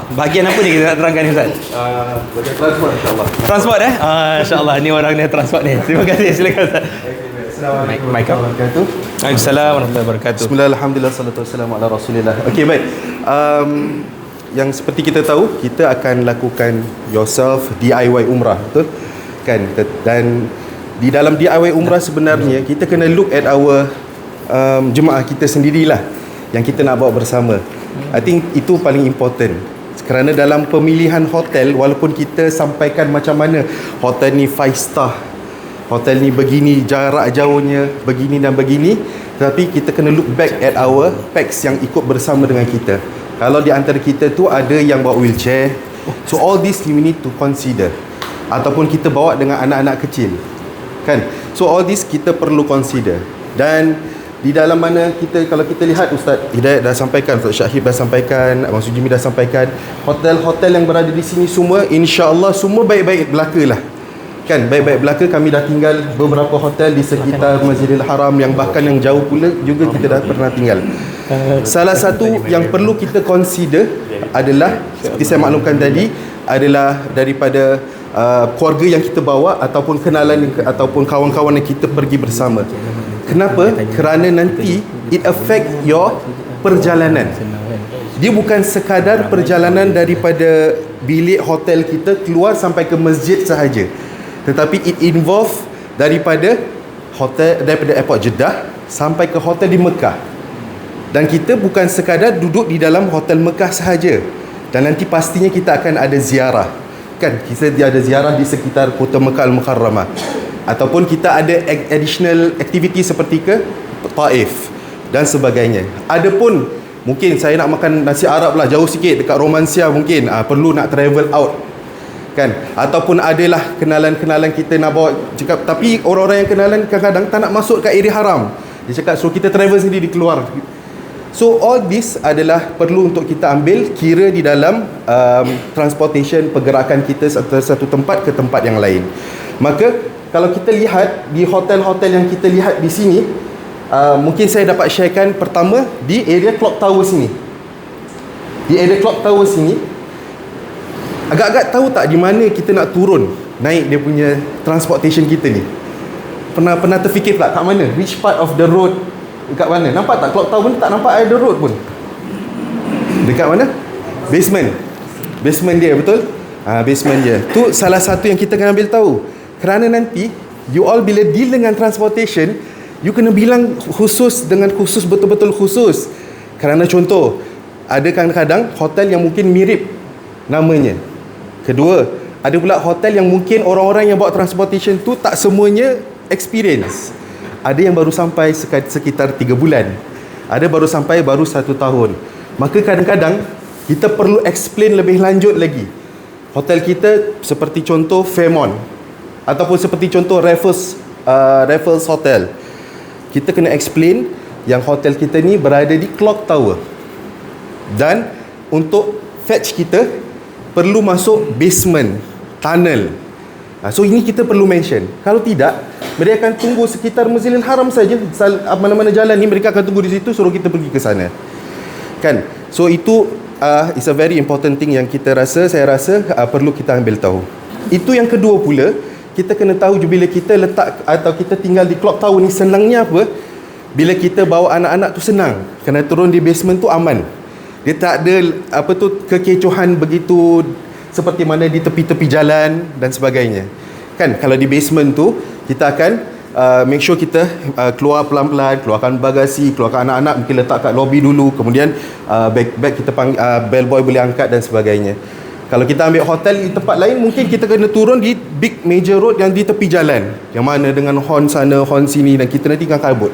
Bahagian apa ni kita nak terangkan ni Ustaz? Bagian transport insyaAllah. Transport InsyaAllah ni orang ni transport ni. Terima kasih, silakan Ustaz. Assalamualaikum warahmatullahi wabarakatuh. Waalaikumsalam warahmatullahi wabarakatuh. Bismillah, alhamdulillah, salatu wassalamu ala rasulillah. Okey, baik. Yang seperti kita tahu, kita akan lakukan yourself DIY umrah, betul? Kan? Dan di dalam DIY umrah sebenarnya kita kena look at our jemaah kita sendirilah yang kita nak bawa bersama. I think itu paling important. Kerana dalam pemilihan hotel, walaupun kita sampaikan macam mana hotel ni 5 star, hotel ni begini jarak jauhnya, begini dan begini, tetapi kita kena look back at our packs yang ikut bersama dengan kita. Kalau di antara kita tu ada yang bawa wheelchair, so all this you need to consider. Ataupun kita bawa dengan anak-anak kecil, kan? So all this kita perlu consider. Dan di dalam mana kita, kalau kita lihat Ustaz Hidayat dah sampaikan, Ustaz Syahib dah sampaikan, Abang Sujimi dah sampaikan, hotel-hotel yang berada di sini semua insya-Allah semua baik-baik belaka lah. Kan, baik-baik belaka. Kami dah tinggal beberapa hotel di sekitar Masjidil Haram, yang bahkan yang jauh pula juga kita dah pernah tinggal. Salah satu yang perlu kita consider adalah, seperti saya maklumkan tadi, adalah daripada keluarga yang kita bawa ataupun kenalan ataupun kawan-kawan yang kita pergi bersama. Kenapa? Kerana nanti it affect your perjalanan. Dia bukan sekadar perjalanan daripada bilik hotel kita keluar sampai ke masjid sahaja, tetapi it involve daripada hotel, daripada airport Jeddah sampai ke hotel di Mekah. Dan kita bukan sekadar duduk di dalam hotel Mekah sahaja, dan nanti pastinya kita akan ada ziarah. Kan, kita ada ziarah di sekitar kota Mekah Al-Mukarramah, ataupun kita ada additional activity seperti ke Taif dan sebagainya. Adapun mungkin saya nak makan nasi Arab lah jauh sikit dekat Romancia, mungkin perlu nak travel out, kan? Ataupun adalah kenalan-kenalan kita nak bawa, cakap, tapi orang-orang yang kenalan kadang-kadang tak nak masuk kat area haram. Dia cakap suruh kita travel sendiri keluar. So all this adalah perlu untuk kita ambil kira di dalam transportation, pergerakan kita dari satu tempat ke tempat yang lain. Maka kalau kita lihat di hotel-hotel yang kita lihat di sini, mungkin saya dapat sharekan pertama di area Clock Tower sini. Di area Clock Tower sini, agak-agak tahu tak di mana kita nak turun naik dia punya transportation kita ni? Pernah terfikir tak kat mana? Which part of the road? Dekat mana? Nampak tak Clock Tower ni, tak nampak ada road pun. Dekat mana? Basement. Basement dia, betul? Basement dia. Tu salah satu yang kita kena ambil tahu. Kerana nanti you all bila deal dengan transportation, you kena bilang khusus dengan khusus, betul-betul khusus. Kerana contoh, ada kadang-kadang hotel yang mungkin mirip namanya. Kedua, ada pula hotel yang mungkin orang-orang yang bawa transportation tu tak semuanya experience. Ada yang baru sampai sekitar 3 bulan, ada baru sampai baru 1 tahun. Maka kadang-kadang kita perlu explain lebih lanjut lagi. Hotel kita seperti contoh Fairmont, ataupun seperti contoh Raffles Hotel, kita kena explain yang hotel kita ni berada di Clock Tower, dan untuk fetch kita perlu masuk basement tunnel. So ini kita perlu mention. Kalau tidak, mereka akan tunggu sekitar Masjidil Haram saja. Mana-mana jalan ni mereka akan tunggu di situ, suruh kita pergi ke sana. Kan? So itu is a very important thing yang saya rasa perlu kita ambil tahu. Itu yang kedua pula, kita kena tahu bila kita letak atau kita tinggal di Clock Tower ni, senangnya apa? Bila kita bawa anak-anak tu senang, kena turun di basement tu aman. Dia tak ada kekecohan begitu seperti mana di tepi-tepi jalan dan sebagainya. Kan, kalau di basement tu kita akan make sure kita keluar pelan-pelan, keluarkan bagasi, keluarkan anak-anak, mungkin letak kat lobby dulu, kemudian bag kita bellboy boleh angkat dan sebagainya. Kalau kita ambil hotel di tempat lain, mungkin kita kena turun di big major road yang di tepi jalan, yang mana dengan horn sana, horn sini, dan kita nanti akan kabut.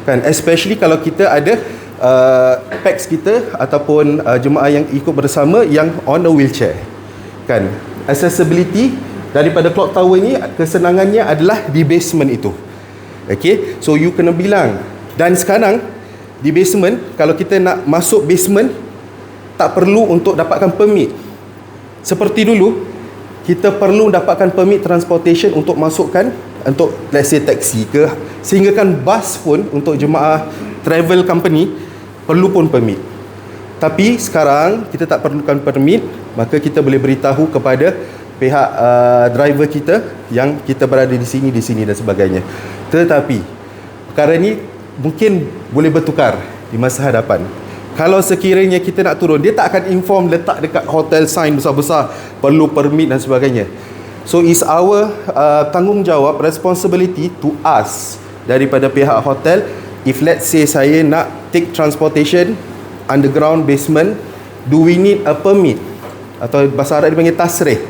Kan, especially kalau kita ada packs kita ataupun jemaah yang ikut bersama yang on a wheelchair. Kan, accessibility daripada Clock Tower ni, kesenangannya adalah di basement itu. Okay, so you kena bilang. Dan sekarang di basement, kalau kita nak masuk basement, tak perlu untuk dapatkan permit. Seperti dulu, kita perlu dapatkan permit transportation untuk masukkan, untuk let's say taxi ke, sehingga kan bas pun untuk jemaah travel company perlu pun permit. Tapi sekarang kita tak perlukan permit, maka kita boleh beritahu kepada pihak driver kita yang kita berada di sini dan sebagainya. Tetapi perkara ni mungkin boleh bertukar di masa hadapan. Kalau sekiranya kita nak turun, dia tak akan inform letak dekat hotel sign besar-besar perlu permit dan sebagainya. So it's our tanggungjawab, responsibility to us daripada pihak hotel. If let's say saya nak take transportation underground basement, do we need a permit? Atau bahasa Arab dipanggil tasrih,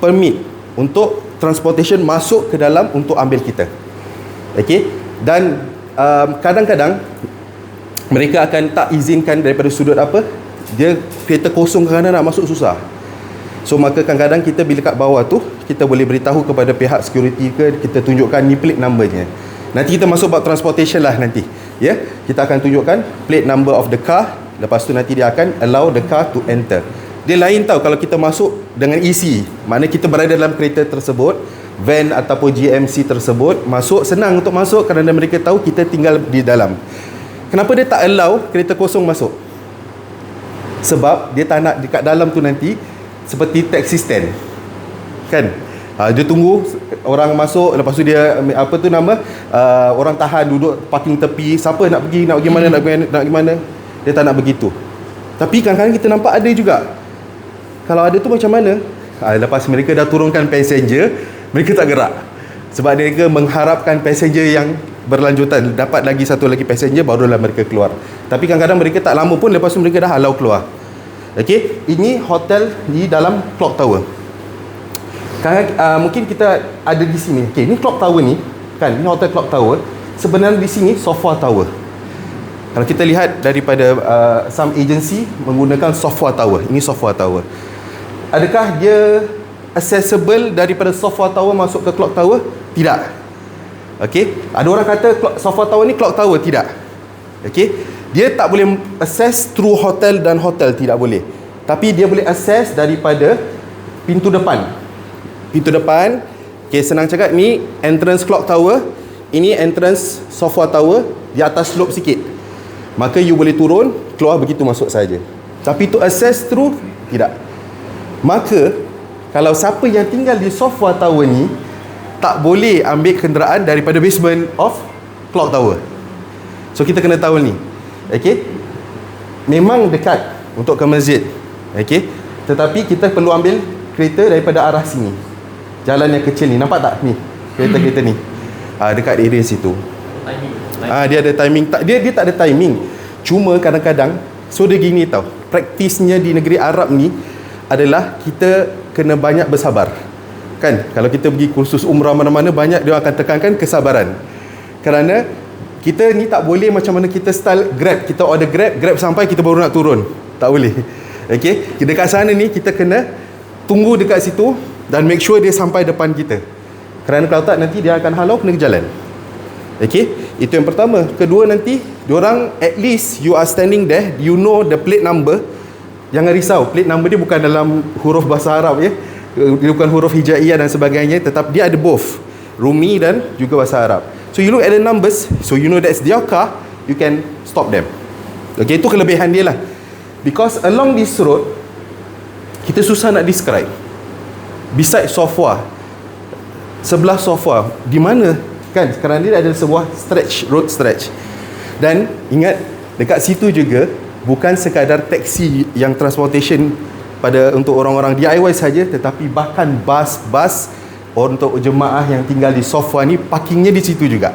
permit untuk transportation masuk ke dalam untuk ambil kita. Okay? Dan kadang-kadang mereka akan tak izinkan daripada sudut apa, dia kereta kosong kerana nak masuk susah. So maka kadang-kadang kita bila kat bawah tu, kita boleh beritahu kepada pihak security ke, kita tunjukkan ni plate numbernya. Nanti kita masuk bab transportation lah nanti. Ya, kita akan tunjukkan plate number of the car. Lepas tu nanti dia akan allow the car to enter. Dia lain tau kalau kita masuk dengan isi, maknanya kita berada dalam kereta tersebut, van ataupun GMC tersebut, masuk senang untuk masuk kerana mereka tahu kita tinggal di dalam. Kenapa dia tak allow kereta kosong masuk? Sebab dia tak nak dekat dalam tu nanti seperti taxi stand, kan? Dia tunggu orang masuk, lepas tu dia apa tu nama, orang tahan duduk parking tepi, siapa nak pergi mana, nak pergi mana. Dia tak nak begitu. Tapi kadang-kadang kita nampak ada juga. Kalau ada tu macam mana? Lepas mereka dah turunkan passenger, mereka tak gerak. Sebab mereka mengharapkan passenger yang berlanjutan, dapat lagi satu lagi passenger, barulah mereka keluar. Tapi kadang-kadang mereka tak lama pun, lepas tu mereka dah halau keluar. Okey, ini hotel di dalam clock tower. Mungkin kita ada di sini. Okey, ini clock tower ni, kan? Ini hotel clock tower. Sebenarnya di sini software tower. Kalau kita lihat daripada some agency menggunakan software tower. Ini software tower. Adakah dia accessible daripada software tower masuk ke clock tower? Tidak. Okey, ada orang kata software tower ni clock tower, tidak. Okey, dia tak boleh access through hotel dan hotel, tidak boleh. Tapi dia boleh access daripada pintu depan. Pintu depan. Okey, senang cakap ni entrance clock tower, ini entrance software tower, di atas slope sikit. Maka you boleh turun, keluar begitu masuk saja. Tapi to access through, tidak. Maka kalau siapa yang tinggal di software tower ni tak boleh ambil kenderaan daripada basement of clock tower. So kita kena tahu ni. Okey. Memang dekat untuk ke masjid. Okey. Tetapi kita perlu ambil kereta daripada arah sini. Jalan yang kecil ni, nampak tak ni? Kereta-kereta ni. Dekat area situ. Dia ada timing. Dia tak ada timing. Cuma kadang-kadang, so dia gini tau, praktisnya di negeri Arab ni adalah kita kena banyak bersabar, kan? Kalau kita pergi kursus umrah mana-mana, banyak dia akan tekankan kesabaran. Kerana kita ni tak boleh macam mana kita style Grab. Kita order Grab sampai kita baru nak turun. Tak boleh. Okay, dekat sana ni kita kena tunggu dekat situ dan make sure dia sampai depan kita. Kerana kalau tak, nanti dia akan halau, kena jalan. Okay, itu yang pertama. Kedua, nanti diorang at least you are standing there, you know the plate number. Jangan risau, plate number dia bukan dalam huruf bahasa Arab, ya. Dia bukan huruf hijaiyah dan sebagainya, tetapi dia ada both Rumi dan juga bahasa Arab. So you look at the numbers, so you know that's their car, you can stop them. Okay, itu kelebihan dia lah. Because along this road, kita susah nak describe. Beside software, sebelah software, di mana, kan? Sekarang ni ada sebuah stretch, road stretch. Dan ingat, dekat situ juga bukan sekadar taksi yang transportation untuk orang-orang DIY saja, tetapi bahkan bas untuk jemaah yang tinggal di software ni, parkingnya di situ juga.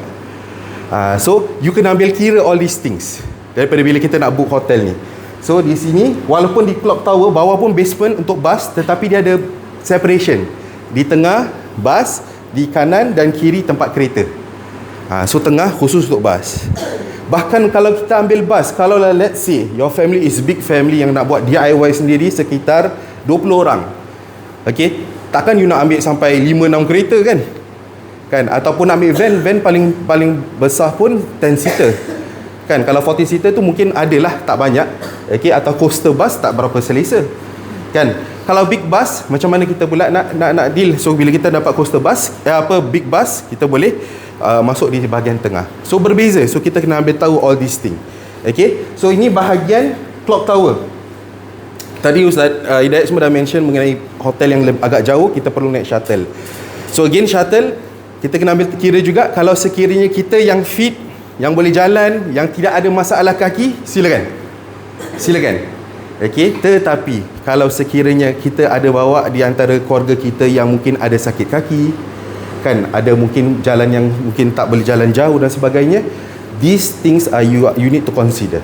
So you kena ambil kira all these things daripada bila kita nak book hotel ni. So di sini, walaupun di clock tower bawah pun basement untuk bas, tetapi dia ada separation. Di tengah bas, di kanan dan kiri tempat kereta. So tengah khusus untuk bas. Bahkan kalau kita ambil bas, kalau let's say your family is big family yang nak buat DIY sendiri sekitar 20 orang. Okay, takkan you nak ambil sampai 5-6 kereta, kan? Ataupun nak ambil van paling besar pun 10 seater. Kan, kalau 40 seater tu mungkin adalah tak banyak. Okay, atau coaster bus tak berapa selesa. Kan? Kalau big bus, macam mana kita pula nak deal? So bila kita dapat coaster bus, big bus, kita boleh masuk di bahagian tengah. So berbeza. So kita kena ambil tahu all these thing. Okay, so ini bahagian clock tower. Tadi Ustaz Hidayat semua dah mention mengenai hotel yang agak jauh, kita perlu naik shuttle. So again, shuttle kita kena ambil kira juga, kalau sekiranya kita yang fit, yang boleh jalan, yang tidak ada masalah kaki, silakan. Okey, tetapi kalau sekiranya kita ada bawa di antara keluarga kita yang mungkin ada sakit kaki, kan, ada mungkin jalan yang mungkin tak boleh jalan jauh dan sebagainya, these things are you need to consider.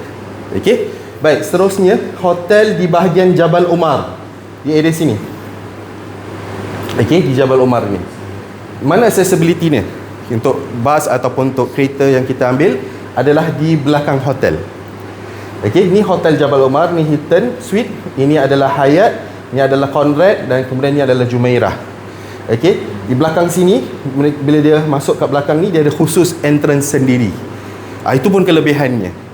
Okey. Baik, seterusnya hotel di bahagian Jabal Umar, di area sini. Okey, di Jabal Umar ni. Mana accessibility ni untuk bas ataupun untuk kereta yang kita ambil adalah di belakang hotel. Okey, ni hotel Jabal Umar, ni Hilton Suite, ini adalah Hyatt, ni adalah Conrad dan kemudian ni adalah Jumeirah. Okey, di belakang sini bila dia masuk kat belakang ni dia ada khusus entrance sendiri. Itu pun kelebihannya.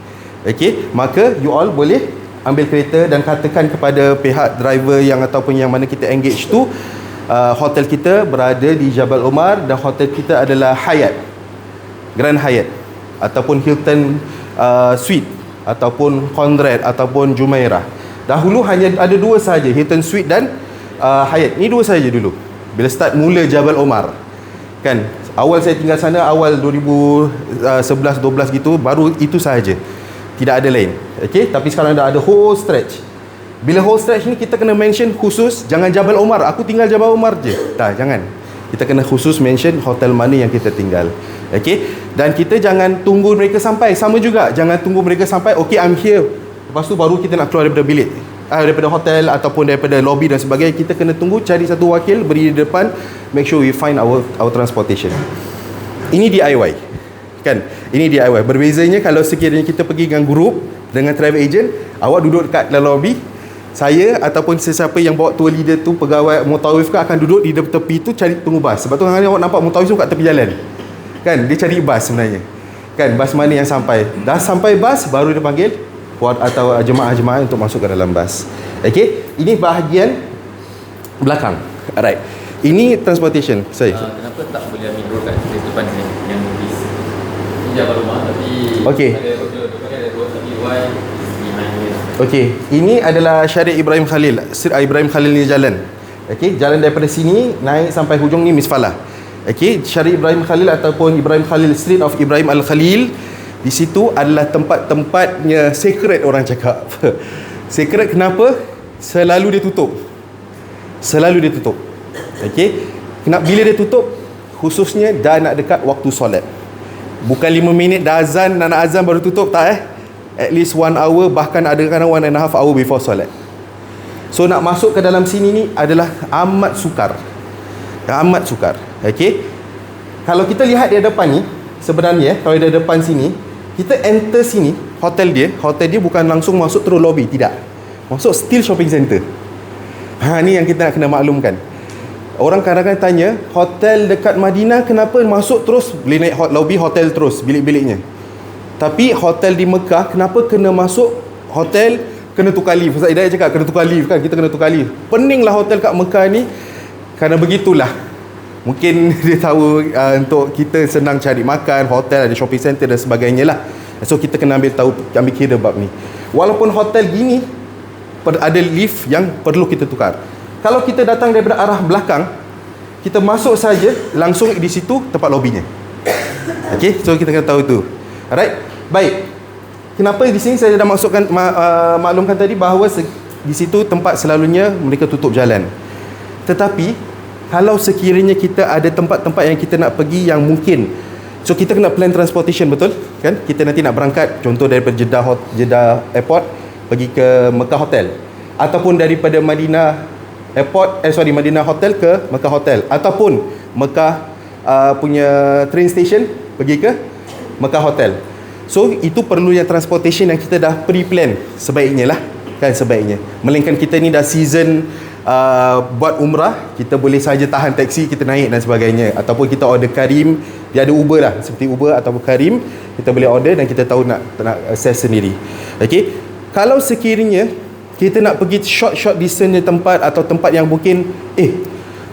Okey, maka you all boleh ambil kereta dan katakan kepada pihak driver yang ataupun yang mana kita engage tu, hotel kita berada di Jabal Umar dan hotel kita adalah Hyatt, Grand Hyatt ataupun Hilton Suite ataupun Conrad ataupun Jumeirah. Dahulu hanya ada dua sahaja, Hilton Suite dan Hyatt. Ni dua sahaja dulu bila start mula Jabal Umar, kan. Awal saya tinggal sana awal 2011-12 gitu, baru itu sahaja, tidak ada lain. Okey, tapi sekarang dah ada whole stretch. Bila whole stretch ni kita kena mention khusus, jangan Jabal Umar, aku tinggal Jabal Umar je. Tak, jangan. Kita kena khusus mention hotel mana yang kita tinggal. Okey, dan kita jangan tunggu mereka sampai. Sama juga, jangan tunggu mereka sampai, okay, I'm here, lepas tu baru kita nak keluar daripada bilik, daripada hotel ataupun daripada lobby dan sebagainya. Kita kena tunggu, cari satu wakil berdiri di depan, make sure we find our transportation. Ini DIY, kan? Ini DIY. Berbezanya kalau sekiranya kita pergi dengan grup, dengan travel agent, awak duduk dekat dalam lobby, saya ataupun sesiapa yang bawa tour leader tu, pegawai mutawif ke, akan duduk di tepi tu cari tunggu bas. Sebab tu kadang-kadang awak nampak mutawif tu kat tepi jalan, kan? Dia cari bas sebenarnya, kan? Bas mana yang sampai. Dah sampai bas, baru dia panggil atau jemaah-jemaah untuk masuk ke dalam bas. Okey, ini bahagian belakang. Alright. Ini transportation. Kenapa tak boleh ambil dua kat depan ni yang bis? Ini Jabal Umar tapi okey, ada dua tapi why behind ni. Okey, ini adalah Syariah Ibrahim Khalil. Ibrahim Khalil ni jalan. Okey, jalan daripada sini naik sampai hujung ni Misfalah. Okey, Syariah Ibrahim Khalil ataupun Ibrahim Khalil, Street of Ibrahim Al-Khalil, di situ adalah tempat-tempatnya secret, orang cakap. Secret kenapa? Selalu dia tutup. Okey, bila dia tutup, khususnya dah nak dekat waktu solat. Bukan 5 minit dah azan, nak azan baru tutup, tak At least 1 hour, bahkan ada kadang 1.5 hour before solat. So nak masuk ke dalam sini ni adalah amat sukar. Okey, kalau kita lihat di depan ni, sebenarnya kalau di depan sini, kita enter sini, hotel dia bukan langsung masuk terus lobby, tidak. Masuk still shopping center. Ni yang kita nak kena maklumkan. Orang kadang-kadang tanya, hotel dekat Madinah kenapa masuk terus boleh naik lobby hotel terus, bilik-biliknya. Tapi hotel di Mekah kenapa kena masuk hotel, kena tukar lift. Ustaz Hidayat cakap kena tukar lift, kan? Kita kena tukar lift. Peninglah hotel kat Mekah ni, kerana begitulah. Mungkin dia tahu untuk kita senang cari makan, hotel ada shopping center dan sebagainya lah. So kita kena ambil kira bab ni. Walaupun hotel gini ada lift yang perlu kita tukar. Kalau kita datang daripada arah belakang, kita masuk saja langsung di situ tempat lobbynya. Okey, so kita kena tahu tu. Alright. Baik. Kenapa di sini saya dah masukkan maklumkan tadi bahawa di situ tempat selalunya mereka tutup jalan. Tetapi kalau sekiranya kita ada tempat-tempat yang kita nak pergi yang mungkin, so kita kena plan transportation, betul kan? Kita nanti nak berangkat contoh daripada Jeddah Airport pergi ke Mekah Hotel, ataupun daripada Madinah Airport Madinah Hotel ke Mekah Hotel, ataupun Mekah punya train station pergi ke Mekah Hotel. So itu perlu yang transportation yang kita dah pre-plan sebaiknya lah, kan, sebaiknya. Melainkan kita ni dah season buat umrah, kita boleh saja tahan taksi, kita naik dan sebagainya, ataupun kita order Karim, dia ada Uber lah, seperti Uber ataupun Karim, kita boleh order dan kita tahu nak access sendiri. Okey, kalau sekiranya kita nak pergi short distance tempat atau tempat yang mungkin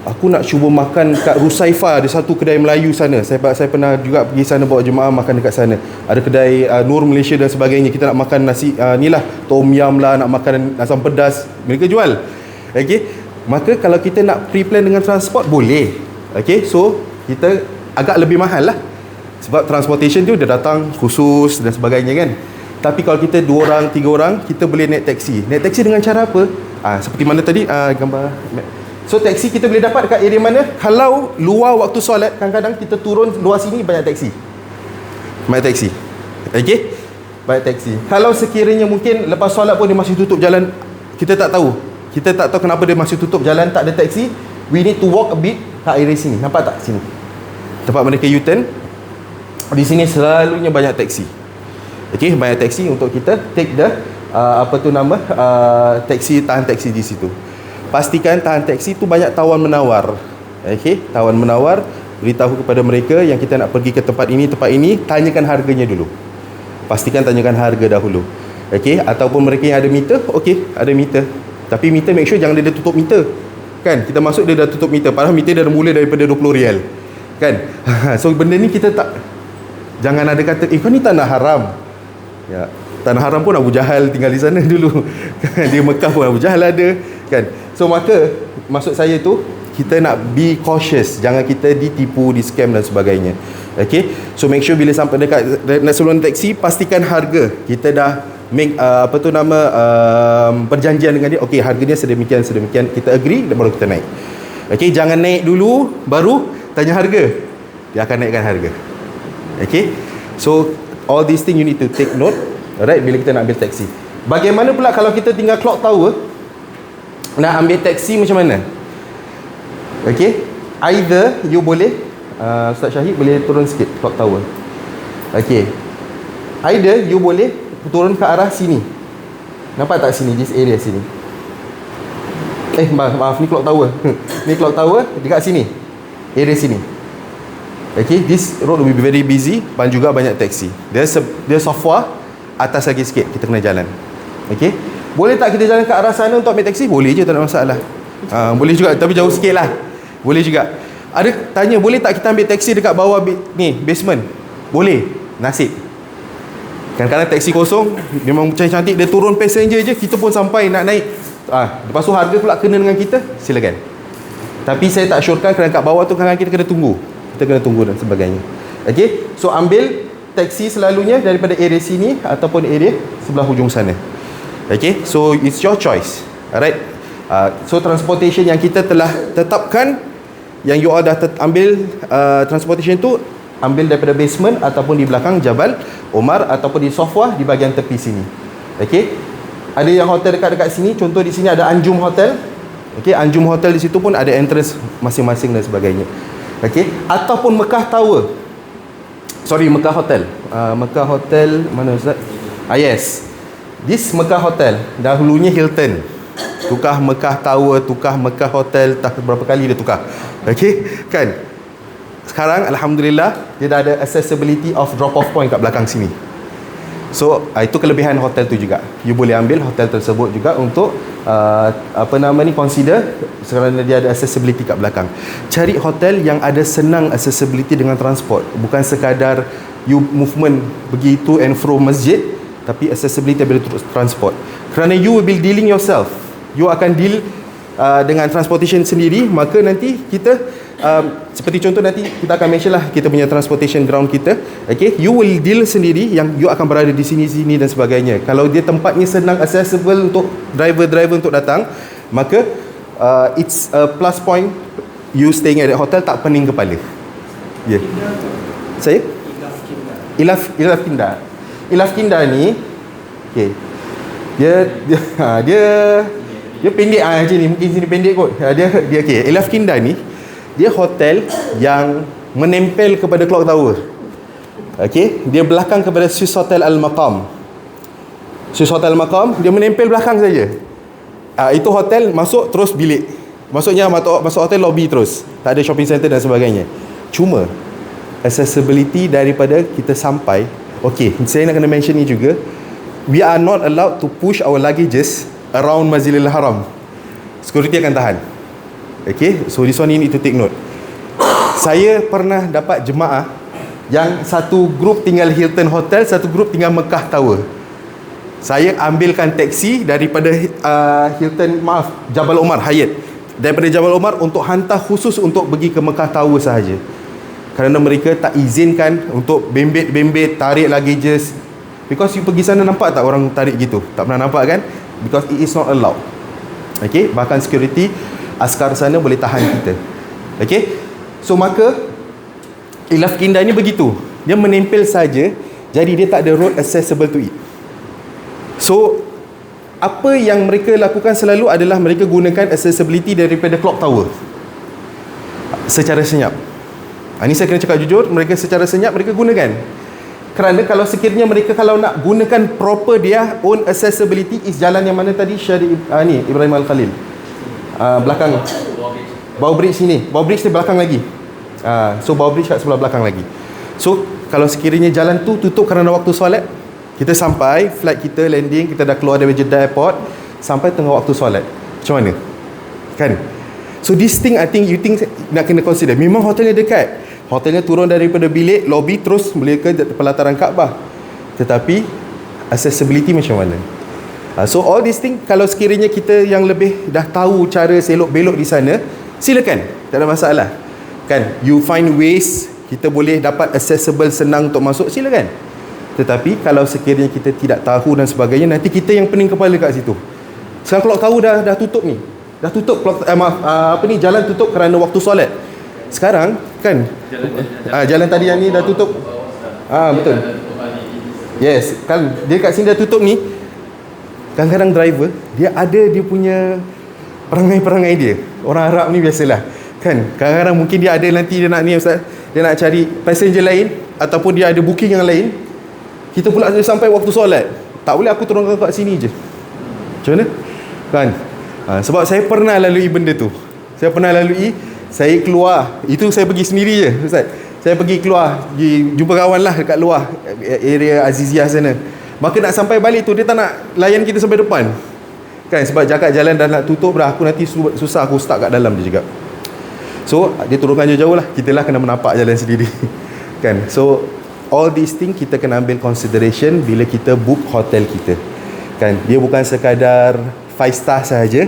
aku nak cuba makan kat Rusaifa, ada satu kedai Melayu sana. Saya pernah juga pergi sana bawa jemaah makan dekat sana. Ada kedai Nur Malaysia dan sebagainya. Kita nak makan nasi ni lah, tom yum lah, nak makan asam pedas, mereka jual. Okey, maka kalau kita nak pre-plan dengan transport boleh. Okey, so kita agak lebih mahal lah, sebab transportation tu dia datang khusus dan sebagainya kan. Tapi kalau kita 2 orang, 3 orang, kita boleh naik taksi. Naik taksi dengan cara apa? Seperti mana tadi gambar. So taksi kita boleh dapat dekat area mana? Kalau luar waktu solat, kadang-kadang kita turun luar sini banyak taksi. Banyak taksi. Okey? Banyak taksi. Kalau sekiranya mungkin lepas solat pun dia masih tutup jalan, kita tak tahu. Kita tak tahu kenapa dia masih tutup jalan, tak ada taksi. We need to walk a bit kat area sini. Nampak tak sini? Tempat mereka U-turn. Di sini selalunya banyak taksi. Okey, banyak taksi untuk kita take the taksi, tahan taksi di situ. Pastikan tahan taksi tu banyak tawar menawar. Okey, tawar menawar, beritahu kepada mereka yang kita nak pergi ke tempat ini, tanyakan harganya dulu. Pastikan tanyakan harga dahulu. Okey, ataupun mereka yang ada meter, okey, ada meter. Tapi meter make sure jangan dia tutup meter. Kan, kita masuk dia dah tutup meter, padahal meter dah mula daripada 20 rial. Kan? So benda ni kita tak, jangan ada kata kau ni tanah haram. Ya, tanah haram pun Abu Jahal tinggal di sana dulu. Di Mekah pun Abu Jahal ada, kan. So maka maksud saya tu, kita nak be cautious, jangan kita ditipu, di scam dan sebagainya. Okay, so make sure bila sampai dekat sebelum taksi, pastikan harga. Kita dah make perjanjian dengan dia. Okay, harganya sedemikian, kita agree, dan baru kita naik. Okay, jangan naik dulu baru tanya harga, dia akan naikkan harga. Okay, so all these things you need to take note, alright, bila kita nak ambil taksi. Bagaimana pula kalau kita tinggal clock tower, nak ambil taksi macam mana? Okay, either you boleh Ustaz Syahid boleh turun sikit clock tower. Okay, either you boleh turun ke arah sini. Nampak tak sini, this area sini? Maaf, ni clock tower. Ni clock tower dekat sini, area sini. Okay, this road will be very busy dan juga banyak taksi. Dia software atas lagi sikit, kita kena jalan. Okay, boleh tak kita jalan ke arah sana untuk ambil taksi? Boleh je, tak ada masalah. Boleh juga, tapi jauh sikit lah. Boleh juga. Ada tanya, boleh tak kita ambil taksi dekat bawah ni, basement? Boleh, nasib. Kadang-kadang taksi kosong, memang cantik-cantik, dia turun passenger je, kita pun sampai nak naik. Lepas tu harga pula kena dengan kita, silakan. Tapi saya tak syorkan, kerana kat bawah tu kadang-kadang kita kena tunggu. Kita kena tunggu dan sebagainya. Okay, so ambil taksi selalunya daripada area sini ataupun area sebelah hujung sana. Okay, so it's your choice. Alright. So transportation yang kita telah tetapkan, yang you all dah ambil transportation tu, ambil daripada basement ataupun di belakang Jabal Omar, ataupun di software di bahagian tepi sini. Okay, ada yang hotel dekat sini, contoh di sini ada Anjum Hotel. Okay, Anjum Hotel di situ pun ada entrance masing-masing dan sebagainya. Okay, ataupun Mekah Tower, Mekah Hotel. Mekah Hotel mana Ustaz? Yes, this Mekah Hotel, dahulunya Hilton, tukar Mekah Tower, tukar Mekah Hotel, tak berapa kali dia tukar. Okay, kan? Sekarang Alhamdulillah dia dah ada accessibility of drop off point kat belakang sini. So itu kelebihan hotel tu juga. You boleh ambil hotel tersebut juga untuk consider, kerana dia ada accessibility kat belakang. Cari hotel yang ada senang accessibility dengan transport, bukan sekadar you movement pergi to and fro masjid, tapi accessibility bila transport. Kerana you will be dealing yourself, you akan deal dengan transportation sendiri. Maka nanti kita seperti contoh nanti kita akan mention lah kita punya transportation ground kita. Okay, you will deal sendiri, yang you akan berada di sini dan sebagainya. Kalau dia tempatnya senang accessible untuk driver untuk datang, maka it's a plus point you staying at the hotel, tak pening kepala. Ya, yeah. Saya Ilaf Kinda ni, okay, dia pendek macam ni, mungkin sini pendek kot. Dia okay. Ilaf Kinda ni, dia hotel yang menempel kepada clock tower. Okey, dia belakang kepada Swiss Hotel Al-Maqam. Swiss Hotel Al-Maqam, dia menempel belakang saja. Itu hotel, masuk terus bilik. Maksudnya masuk hotel lobby terus. Tak ada shopping center dan sebagainya. Cuma accessibility daripada kita sampai. Okey, saya nak kena mention ni juga. We are not allowed to push our luggages around Masjidil Haram. Security akan tahan. Okay, so this one you need to take note. Saya pernah dapat jemaah yang satu grup tinggal Hilton Hotel, satu grup tinggal Mekah Tower. Saya ambilkan taksi daripada Hilton, Jabal Omar, Hyatt, daripada Jabal Omar untuk hantar khusus untuk pergi ke Mekah Tower sahaja. Kerana mereka tak izinkan untuk bembet-bembet, tarik luggages. Because you pergi sana, nampak tak orang tarik gitu? Tak pernah nampak kan? Because it is not allowed. Okay, bahkan security askar sana boleh tahan kita. Okay, so maka Ilaf Indah ni begitu, dia menempel saja, jadi dia tak ada road accessible to it. So apa yang mereka lakukan selalu adalah mereka gunakan accessibility daripada clock tower secara senyap. Ini saya kena cakap jujur, mereka secara senyap mereka gunakan. Kerana kalau sekiranya mereka kalau nak gunakan proper dia own accessibility is jalan yang mana tadi Syarif ni Ibrahim Al-Khalil. Belakang Bow Bridge sini. Bow Bridge di belakang lagi. So Bow Bridge kat sebelah belakang lagi. So kalau sekiranya jalan tu tutup kerana waktu solat, kita sampai flight kita landing, kita dah keluar dari Jeddah Airport sampai tengah waktu solat. Macam mana? Kan? So this thing I think you think nak kena consider. Memang hotelnya dekat. Hotelnya turun daripada bilik, lobby terus boleh ke pelataran Kaabah. Tetapi accessibility macam mana? So all these thing kalau sekiranya kita yang lebih dah tahu cara selok belok di sana, silakan, tak ada masalah. Kan? You find ways kita boleh dapat accessible, senang untuk masuk, silakan. Tetapi kalau sekiranya kita tidak tahu dan sebagainya, nanti kita yang pening kepala kat situ. Sekarang kalau tahu dah tutup ni. Dah tutup jalan tutup kerana waktu solat. Sekarang kan jalan tadi yang ni dah tutup. Betul. Yes, kan dia kat sini dah tutup ni. Kadang-kadang driver dia ada dia punya perangai-perangai dia. Orang Arab ni biasalah. Kan? Kadang-kadang mungkin dia ada nanti dia nak ni ustaz, dia nak cari passenger lain ataupun dia ada booking yang lain. Kita pula sampai waktu solat. Tak boleh aku turunkan kat sini je. Macam mana? Kan? Sebab saya pernah lalui benda tu. Saya keluar. Itu saya pergi sendiri je ustaz. Saya pergi keluar, pergi jumpa kawan lah dekat luar area Aziziyah sana. Maka nak sampai balik tu dia tak nak layan kita sampai depan. Kan, sebab jakat jalan dah nak tutup dah, aku nanti susah aku stuck kat dalam dia cakap. So dia turunkan jauh-jauh lah, kita lah kena menapak jalan sendiri. Kan. So all these things kita kena ambil consideration bila kita book hotel kita. Kan, dia bukan sekadar 5 star sahaja,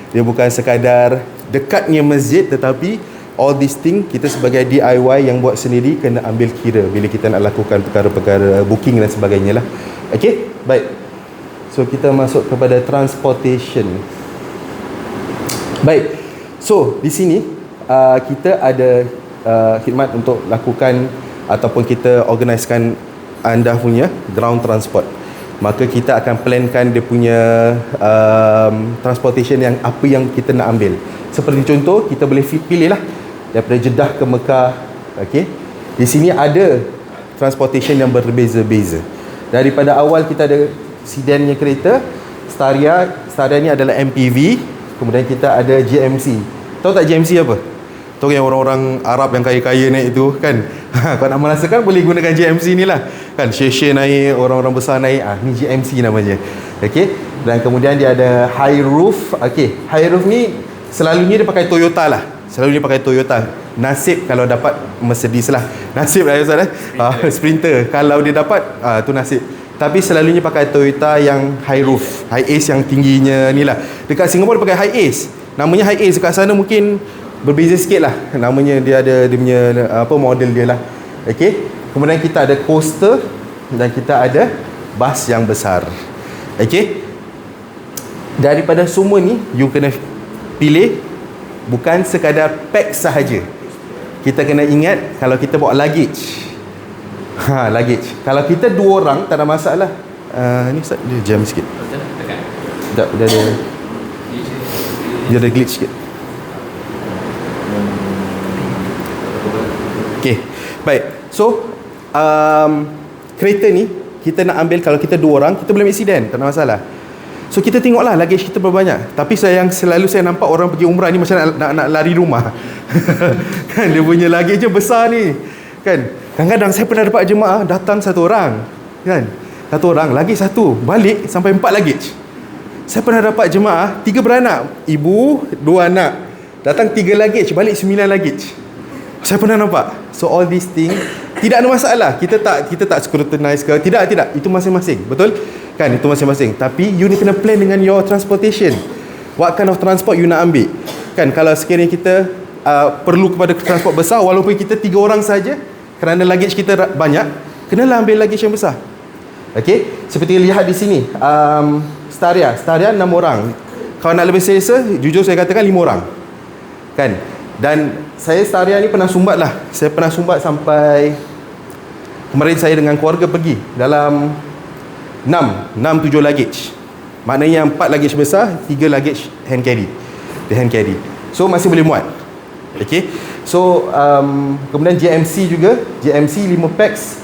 dia bukan sekadar dekatnya masjid, tetapi all these things kita sebagai DIY yang buat sendiri kena ambil kira bila kita nak lakukan perkara-perkara booking dan sebagainya lah. Okay, baik. So kita masuk kepada transportation. Baik. So di sini kita ada khidmat untuk lakukan ataupun kita organisekan anda punya ground transport. Maka kita akan plankan dia punya transportation yang apa yang kita nak ambil. Seperti contoh, kita boleh pilih lah daripada Jeddah ke Mekah. Okay. Di sini ada transportation yang berbeza-beza. Daripada awal kita ada sedannya kereta Staria ni adalah MPV. Kemudian kita ada GMC. Tahu tak GMC apa? Tahu yang orang-orang Arab yang kaya-kaya naik itu kan. Kalau nak merasakan boleh gunakan GMC ni lah kan. Syekh naik, orang-orang besar naik. Ni GMC namanya. Okay. Dan kemudian dia ada high roof. Okay. High roof ni selalunya dia pakai Toyota lah. Selalu dia pakai Toyota. Nasib kalau dapat Mercedes lah. Nasib lah Ustaz. Sprinter. Kalau dia dapat tu nasib. Tapi selalunya pakai Toyota yang high roof, high ace yang tingginya ni lah. Dekat Singapura dia pakai high ace. Namanya high ace. Dekat sana mungkin berbeza sikit lah. Namanya dia ada dia punya model dia lah. Okay. Kemudian kita ada coaster dan kita ada bas yang besar. Okay. Daripada semua ni you kena pilih bukan sekadar pack sahaja. Kita kena ingat kalau kita bawa luggage. Luggage. Kalau kita 2 orang tak ada masalah. Ni Ustaz dia jam sikit. Tak, dia ada glitch sikit. Okay. Baik. So kereta ni kita nak ambil, kalau kita 2 orang kita boleh accident, tak ada masalah. So kita tengoklah luggage kita berapa banyak. Tapi yang selalu saya nampak orang pergi umrah ni macam nak lari rumah. Kan dia punya luggage je besar ni. Kan? Kadang-kadang saya pernah dapat jemaah datang 1 orang. Kan? 1 orang, lagi 1, balik sampai 4 luggage. Saya pernah dapat jemaah 3 beranak, ibu, 2 anak. Datang 3 luggage, balik 9 luggage. Saya pernah nampak. So all these thing tidak ada masalah. Kita tak scrutinize ke. Tidak. Itu masing-masing. Betul? Kan, itu masing-masing. Tapi you ni kena plan dengan your transportation. What kind of transport you nak ambil. Kan, kalau sekiranya kita perlu kepada transport besar, walaupun kita 3 orang saja, kerana luggage kita banyak, kenalah ambil luggage yang besar. Okay, seperti lihat di sini, Staria 6 orang. Kalau nak lebih selesa, jujur saya katakan 5 orang. Kan? Dan saya Staria ni pernah sumbat lah. Saya pernah sumbat sampai kemarin saya dengan keluarga pergi dalam 6-7 luggage. Maknanya 4 luggage besar, 3 luggage hand carry. The hand carry. So masih boleh muat. Okay. So kemudian JMC juga, JMC 5 packs.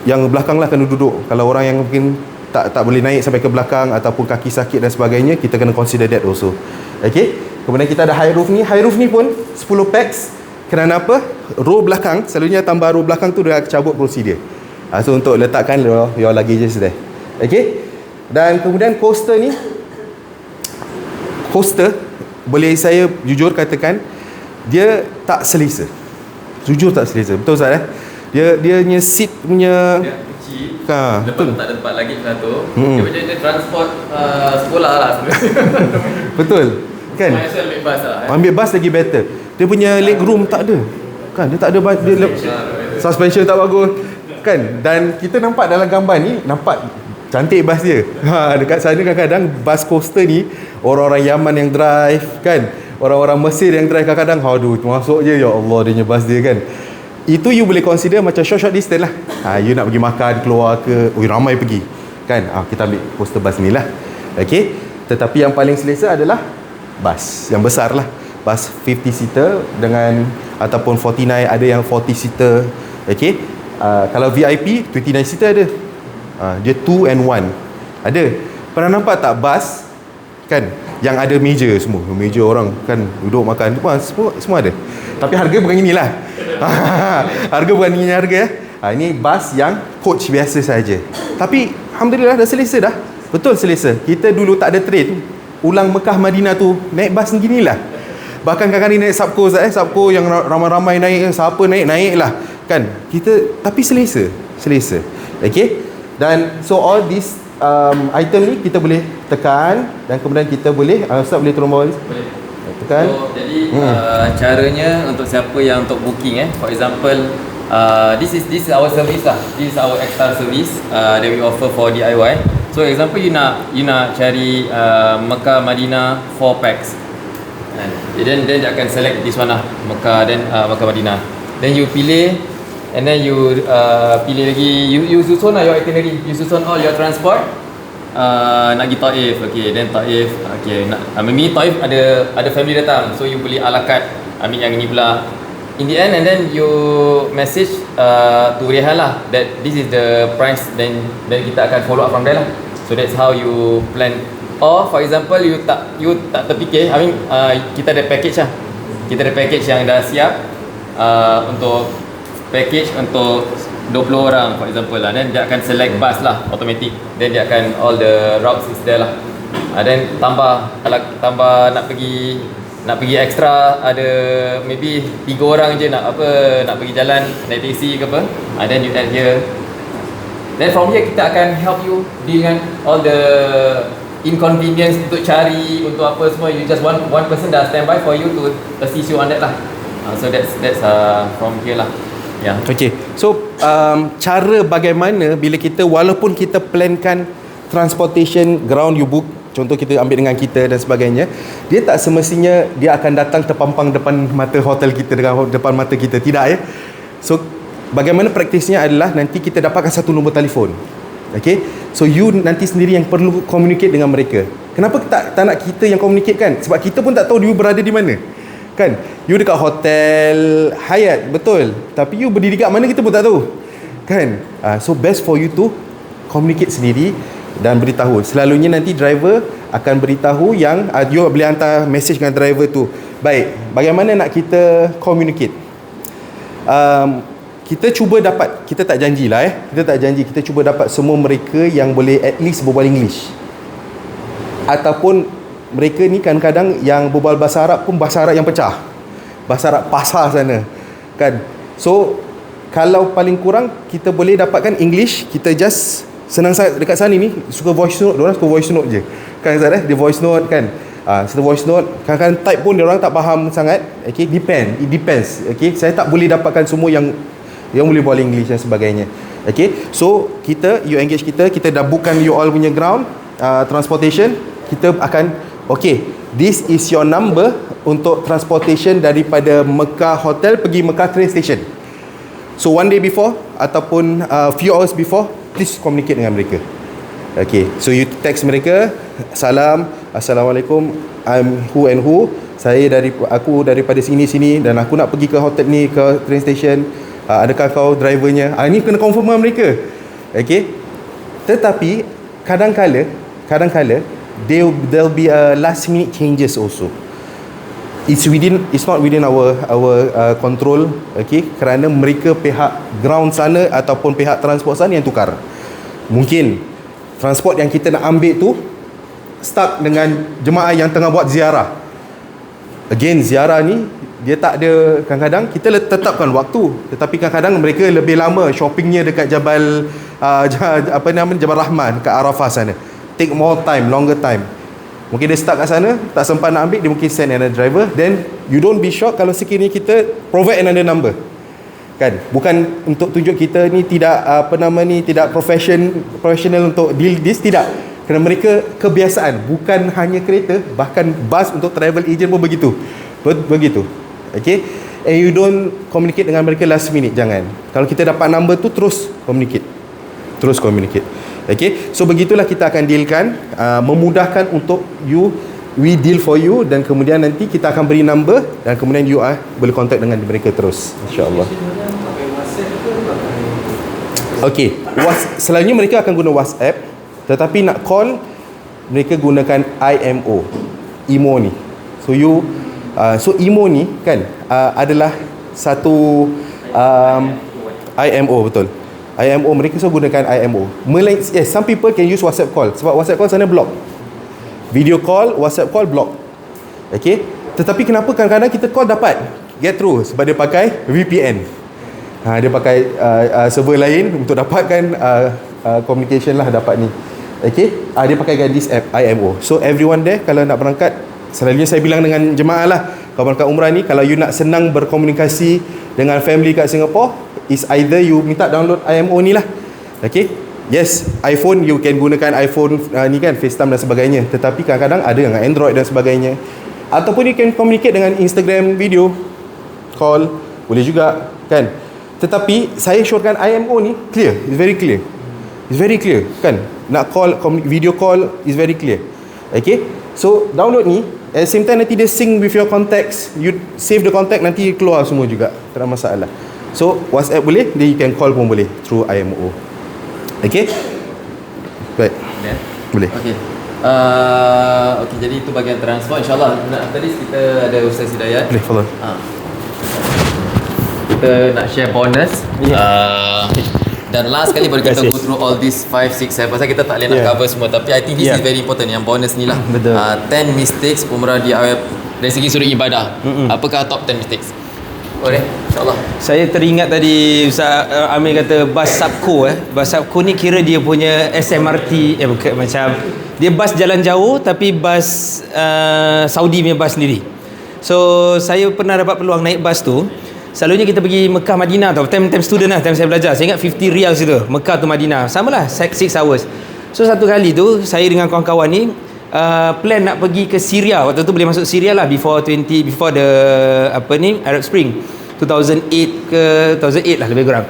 Yang belakang lah kena duduk. Kalau orang yang mungkin tak boleh naik sampai ke belakang ataupun kaki sakit dan sebagainya, kita kena consider that also. Okay. Kemudian kita ada high roof ni. High roof ni pun 10 packs. Kerana apa? Row belakang, selalunya tambah row belakang tu dia cabut kerusi dia. So untuk letakkan your luggages there. Okay. Dan kemudian coaster ni, coaster boleh saya jujur katakan dia tak selesa. Jujur tak selesa. Betul Ustaz Dia punya seat punya Dia kecil. Ha, Lepas betul. tu tak ada tempat lagi satu. Dia macam dia transport sekolah lah sebenarnya. Betul. Kan? Might as well ambil bus lah. Ambil bus lagi better. Dia punya leg room tak ada. Kan? Dia tak ada dia suspension tak bagus. Kan? Dan kita nampak dalam gambar ni, nampak cantik bas dia. Dekat sana kadang-kadang bus coaster ni orang-orang Yaman yang drive, kan? Orang-orang Mesir yang drive kadang-kadang, aduh, masuk je, ya Allah, dia punya bus dia, kan? Itu you boleh consider macam short distance lah. You nak pergi makan, keluar ke, ramai pergi, kan? Kita ambil coaster bus ni lah. Okay? Tetapi yang paling selesa adalah bus yang besar lah. Bus 50 seater dengan ataupun 49, ada yang 40 seater. Okay? Kalau VIP 29 seater ada. Dia 2 and 1 ada. Pernah nampak tak bus, kan, yang ada meja semua, meja orang kan duduk makan tu pun semua ada. Tapi harga bukan inilah. Harga bukan ini harga. Ini bus yang coach biasa saja. Tapi alhamdulillah dah selesa dah. Betul selesa. Kita dulu tak ada train, ulang Mekah Madinah tu naik bas begini lah. Bahkan kadang-kadang naik Subco, Subco yang ramai-ramai naik, siapa naik lah, kan. Kita tapi selesa. Okay. Dan so all this item ni kita boleh tekan dan kemudian kita boleh Ustaz boleh tolong bawa Boleh. tekan. So, jadi caranya untuk siapa yang untuk booking, for example, this is our service lah. This is our extra service that we offer for DIY. So example you nak cari Mekah Madinah 4 packs. Then dia akan select this one lah, Mekah Mekah Madinah. Then you pilih, and then you pilih lagi, you susun lah your itinerary, you susun all your transport. Nak pergi Taif, okay, then Taif, okay, maybe Taif ada family datang, so you boleh ala carte ambil yang ini pula. In the end, and then you message to Rehan lah that this is the price, then kita akan follow up from there lah. So that's how you plan. Or for example you tak terfikir, kita ada package lah. Kita ada package yang dah siap untuk package untuk 20 orang for example lah. Then dia akan select bus lah, automatic. Then dia akan all the routes is there lah. Then kalau tambah nak pergi extra, ada maybe 3 orang je nak pergi jalan naik taxi ke apa, then you add here. Then from here kita akan help you dengan all the inconvenience untuk cari, untuk apa semua. You just one person dah standby for you to assist you on that lah. So that's from here lah. Yeah. Okay. So cara bagaimana bila kita, walaupun kita plankan transportation ground you book, contoh kita ambil dengan kita dan sebagainya, dia tak semestinya dia akan datang terpampang depan mata hotel kita, depan mata kita. Tidak ya. So bagaimana praktisnya adalah nanti kita dapatkan satu nombor telefon. Okay. So you nanti sendiri yang perlu communicate dengan mereka. Kenapa tak nak kita yang communicate, kan? Sebab kita pun tak tahu you berada di mana, kan? You dekat hotel Hyatt, betul, tapi you berdiri kat mana kita pun tak tahu, kan? So best for you to communicate sendiri dan beritahu. Selalunya nanti driver akan beritahu yang you boleh hantar message dengan driver tu. Baik, bagaimana nak kita communicate? Kita cuba dapat, kita tak janjilah kita tak janji, kita cuba dapat semua mereka yang boleh at least berbual English ataupun mereka ni kadang-kadang yang berbual bahasa Arab pun bahasa Arab yang pecah, bahasa Arab pasar sana kan. So kalau paling kurang kita boleh dapatkan English, kita just senang sangat dekat sana ni suka voice note, diorang suka voice note je kan Ustaz, dia voice note kan. Setelah voice note, kadang-kadang type pun diorang tak faham sangat. Okay, it depends. Okay, saya tak boleh dapatkan semua yang boleh bual English dan sebagainya. Okay, so you engage kita dah bookkan you all punya ground transportation. Kita akan okay, this is your number untuk transportation daripada Mekah hotel pergi Mekah train station. So one day before ataupun few hours before, please communicate dengan mereka. Okay, so you text mereka, salam, assalamualaikum, I'm who and who, aku daripada sini dan aku nak pergi ke hotel ni, ke train station, adakah kau drivernya? Ini kena confirm dengan mereka. Okay, tetapi kadang-kala there'll be a last minute changes also. It's not within our control. Okay, kerana mereka pihak ground sana ataupun pihak transport sana yang tukar. Mungkin transport yang kita nak ambil tu stuck dengan jemaah yang tengah buat ziarah. Again, ziarah ni dia tak ada, kadang-kadang kita tetapkan waktu, tetapi kadang-kadang mereka lebih lama shoppingnya dekat Jabal Jabal Rahman kat Arafah sana. Take more time, longer time. Mungkin dia stuck kat sana, tak sempat nak ambil, dia mungkin send another driver. Then you don't be shocked kalau sekiranya kita provide another number. Kan, bukan untuk tunjuk kita ni tidak tidak professional untuk deal this, tidak. Kerana mereka kebiasaan, bukan hanya kereta, bahkan bas untuk travel agent pun begitu. Okay, and you don't communicate dengan mereka last minute, jangan. Kalau kita dapat number tu, terus communicate. Okay, so begitulah kita akan dealkan, memudahkan untuk you, we deal for you, dan kemudian nanti kita akan beri number dan kemudian you boleh contact dengan mereka terus, insyaAllah. Okay, selalunya mereka akan guna WhatsApp, tetapi nak call mereka gunakan IMO ni. So IMO ni kan adalah satu IMO, betul. IMO, mereka gunakan IMO. Yes, some people can use WhatsApp call, sebab WhatsApp call sana block. Video call, WhatsApp call block. Okay, tetapi kenapa kadang-kadang kita call dapat get through? Sebab dia pakai VPN. Dia pakai server lain untuk dapatkan communication lah, dapat ni. Okay, dia pakai this app IMO. So everyone there kalau nak berangkat, selalunya saya bilang dengan jemaah lah, kalau berangkat umrah ni, kalau you nak senang berkomunikasi dengan family kat Singapore, is either you minta download IMO ni lah. Okay, yes, iPhone you can gunakan iPhone ni kan, FaceTime dan sebagainya. Tetapi kadang-kadang ada dengan Android dan sebagainya. Ataupun you can communicate dengan Instagram video call, boleh juga kan. Tetapi saya syorkan IMO ni clear, it's very clear kan. Nak call, video call is very clear. Okay, so download ni, at the same time nanti dia sync with your contacts, you save the contact, nanti keluar semua juga, tak ada masalah. So WhatsApp boleh, then you can call pun boleh through IMO. Okay, baik, boleh. Okay. Okay, jadi itu bahagian transport. InsyaAllah tadi kita ada Ustaz Hidayat. Boleh, follow. Kita nak share bonus. Dan last kali baru kita go through all these 5, 6, 7. Pasal kita tak boleh nak cover semua, tapi I think this is very important. Yang bonus ni lah. 10 mistakes umrah DIY dari segi sudut ibadah. Apakah top 10 mistakes? Boleh, insyaAllah. Saya teringat tadi Ustaz Amir kata bas Subco. Bas Subco ni kira dia punya SMRT, bukan, macam dia bas jalan jauh, tapi bas Saudi punya bas sendiri. So saya pernah dapat peluang naik bas tu. Selalunya kita pergi Mekah Madinah tau, time student lah, time saya belajar. Saya ingat 50 riyal situ, Mekah tu Madinah, sama lah 6 hours. So satu kali tu saya dengan kawan-kawan ni plan nak pergi ke Syria. Waktu tu boleh masuk Syria lah, before the Arab Spring 2008 ke 2008 lah lebih kurang.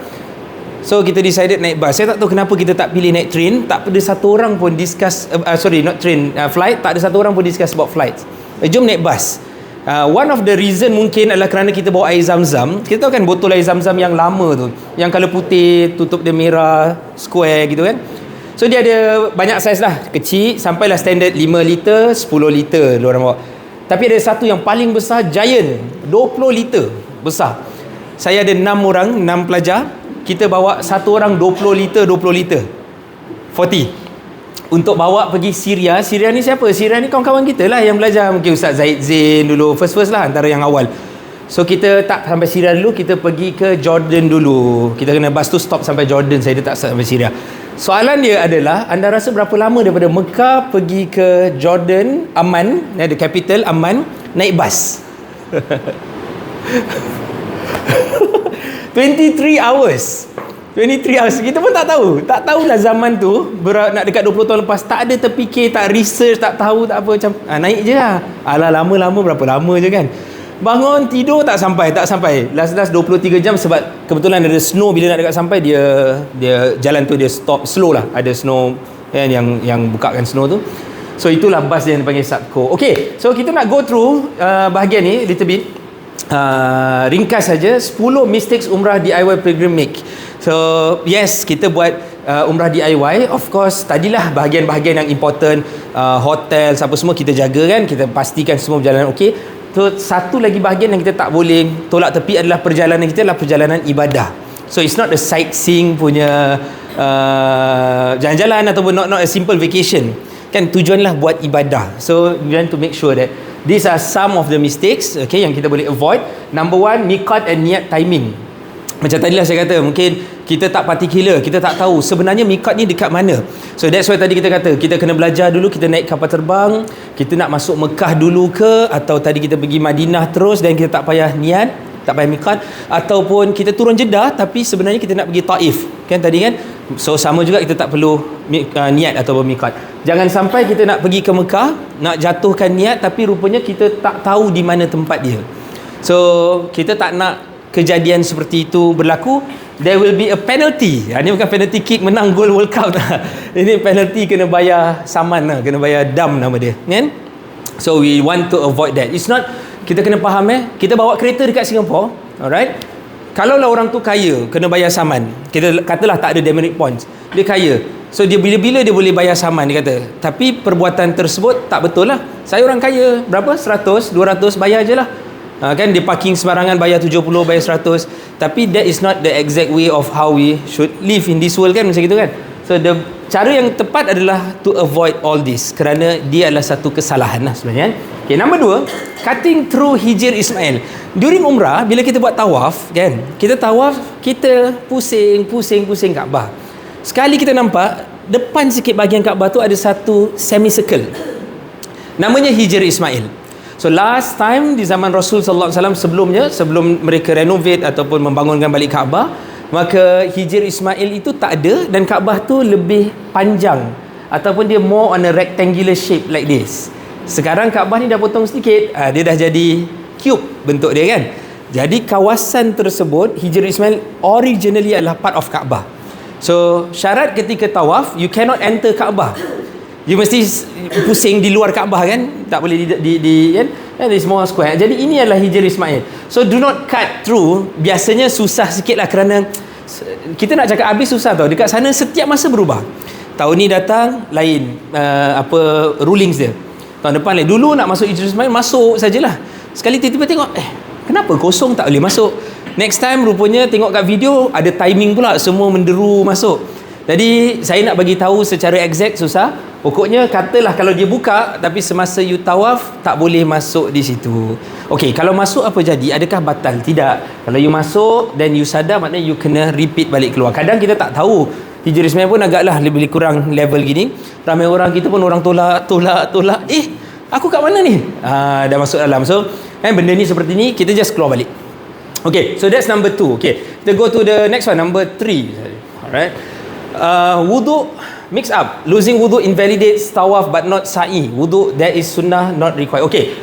So kita decided naik bus. Saya tak tahu kenapa kita tak pilih naik train. Tak ada satu orang pun discuss flight. Tak ada satu orang pun discuss about flights. Jom naik bus. One of the reason mungkin adalah kerana kita bawa air zam-zam. Kita tahu kan botol air zam-zam yang lama tu, yang colour putih, tutup dia merah, square gitu kan. So dia ada banyak saiz lah, kecil sampailah standard 5 liter, 10 liter diorang bawa. Tapi ada satu yang paling besar, giant, 20 liter besar. Saya ada 6 orang, 6 pelajar. Kita bawa satu orang 20 liter 40. untuk bawa pergi Syria. Syria ni siapa? Syria ni kawan-kawan kita lah yang belajar. Mungkin Ustaz Zaid Zain dulu, first lah antara yang awal. So kita tak sampai Syria dulu, kita pergi ke Jordan dulu. Kita kena bus tu stop sampai Jordan, saya tak sampai Syria. Soalan dia adalah, anda rasa berapa lama daripada Mekah pergi ke Jordan, Amman, the capital Amman, naik bas? 23 hours. 23 hours. Kita pun tak tahu. Tak tahulah zaman tu, nak dekat 20 tahun lepas, tak ada terfikir, tak research, tak tahu, tak apa, macam naik je lah. Alah, lama-lama berapa lama je kan. Bangun tidur tak sampai. Last 23 jam sebab kebetulan ada snow. Bila nak dekat sampai, dia jalan tu dia stop slow lah. Ada snow yang bukakan snow tu. So itulah bas yang dipanggil Subco. Okay, so kita nak go through bahagian ni little bit. Ringkas saja 10 mistakes umrah DIY pilgrim make. So yes, kita buat umrah DIY. Of course, tadilah bahagian-bahagian yang important, hotel, apa semua kita jaga kan. Kita pastikan semua berjalan okey. So, satu lagi bahagian yang kita tak boleh tolak tepi adalah perjalanan kita adalah perjalanan ibadah. So it's not the sightseeing punya jalan-jalan ataupun not a simple vacation. Kan tujuanlah buat ibadah. So we want to make sure that these are some of the mistakes, okay, yang kita boleh avoid. Number one, miqat and niat timing. Macam tadilah saya kata, mungkin kita tak particular, kita tak tahu sebenarnya miqat ni dekat mana. So that's why tadi kita kata, kita kena belajar dulu, kita naik kapal terbang, kita nak masuk Mekah dulu ke, atau tadi kita pergi Madinah terus dan kita tak payah niat, tak payah miqat, ataupun kita turun Jeddah tapi sebenarnya kita nak pergi Taif. Kan tadi kan? So sama juga, kita tak perlu niat ataupun miqat. Jangan sampai kita nak pergi ke Mekah, nak jatuhkan niat tapi rupanya kita tak tahu di mana tempat dia. So kita tak nak kejadian seperti itu berlaku. There will be a penalty. Ini bukan penalty kick menang gol World Cup lah. Ini penalty kena bayar saman lah, kena bayar dam nama dia, kan? So we want to avoid that. It's not, kita kena faham kita bawa kereta dekat Singapore, alright? Kalaulah orang tu kaya, kena bayar saman. Kita katalah tak ada demerit points. Dia kaya. So dia bila-bila dia boleh bayar saman, dia kata. Tapi perbuatan tersebut tak betul lah. Saya orang kaya, berapa? 100, 200 bayar je lah. Kan dia parking sembarangan bayar 70, bayar 100. Tapi that is not the exact way of how we should live in this world, kan, macam gitu kan. So the cara yang tepat adalah to avoid all this, kerana dia adalah satu kesalahan lah sebenarnya. Okay, number 2, cutting through Hijr Ismail. During umrah, bila kita buat tawaf, kan, kita tawaf, kita pusing Kaabah. Sekali kita nampak depan sikit bahagian Kaabah tu ada satu semicircle, namanya Hijr Ismail. So last time di zaman Rasul sallallahu alaihi wasallam sebelumnya, sebelum mereka renovate ataupun membangunkan balik Kaabah, maka Hijr Ismail itu tak ada dan Kaabah tu lebih panjang ataupun dia more on a rectangular shape like this. Sekarang Kaabah ni dah potong sedikit, dia dah jadi cube bentuk dia, kan. Jadi kawasan tersebut Hijr Ismail originally adalah part of Kaabah. So syarat ketika tawaf, you cannot enter Kaabah. You mesti pusing di luar Kaabah, kan, tak boleh di kan, di small square. Jadi ini adalah Hijr Ismail. So do not cut through. Biasanya susah sikit lah, kerana kita nak cakap habis susah tau. Dekat sana setiap masa berubah. Tahun ni datang lain, rulings dia. Tahun depan lain. Dulu nak masuk Hijr Ismail, masuk sajalah. Sekali tiba-tiba tengok, kenapa kosong, tak boleh masuk. Next time rupanya tengok kat video ada timing pula, semua menderu masuk. Jadi saya nak bagi tahu secara exact susah. Pokoknya katalah kalau dia buka tapi semasa you tawaf tak boleh masuk di situ. Okey, kalau masuk apa jadi? Adakah batal? Tidak. Kalau you masuk dan you sadar, maknanya you kena repeat balik keluar. Kadang kita tak tahu. Hijr Ismail pun agaklah lebih kurang level gini. Ramai orang, kita pun orang tolak. Aku kat mana ni? Dah masuk dalam. So, benda ni seperti ni, kita just keluar balik. Okay, so that's number 2. Okay, kita go to the next one, number 3. Alright. Wudu mix up. Losing wudu invalidates tawaf but not sa'i. Wudu that is sunnah, not required. Okay,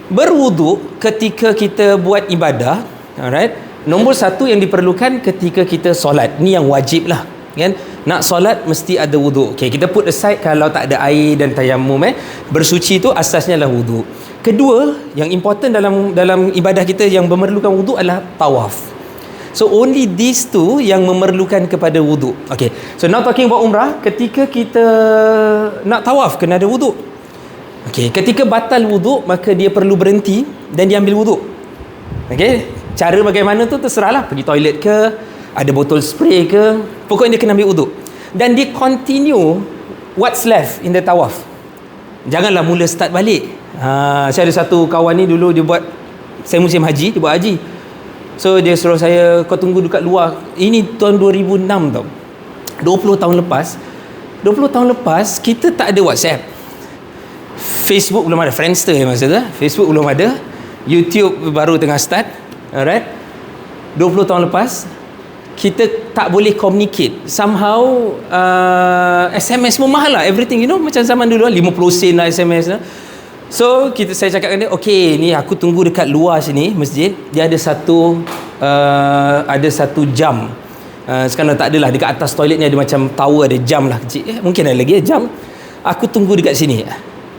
berwudu ketika kita buat ibadah, alright, nombor 1 yang diperlukan ketika kita solat. Ni yang wajib lah, kan. Nak solat mesti ada wudu. Okay, kita put aside kalau tak ada air dan tayammum, bersuci tu asasnya adalah wudu. Kedua, yang important dalam ibadah kita yang memerlukan wudu adalah tawaf. So only these two yang memerlukan kepada wudu. Okay, so now talking about umrah, ketika kita nak tawaf kena ada wudu. Okay, ketika batal wudu maka dia perlu berhenti dan dia ambil wudu. Okay, cara bagaimana tu terserahlah, pergi toilet ke, ada botol spray ke, pokoknya dia kena ambil wudu. Dan dia continue what's left in the tawaf. Janganlah mula start balik. Saya ada satu kawan ni dulu dia buat, saya musim haji, dia buat haji. So dia suruh saya, kau tunggu dekat luar. Ini tahun 2006 tau. 20 tahun lepas kita tak ada WhatsApp. Facebook belum ada, Friendster masa tu. Facebook belum ada. YouTube baru tengah start. Alright. 20 tahun lepas kita tak boleh communicate. Somehow SMS pun mahal lah, everything, you know, macam zaman dulu 50 sen lah SMS lah. So saya cakap dengan dia, okay, ni aku tunggu dekat luar sini masjid, dia ada satu jam. Sekarang tak adalah, dekat atas toilet ni ada macam tower, ada jam lah kecil, mungkin ada lagi jam. Aku tunggu dekat sini.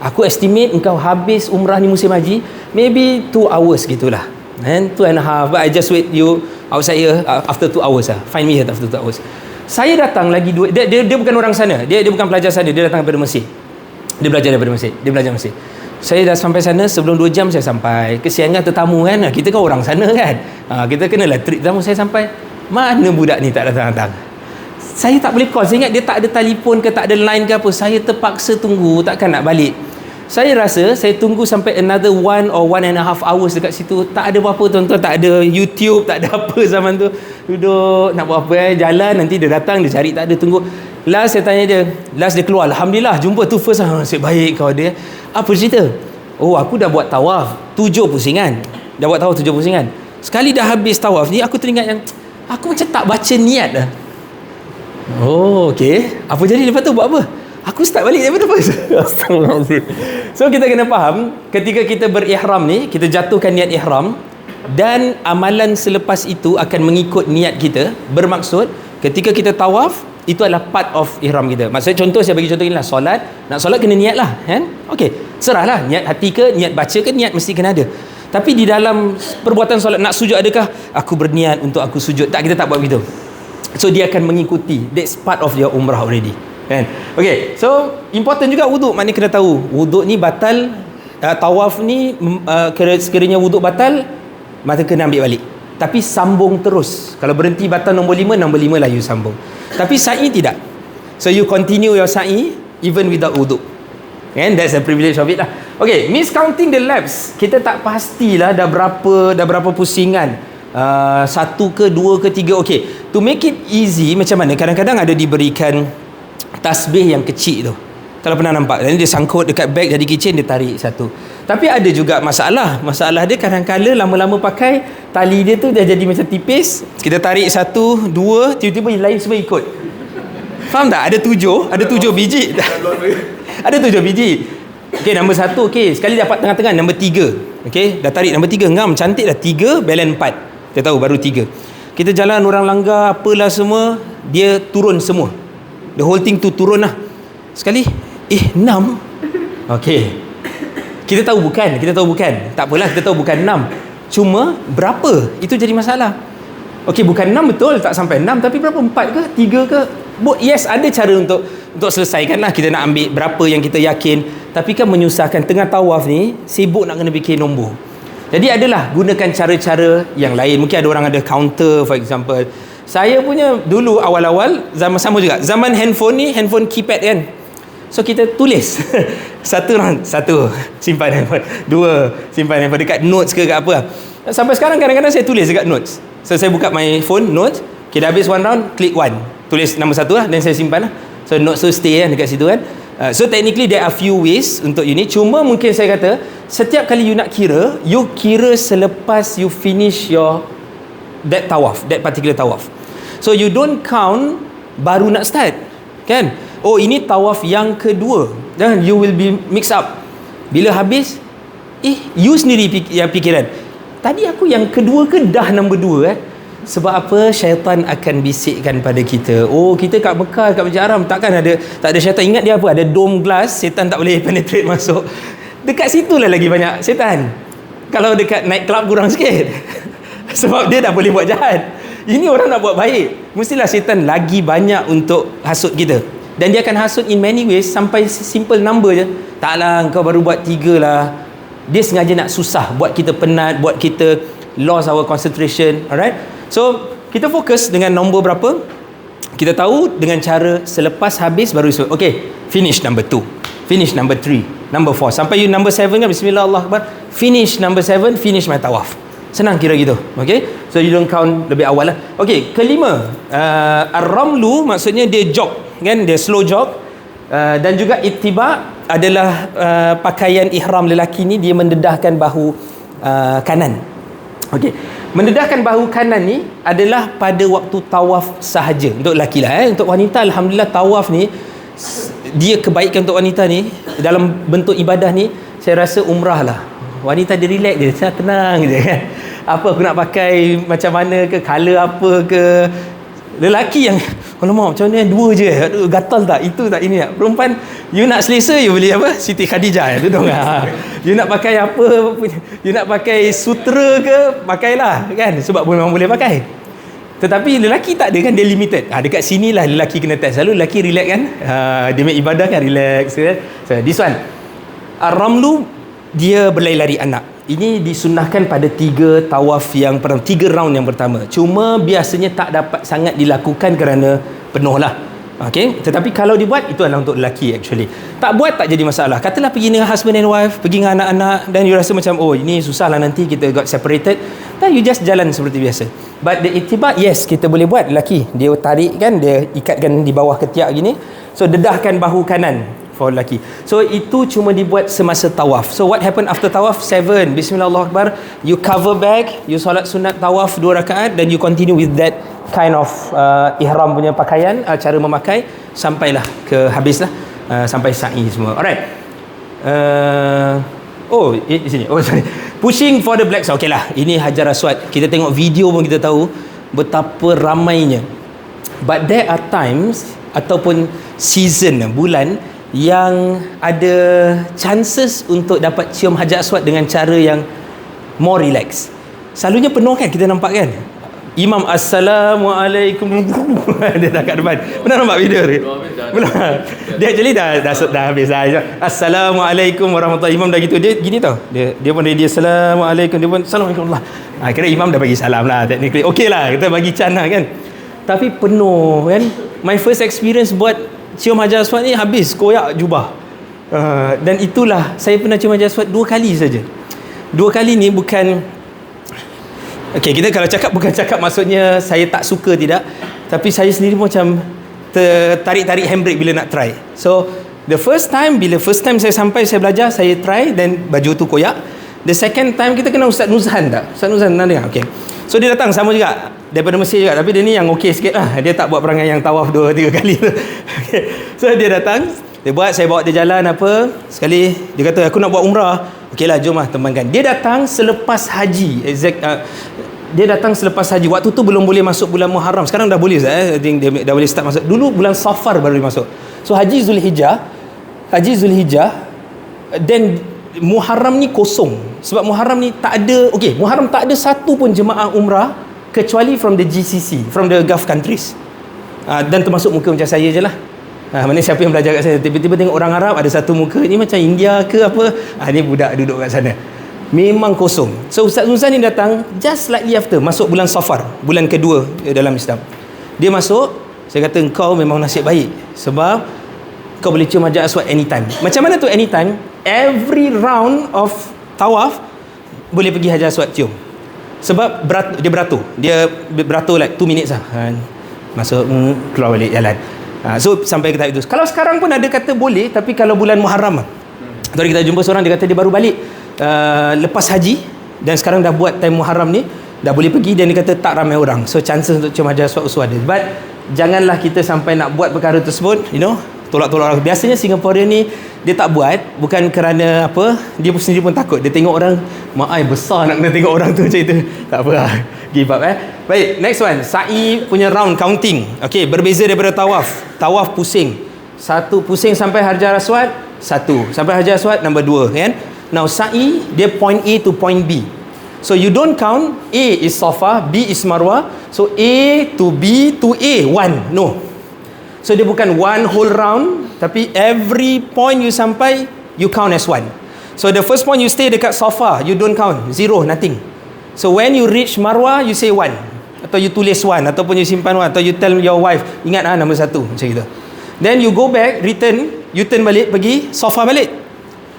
Aku estimate engkau habis umrah ni musim haji maybe 2 hours gitulah, and 2.5, but I just wait you outside here after 2 hours lah. Find me here after 2 hours. Saya datang lagi dia bukan orang sana, dia bukan pelajar sana, dia datang daripada Mesir. Dia belajar Mesir. Saya dah sampai sana sebelum 2 jam saya sampai. Kesian kan tetamu kan, kita kan orang sana kan, kita kenalah treat tetamu. Saya sampai, mana budak ni tak datang-datang. Saya tak boleh call. Saya ingat dia tak ada telefon ke, tak ada line ke apa. Saya terpaksa tunggu, takkan nak balik. Saya rasa saya tunggu sampai another 1 or 1.5 hours dekat situ. Tak ada apa-apa tuan-tuan, tak ada YouTube, tak ada apa zaman tu. Duduk nak buat apa, jalan, nanti dia datang, dia cari, tak ada, tunggu. Last saya tanya dia, last dia keluar, Alhamdulillah jumpa tu first. Nasib baik kau dia. Apa cerita? Oh, aku dah buat tawaf 7 pusingan. Sekali dah habis tawaf ni, aku teringat yang aku macam tak baca niat dah. Oh, okey. Apa jadi lepas tu buat apa? Aku start balik daripada first. Astagfirullahaladzim. So kita kena faham, ketika kita berihram ni, kita jatuhkan niat ihram, dan amalan selepas itu akan mengikut niat kita. Bermaksud ketika kita tawaf, itu adalah part of ihram kita. Maksudnya contoh, saya bagi contoh inilah, solat. Nak solat kena niat lah kan? Okey, serahlah, niat hati ke, niat baca ke, niat mesti kena ada. Tapi di dalam perbuatan solat, nak sujud, adakah aku berniat untuk aku sujud? Tak, kita tak buat begitu. So dia akan mengikuti, that's part of your umrah already kan? Okey, so important juga wuduk. Maknanya kena tahu wuduk ni batal, tawaf ni sekiranya wuduk batal, maka kena ambil balik. Tapi sambung terus. Kalau berhenti batal nombor 5 lah you sambung. Tapi sa'i tidak. So you continue your sa'i even without wuduk. And that's the privilege of it lah. Okay, miscounting the laps. Kita tak pastilah dah berapa pusingan. 1 ke 2 ke 3. Okay, to make it easy, macam mana? Kadang-kadang ada diberikan tasbih yang kecil tu. Kalau pernah nampak, dan dia sangkut dekat beg jadi kitchen, dia tarik satu. Tapi ada juga masalah dia kadang-kala lama-lama pakai, tali dia tu dah jadi macam tipis. Kita tarik 1, 2, tiba-tiba yang lain semua ikut. Faham tak? Ada 7 biji. Ada 7 biji. Okey, nombor 1, okey, sekali dapat tengah-tengah, nombor 3. Okey, dah tarik nombor 3, ngam, cantik dah. 3 balance 4. Kita tahu baru 3. Kita jalan, orang langgar apalah semua, dia turun semua. The whole thing tu turun lah. Sekali 6. Okey, kita tahu bukan. Tak apalah, kita tahu bukan 6. Cuma berapa? Itu jadi masalah. Okey, bukan 6 betul, tak sampai 6, tapi berapa? 4 ke 3 ke? Yes, ada cara untuk selesaikan lah. Kita nak ambil berapa yang kita yakin. Tapi kan menyusahkan. Tengah tawaf ni sibuk nak kena bikin nombor. Jadi adalah gunakan cara-cara yang lain. Mungkin ada orang ada counter, for example. Saya punya dulu awal-awal sama juga. Zaman handphone ni, handphone keypad kan. So kita tulis. 1 simpan handphone, 2 simpan handphone, dekat notes ke kat apa. Sampai sekarang kadang-kadang saya tulis dekat notes. So saya buka my phone, notes. Okay, dah habis 1 round, klik 1, tulis nombor 1 lah, dan saya simpan lah. So notes tu stay kan dekat situ kan. So technically there are few ways untuk you ni. Cuma mungkin saya kata, setiap kali you nak kira, you kira selepas you finish your that particular tawaf. So you don't count baru nak start kan. Oh, ini tawaf yang kedua, dan you will be mix up. Bila habis, you sendiri yang fikiran, tadi aku yang kedua ke dah nombor 2 Sebab apa? Syaitan akan bisikkan pada kita. Oh, kita kat Mekah, kat Masjid Haram, tak ada syaitan. Ingat dia apa? Ada dome glass, syaitan tak boleh penetrate masuk. Dekat situlah lagi banyak syaitan. Kalau dekat night club kurang sikit. Sebab dia dah boleh buat jahat. Ini orang nak buat baik, mestilah syaitan lagi banyak untuk hasut kita. Dan dia akan hasut in many ways, sampai simple number je. Taklah, kau baru buat 3 lah. Dia sengaja nak susah, buat kita penat, buat kita lost our concentration. Alright, so kita fokus dengan nombor berapa. Kita tahu dengan cara selepas habis baru esok. Okay, finish number 2, finish number 3, number 4, sampai you number 7 kan, bismillah Allah akbar, finish number 7, finish my tawaf. Senang kira gitu. Okay, so you don't count lebih awal lah. Okay, kelima, ar-ramlu maksudnya dia jog kan, dia slow jog. Dan juga ittiba adalah pakaian ihram lelaki ni, dia mendedahkan bahu kanan. Okey, mendedahkan bahu kanan ni adalah pada waktu tawaf sahaja untuk lelaki lah. Untuk wanita alhamdulillah tawaf ni, dia kebaikan untuk wanita ni dalam bentuk ibadah ni, saya rasa umrah lah. Wanita dia relax je, tenang je kan. Apa aku nak pakai macam mana ke, colour apa ke. Lelaki yang alamak macam ni dua je, aduh gatal tak, itu tak, ini tak. Perempuan, you nak selesa, you beli apa, Siti Khadijah tu dong. You nak pakai apa, you nak pakai sutra ke, pakailah kan, sebab memang boleh pakai. Tetapi lelaki tak ada kan, dia limited. Dekat sini lah lelaki kena test. Selalu lelaki relax kan, dia main ibadah kan relax kan. So this one, ar-ramlu, dia berlari-lari anak. Ini disunnahkan pada 3 tawaf yang pertama, 3 round yang pertama. Cuma biasanya tak dapat sangat dilakukan kerana penuh lah. Okay? Tetapi kalau dibuat, itu adalah untuk lelaki actually. Tak buat tak jadi masalah. Katalah pergi dengan husband and wife, pergi dengan anak-anak, dan you rasa macam, oh ini susah lah nanti kita got separated, then you just jalan seperti biasa. But the ittiba, yes, kita boleh buat. Lelaki, dia tarik kan, dia ikatkan di bawah ketiak gini. So dedahkan bahu kanan for lelaki. So itu cuma dibuat semasa tawaf. So what happened after tawaf? 7, bismillahirrahmanirrahim, you cover back, you solat sunat tawaf 2 rakaat, then you continue with that kind of ihram punya pakaian, cara memakai, sampailah ke habislah, sampai sa'i semua. Alright. Di sini. Sorry. Pushing for the black. Okay lah, ini Hajar Aswad. Kita tengok video pun kita tahu betapa ramainya. But there are times ataupun season, bulan yang ada chances untuk dapat cium Hajar Aswad dengan cara yang more relax. Selalunya penuh kan, kita nampak kan, Imam Assalamualaikum dia dah kat depan. Pernah nampak video ni? Belum. Dia actually dah habis dah. Assalamualaikum warahmatullahi. Imam dah gitu, dia gini tau, dia pun dia Assalamualaikum, dia pun Assalamualaikum Allah. Kira imam dah bagi salam lah, technically okey lah, kita bagi can lah kan. Tapi penuh kan. My first experience buat cium Hajar Aswad ni, habis koyak jubah. Dan itulah, saya pernah cium Hajar Aswad 2 kali saja. 2 kali ni bukan, okey, kita kalau cakap bukan cakap maksudnya saya tak suka, tidak. Tapi saya sendiri pun macam tarik-tarik handbrake bila nak try. So the first time saya sampai, saya belajar, saya try, dan baju tu koyak. The second time kita kena Ustaz Nuzhan tak? Ustaz Nuzhan pernah dengar? Okay. So dia datang sama juga, daripada Mesir juga, tapi dia ni yang okey sikit lah. Dia tak buat perangai yang tawaf 2-3 kali tu. Okay. So dia datang, dia buat, saya bawa dia jalan apa. Sekali dia kata aku nak buat umrah. Okeylah, jom lah temankan. Dia datang selepas haji. Dia datang selepas haji. Waktu tu belum boleh masuk bulan Muharram. Sekarang dah boleh, I think dia dah boleh start masuk. Dulu bulan Safar baru dia masuk. So Haji Zulhijjah, dan Muharram ni kosong. Sebab Muharram ni tak ada, Muharram tak ada satu pun jemaah umrah kecuali from the GCC, from the Gulf countries. Dan termasuk muka macam saya je lah. Mana siapa yang belajar kat saya, tiba-tiba tengok orang Arab ada satu muka ni macam India ke apa, ni budak duduk kat sana. Memang kosong. So Ustaz Nuzhan ni datang just slightly after masuk bulan Safar, bulan kedua dalam Islam. Dia masuk, saya kata engkau memang nasib baik sebab kau boleh cium Hajar Aswad anytime. Macam mana tu anytime? Every round of tawaf boleh pergi Hajar Aswad cium. Sebab dia beratur. Dia beratur like 2 minutes lah. Masuk, keluar balik jalan. So sampai ke tahap itu. Kalau sekarang pun ada kata boleh, tapi kalau bulan Muharram. Tadi kita jumpa seorang, dia kata dia baru balik lepas haji, dan sekarang dah buat time Muharram ni, dah boleh pergi, dan dia kata tak ramai orang. So chances untuk cium Hajar Aswad ada. But janganlah kita sampai nak buat perkara tersebut, tolak-tolak orang. Biasanya Singaporean ni dia tak buat bukan kerana apa, dia sendiri pun takut. Dia tengok orang, mak ai besar nak kena tengok orang tu macam itu. Tak apa lah, give up Baik, next one, sa'i punya round counting. Okey, berbeza daripada tawaf. Tawaf pusing. 1 pusing sampai Hajar Aswad, 1 sampai Hajar Aswad, number 2 kan. Now sa'i dia point A to point B. So you don't count A is Safa, B is Marwah. So A to B to A, 1. No. So dia bukan one whole round, tapi every point you sampai, you count as 1. So the first point you stay dekat Safa, you don't count, 0, nothing. So when you reach Marwah, you say 1, atau you tulis 1, ataupun you simpan 1, atau you tell your wife, ingat nombor 1, macam gitu. Then you go back, you turn balik, pergi sofa balik.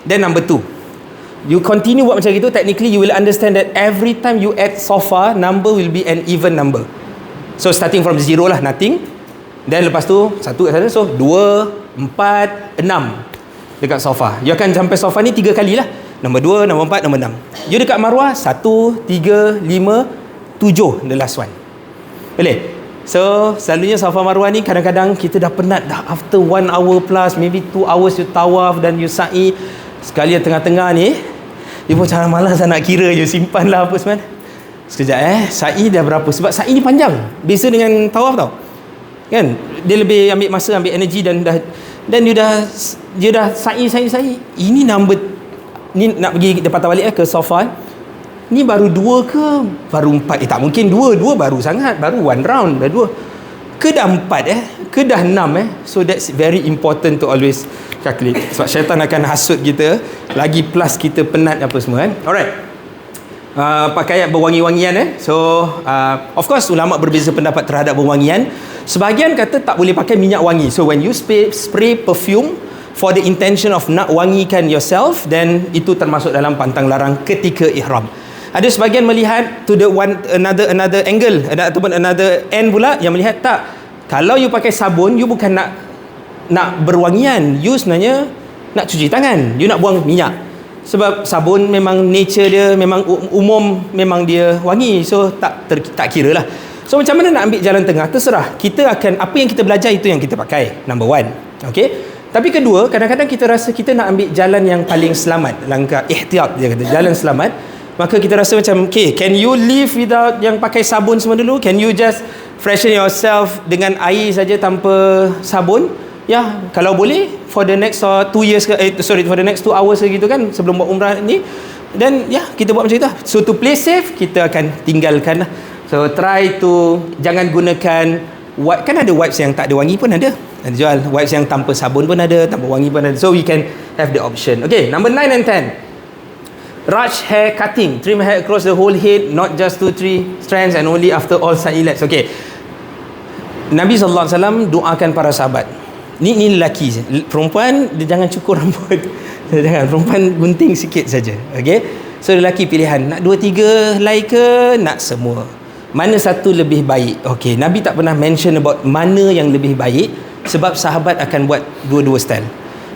Then number 2, you continue buat macam gitu. Technically you will understand that every time you add sofa, number will be an even number. So starting from 0 lah, nothing. Then lepas tu 1 kat sana, so 2, 4, 6 dekat sofa. You akan sampai sofa ni 3 kali lah. Nombor 2, nombor 4, nombor 6. You dekat marwah 1, 3, 5, 7, the last one. Boleh? So selalunya safa marwah ni kadang-kadang kita dah penat dah, after 1 hour plus, maybe 2 hours you tawaf dan you sa'i. Sekali yang tengah-tengah ni dia pun macam malas nak kira je, simpan lah apa semua. Sekejap sa'i dah berapa, sebab sa'i ni panjang, beza dengan tawaf tau kan, dia lebih ambil masa, ambil energi, dan you dah sa'i. Ini number ni nak pergi patah balik ke sofa ni baru 2 ke baru 4? Tak mungkin 2 baru sangat, baru 1 round dah 2 ke dah 4 ke dah 6 So that's very important to always calculate, sebab syaitan akan hasut kita lagi, plus kita penat apa semua kan. Alright, pakai berwangi-wangian So of course ulama berbeza pendapat terhadap berwangian. Sebahagian kata tak boleh pakai minyak wangi. So when you spray perfume for the intention of nak wangikan yourself, then itu termasuk dalam pantang larang ketika ihram. Ada sebahagian melihat to the another angle, ataupun another end pula yang melihat tak, kalau you pakai sabun, you bukan nak berwangian, you sebenarnya nak cuci tangan, you nak buang minyak. Sebab sabun memang nature dia, memang umum, memang dia wangi. So tak kira lah. So macam mana nak ambil jalan tengah, terserah. Kita akan, apa yang kita belajar itu yang kita pakai, number 1. Okay. Tapi kedua, kadang-kadang kita rasa kita nak ambil jalan yang paling selamat, langkah ihtiyat dia kata, jalan selamat. Maka kita rasa macam, okay, can you live without yang pakai sabun semua dulu? Can you just freshen yourself dengan air saja tanpa sabun? Ya, kalau boleh for the next 2 years for the next 2 hours gitu kan, sebelum buat umrah ni. Dan ya, kita buat macam itu. So to play safe, kita akan tinggalkan lah. So try to jangan gunakan kan ada wipes yang tak ada wangi pun ada jual, wipes yang tanpa sabun pun ada, tanpa wangi pun ada. So we can have the option. Okay, number 9 and 10. Raj hair cutting, trim hair across the whole head, not just 2-3 strands, and only after all sa'i laps. Okay, Nabi SAW doakan para sahabat. Ni lelaki, perempuan dia jangan cukur rambut. Jangan, perempuan gunting sikit saja. Okay, so lelaki pilihan, nak 2-3 helai ke nak semua, mana satu lebih baik? Okay, Nabi tak pernah mention about mana yang lebih baik, sebab sahabat akan buat dua-dua style.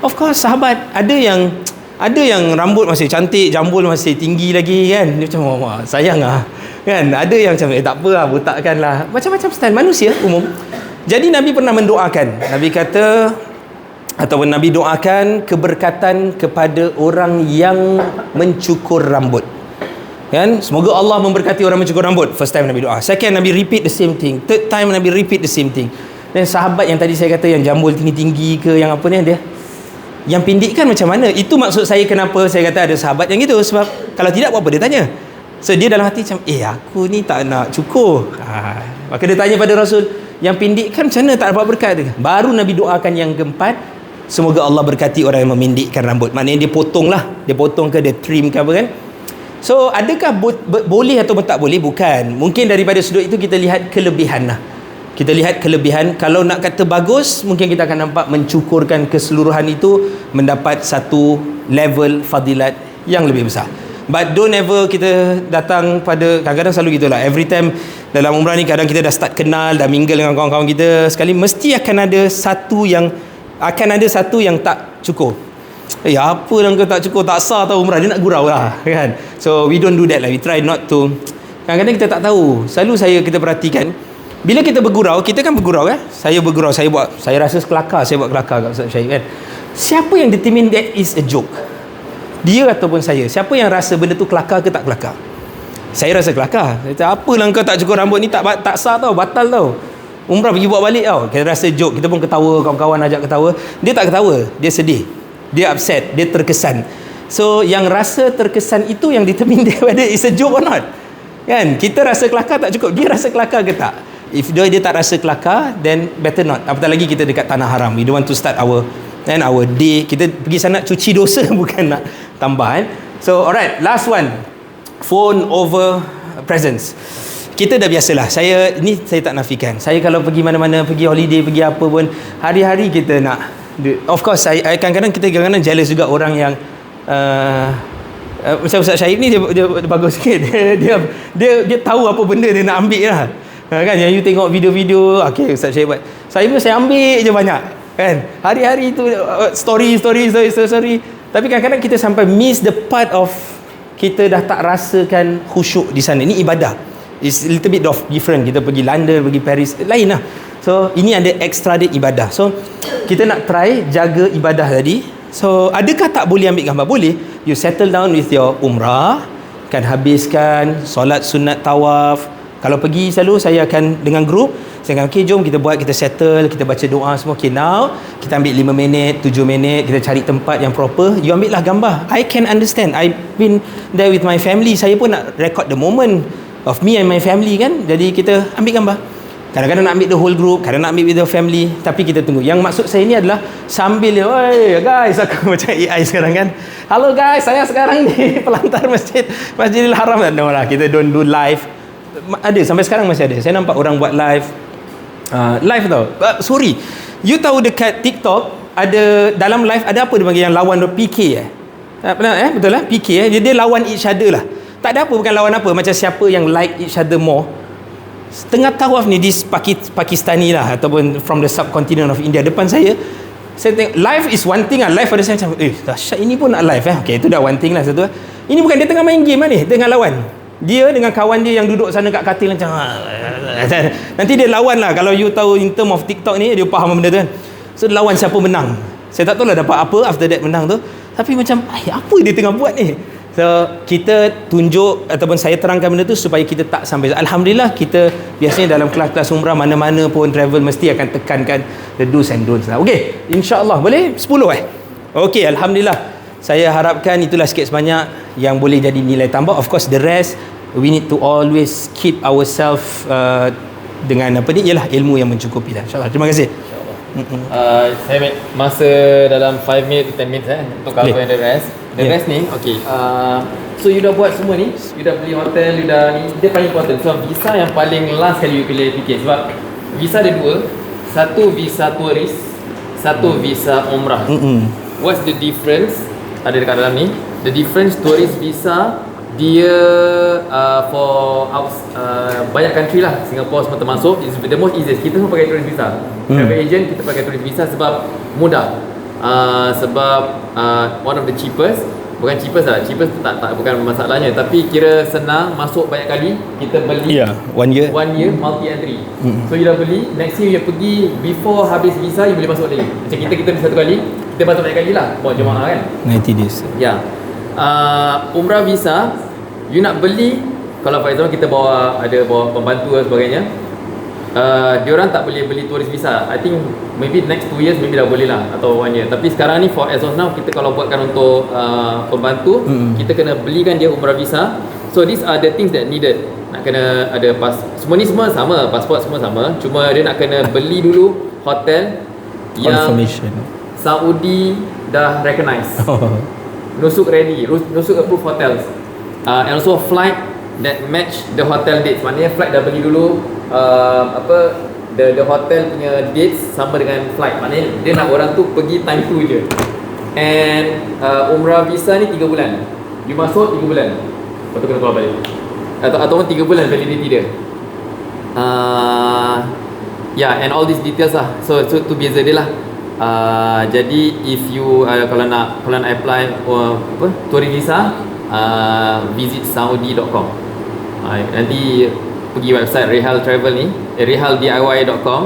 Of course sahabat ada yang rambut masih cantik, jambul masih tinggi lagi kan, dia macam wah sayang lah kan. Ada yang macam tak apa lah, botakkan lah, macam-macam style manusia umum. Jadi Nabi pernah mendoakan, Nabi kata, ataupun Nabi doakan keberkatan kepada orang yang mencukur rambut kan, semoga Allah memberkati orang mencukur rambut. First time Nabi doa. Second, Nabi repeat the same thing. Third time Nabi repeat the same thing. Dan sahabat yang tadi saya kata yang jambul tinggi-tinggi ke, yang apa ni, dia yang pendek kan macam mana? Itu maksud saya kenapa saya kata ada sahabat yang gitu. Sebab kalau tidak, buat apa dia tanya? So dia dalam hati macam, aku ni tak nak cukur. Maka dia tanya pada Rasul, yang pendek kan macam mana tak dapat berkat? Baru Nabi doakan yang keempat, semoga Allah berkati orang yang memendekkan rambut. Maknanya dia potong lah, dia potong ke, dia trim ke apa kan. So adakah boleh atau tak boleh? Bukan. Mungkin daripada sudut itu kita lihat kelebihan lah. Kita lihat kelebihan. Kalau nak kata bagus, mungkin kita akan nampak mencukurkan keseluruhan itu mendapat satu level fadilat yang lebih besar. But don't ever kita datang pada, kadang-kadang selalu gitulah, every time dalam umrah ni kadang kita dah start kenal, dah mingle dengan kawan-kawan kita, sekali mesti akan ada satu yang tak cukur. Apa yang kau tak cukur, tak sah tau umrah, dia nak gurau lah kan. So we don't do that lah, we try not to. Kadang-kadang kita tak tahu. Selalu kita perhatikan, bila kita bergurau, kita kan bergurau kan. Saya bergurau, saya rasa kelakar, saya buat kelakar kat Ustaz Syahid kan. Siapa yang determine that is a joke? Dia ataupun saya? Siapa yang rasa benda tu kelakar ke tak kelakar? Saya rasa kelakar. Saya kata, apalah kau tak cukur rambut ni, tak sah tau, batal tau. Umrah pergi buat balik tau. Kita rasa joke, kita pun ketawa, kawan-kawan ajak ketawa. Dia tak ketawa, dia sedih, dia upset, dia terkesan. So yang rasa terkesan itu yang determine dia whether it's a joke or not kan. Kita rasa kelakar tak cukup, dia rasa kelakar ke tak? If dia tak rasa kelakar, then better not. Apatah lagi kita dekat tanah haram, we don't want to start our day. Kita pergi sana cuci dosa bukan nak tambah So alright, last one, phone over presents. kita dah biasalah. Saya tak nafikan. Saya kalau pergi mana-mana, pergi holiday, pergi apa pun, hari-hari kita nak, of course saya kadang-kadang kita jealous juga orang yang macam Ustaz Syahid ni, dia bagus sikit. Dia tahu apa benda dia nak ambil lah. Kan yang you tengok video-video, okey Ustaz Syahid buat. Saya ambil je banyak. Kan? Hari-hari tu story. Tapi kadang-kadang kita sampai miss the part of kita dah tak rasakan khusyuk di sana. Ini ibadah. It's a little bit of different. Kita pergi London, pergi Paris, lain lah. So ini ada extra dia ibadah. So kita nak try jaga ibadah tadi. So adakah tak boleh ambil gambar? Boleh. You settle down with your umrah, kan, habiskan solat sunat tawaf. Kalau pergi selalu saya akan dengan grup, saya akan, okay, jom kita buat, kita settle, kita baca doa semua. Okay, now kita ambil 5 minit, 7 minit, kita cari tempat yang proper. You ambil lah gambar. I can understand. I've been there with my family. Saya pun nak record the moment of me and my family, kan. Jadi kita ambil gambar. Kadang-kadang nak ambil the whole group, kadang nak ambil with the family. Tapi kita tunggu. Yang maksud saya ni adalah sambil dia, oi guys, aku macam AI sekarang kan. Halo guys, saya sekarang ni pelantar Masjidil Haram. No lah, kita don't do live. Ada, sampai sekarang masih ada. Saya nampak orang buat live. Live tau. Sorry. You tahu dekat TikTok ada, dalam live ada apa dia panggil yang lawan PK betul lah, PK dia lawan each other lah. Tak ada apa, bukan lawan apa, macam siapa yang like each other more. Tengah tawaf ni di Pakistani lah, ataupun from the subcontinent of India, depan saya tengok live is one thing lah. Live pada saya macam, dahsyat, ini pun nak live okay, itu dah one thing lah satu. Ini bukan, dia tengah main game lah ni, tengah lawan. Dia dengan kawan dia yang duduk sana kat katil macam nanti dia lawan lah. Kalau you tahu in term of TikTok ni, dia faham benda tu kan. So lawan siapa menang. Saya tak tahu lah dapat apa after that menang tu. Tapi macam apa dia tengah buat ni. So kita tunjuk ataupun saya terangkan benda tu supaya kita tak sampai. Alhamdulillah kita biasanya dalam kelas-kelas umrah mana-mana pun travel mesti akan tekankan the do's and don'ts lah. Okay, insyaAllah boleh 10 Okay, Alhamdulillah. Saya harapkan itulah sikit sebanyak yang boleh jadi nilai tambah. Of course the rest we need to always keep ourselves dengan apa ni, ialah ilmu yang mencukupi lah. InsyaAllah. Terima kasih. Saya ambil masa dalam 5 minit to 10 minit untuk cover the rest. The rest ni, okay. So you dah buat semua ni, you dah beli hotel, you dah ni, dia paling important. So visa yang paling last kali you pilih fikir, sebab visa ada dua. Satu visa turis, satu visa umrah. What's the difference? Ada dekat dalam ni. The difference, tourist visa dia for banyak country lah, Singapore semua termasuk, is the most easiest. Kita semua pakai tourist visa. Travel agent kita pakai tourist visa sebab mudah. Sebab one of the cheapest, bukan cheapest lah, cheapest tak bukan masalahnya, tapi kira senang, masuk banyak kali. Kita beli 1 year multi entry. So you dah beli, next year you pergi, before habis visa you boleh masuk lagi. Macam kita beli satu kali, kita masuk banyak kali lah buat jemaah kan, 90 days. Ya. Umrah visa you nak beli, kalau for example kita bawa pembantu dan sebagainya, diorang tak boleh beli tourist visa. I think maybe next 2 years maybe dah boleh lah, atau 1 year. Tapi sekarang ni for as of now, kita kalau buatkan untuk pembantu, kita kena belikan dia umrah visa. So these are the things that needed. Nak kena ada semua ni semua sama, pasport semua sama, cuma dia nak kena beli dulu hotel yang Saudi dah recognize. Nusuk ready, Nusuk approved hotels, and also flight that match the hotel dates. Maknanya flight dah beli dulu, the hotel punya dates sama dengan flight. Maknanya dia nak orang tu pergi time tu je. And umrah visa ni 3 bulan. You masuk 3 bulan, lepas tu kena keluar balik, ataupun 3 bulan validity dia. And all these details lah. So tu beza dia lah. Jadi if you kalau nak apply tourist visa, visit saudi.com. Nanti pergi website Rehal Travel ni, rehaldiy.com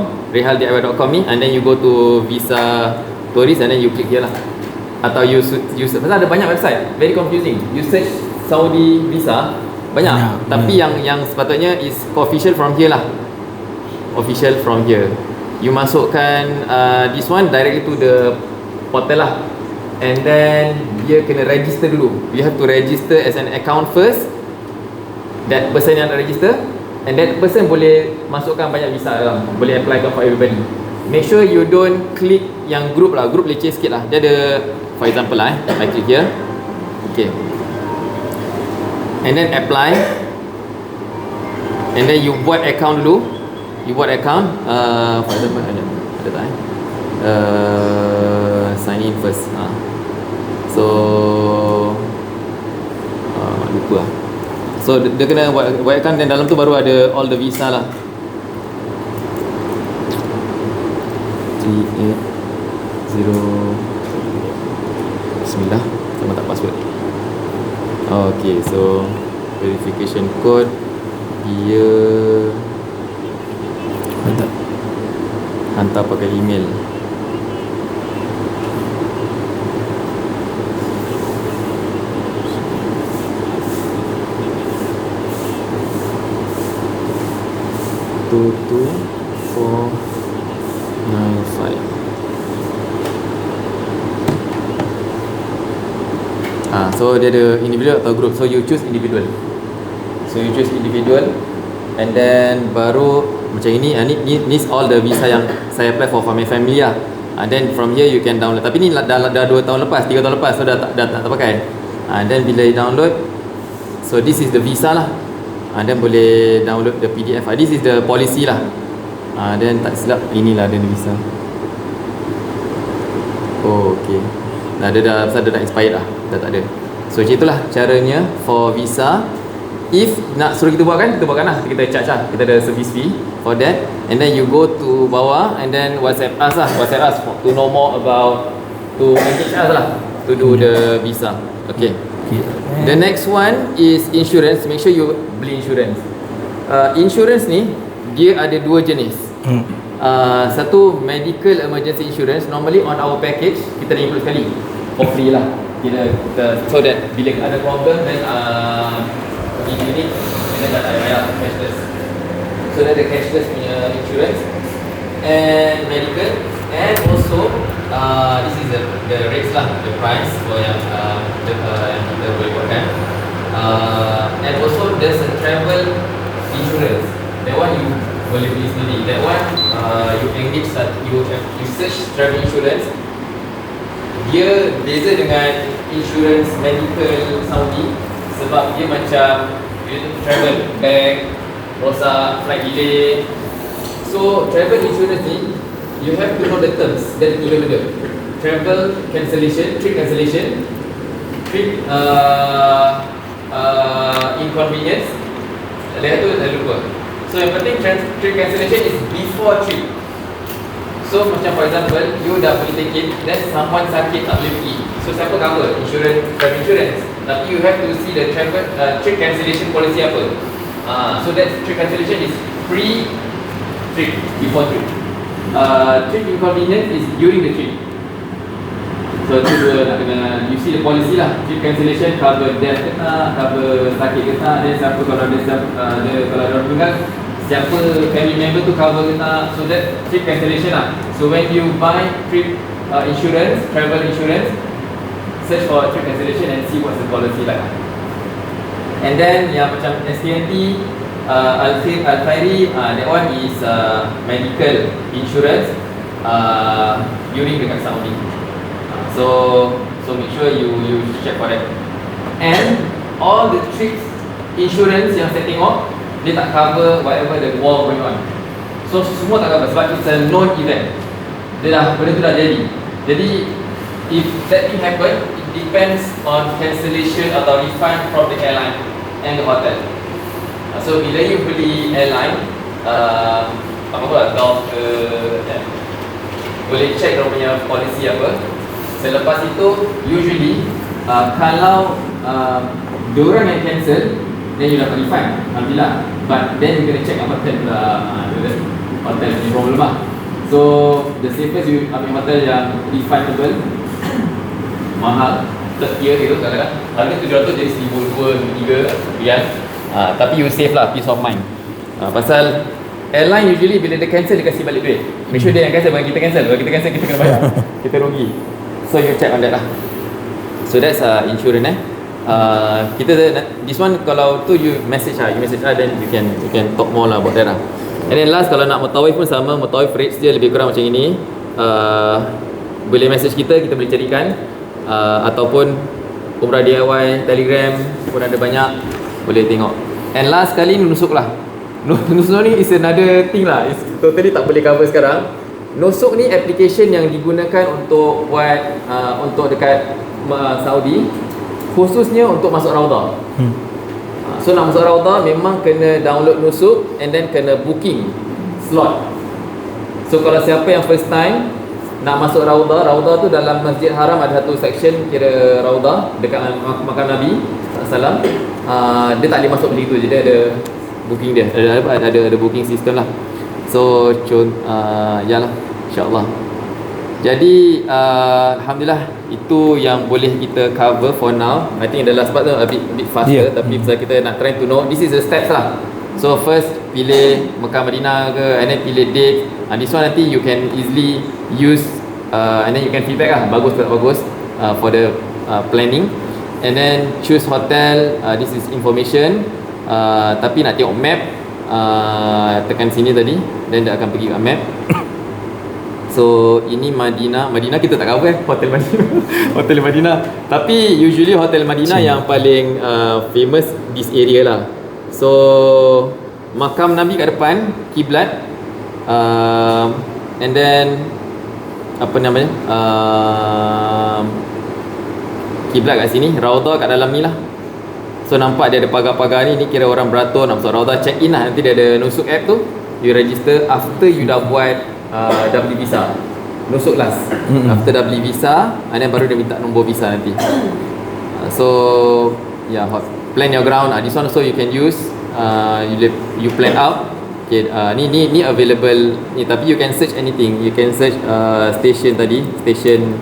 ni, and then you go to visa tourist and then you click here lah. Atau you pasal ada banyak website, very confusing. You search Saudi visa banyak, tapi yang sepatutnya is official from here lah. Official from here. You masukkan this one directly to the portal lah, and then dia kena register dulu. You have to register as an account first. That person yang nak register, and that person boleh masukkan banyak visa lah, boleh apply for everybody. Make sure you don't click yang group lah, group leceh sikit lah. Dia ada, for example lah, I click here, okay, and then apply. And then you buat account dulu. You buat account, for example, ada tak sign in first. So lupa lah. So dia kena buat account, dan dalam tu baru ada all the visa lah. 38 Bismillah, sama tak password. Okay, so verification code dia hantar pakai email. Two 495. So dia ada individual atau group. So you choose individual. And then baru macam ini. Ni all the visa yang saya apply for my family lah. And then from here you can download. Tapi ni dah 2 tahun lepas, 3 tahun lepas, so dah tak pakai. And then bila you download, so this is the visa lah. And then boleh download the PDF. This is the policy lah. Then tak silap inilah dia visa. Oh, okay. Dia dah expired lah. Dah tak ada. So macam itulah caranya for visa. If nak suruh kita buatkan lah. Kita charge lah. Kita ada service fee for that. And then you go to bawah and then WhatsApp us to know more about, to engage us lah, to do the visa. Okay. The next one is insurance. Make sure you beli insurance. Insurance ni dia ada 2 jenis. Satu medical emergency insurance. Normally on our package kita dah include sekali for free lah. Kita so that bila ada problem then pergi klinik kita tak payah bayar cashless. So dia ada cashless punya insurance and medical, and also this is the rates lah, the price for yang kita boleh buatkan. And also there's a travel insurance. That one you boleh beli sendiri. That one you engage, you search travel insurance. Dia beza dengan insurance medical Saudi sebab dia macam travel, bag rosak, flight delay. So travel insurance ni you have to know the terms. Dia ada 3 benda: travel cancellation, trip cancellation, trip inconvenience. Lepas tu dah lupa. So yang penting trip cancellation is before trip. So macam for example, you dah beli tiket, then someone sakit tak boleh pergi. So siapa cover? Insurance, travel insurance. Tapi you have to see the travel trip cancellation policy apa. So that trip cancellation is pre-trip, before trip. Trip inconvenience is during the trip. So tu dua nak kena, you see the policy lah. Trip cancellation cover death ke tak, cover sakit ke tak, then siapa kalau kalau ada tunggal, siapa family member tu cover ke tak. So that trip cancellation lah. So when you buy trip insurance, travel insurance, search for trip cancellation and see what's the policy like. And then yang macam SKNT, Al-Khairi, that one is medical insurance during dekat Saudi. So make sure you check for that. And all the trip insurance yang saya tengok, dia tak cover whatever the war going on. So semua tak cover sebab it's a known event. Benda tu dah jadi. Jadi if that thing happen, it depends on cancellation atau refund from the airline and the hotel. So bila you beli airline, apa lah, Gulf ke, boleh check dia punya policy apa. Selepas itu usually kalau diorang yang cancel, then you dapat refund, alhamdulillah. But then you kena check hotel pula, hotel punya problem lah. So the safest you ambil hotel yang refundable, mahal, third tier gitu kadang-kadang. Harga $700 jadi $1,200, $1,300. Tapi you save lah, peace of mind. Pasal airline usually bila dia cancel dia kasih balik duit. Make sure dia yang cancel, bukan kita cancel. Kalau kita cancel kita kena bayar. Kita rugi. So you check on that lah. So that's insurance kita this one kalau tu you message lah, then you can talk more lah about that lah. And then last, kalau nak mutawif pun sama, mutawif rates dia lebih kurang macam ini. Boleh message kita boleh carikan, ataupun Umrah DIY Telegram pun ada banyak, boleh tengok. And last kali nusuk lah. Nusuk ni is another thing lah. It's totally tak boleh cover sekarang. Nusuk ni application yang digunakan untuk buat untuk dekat Saudi, khususnya untuk masuk Raudah. So nak masuk Raudah memang kena download Nusuk and then kena booking slot. So kalau siapa yang first time nak masuk Raudah tu dalam Masjid Haram ada satu section kira Raudah dekat makam Nabi SAW. Dia tak boleh masuk begitu je, dia ada booking dia. Ada booking system lah. So yalah, insya-Allah. Jadi alhamdulillah itu yang boleh kita cover for now. I think the last part tu a bit faster, tapi pasal kita nak try to know this is the steps lah. So first pilih Mekah Madinah ke, and then pilih date. This one nanti you can easily use and then you can feedback lah, bagus ke tak bagus for the planning. And then choose hotel, this is information. Tapi nak tengok map, tekan sini tadi, then dia akan pergi kat map. So ini Madinah kita tak cover Hotel Madinah. Hotel Madinah. Tapi usually Hotel Madinah yang paling famous this area lah. So makam Nabi kat depan, kiblat, and then apa namanya, kiblat kat sini, Raudah kat dalam ni lah. So nampak dia ada pagar-pagar ni kira orang beratur nak masuk Raudah, check in lah. Nanti dia ada Nusuk app tu, you register after you dah buat dah beli visa. Nusuk last after dah beli visa, and then baru dia minta nombor visa nanti. So yeah, plan your ground. This one also you can use, you plan out. Okay, ni available ni, tapi you can search anything. You can search station tadi, station,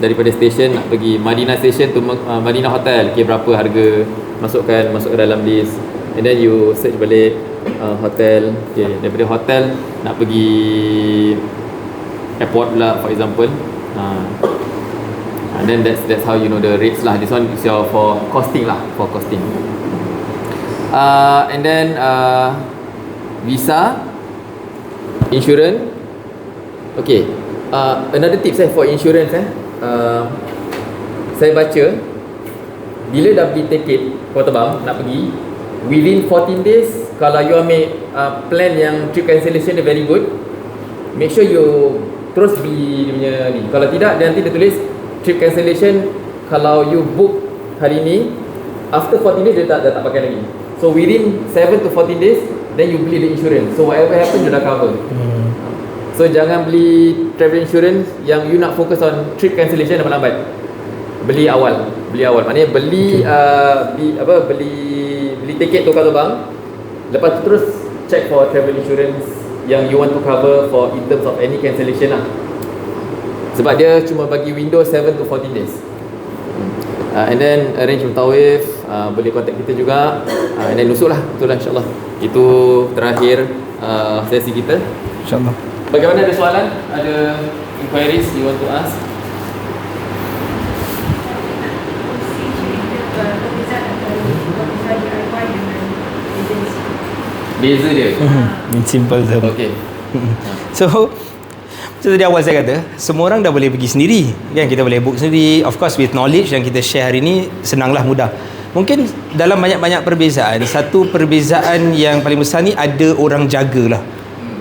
daripada station nak pergi Madinah station tu Madinah Hotel, okay, berapa harga, masuk ke dalam list, and then you search balik hotel, okay, daripada hotel nak pergi airport pula for example, and then that's how you know the rates lah. This one is your for costing lah, for costing. And then visa, insurance. Okay, another tips for insurance saya baca bila dah beli tiket kapal terbang nak pergi, within 14 days kalau you ambil plan yang trip cancellation dia very good, make sure you terus beli dia punya ni. Kalau tidak, dia nanti dia tulis trip cancellation, kalau you book hari ni after 14 days dia dah tak pakai lagi. So within 7 to 14 days then you beli the insurance, so whatever happen you dah cover. So jangan beli travel insurance yang you nak fokus on trip cancellation lambat-lambat. Beli awal. Maknanya beli beli tiket tu kapal terbang. Lepas tu terus check for travel insurance yang you want to cover for in terms of any cancellation lah. Sebab dia cuma bagi window 7 to 14 days. And then arrange mutawif, boleh contact kita juga. And then nusuk lah, betul lah, insyaAllah. Itu terakhir sesi kita, insyaAllah. Bagaimana, ada soalan? Ada inquiries you want to ask? Beza dia? Simple je. Okay. So macam tadi awal saya kata, semua orang dah boleh pergi sendiri kan, kita boleh book sendiri. Of course with knowledge yang kita share hari ni, senanglah, mudah. Mungkin dalam banyak-banyak perbezaan, satu perbezaan yang paling besar ni ada orang jagalah.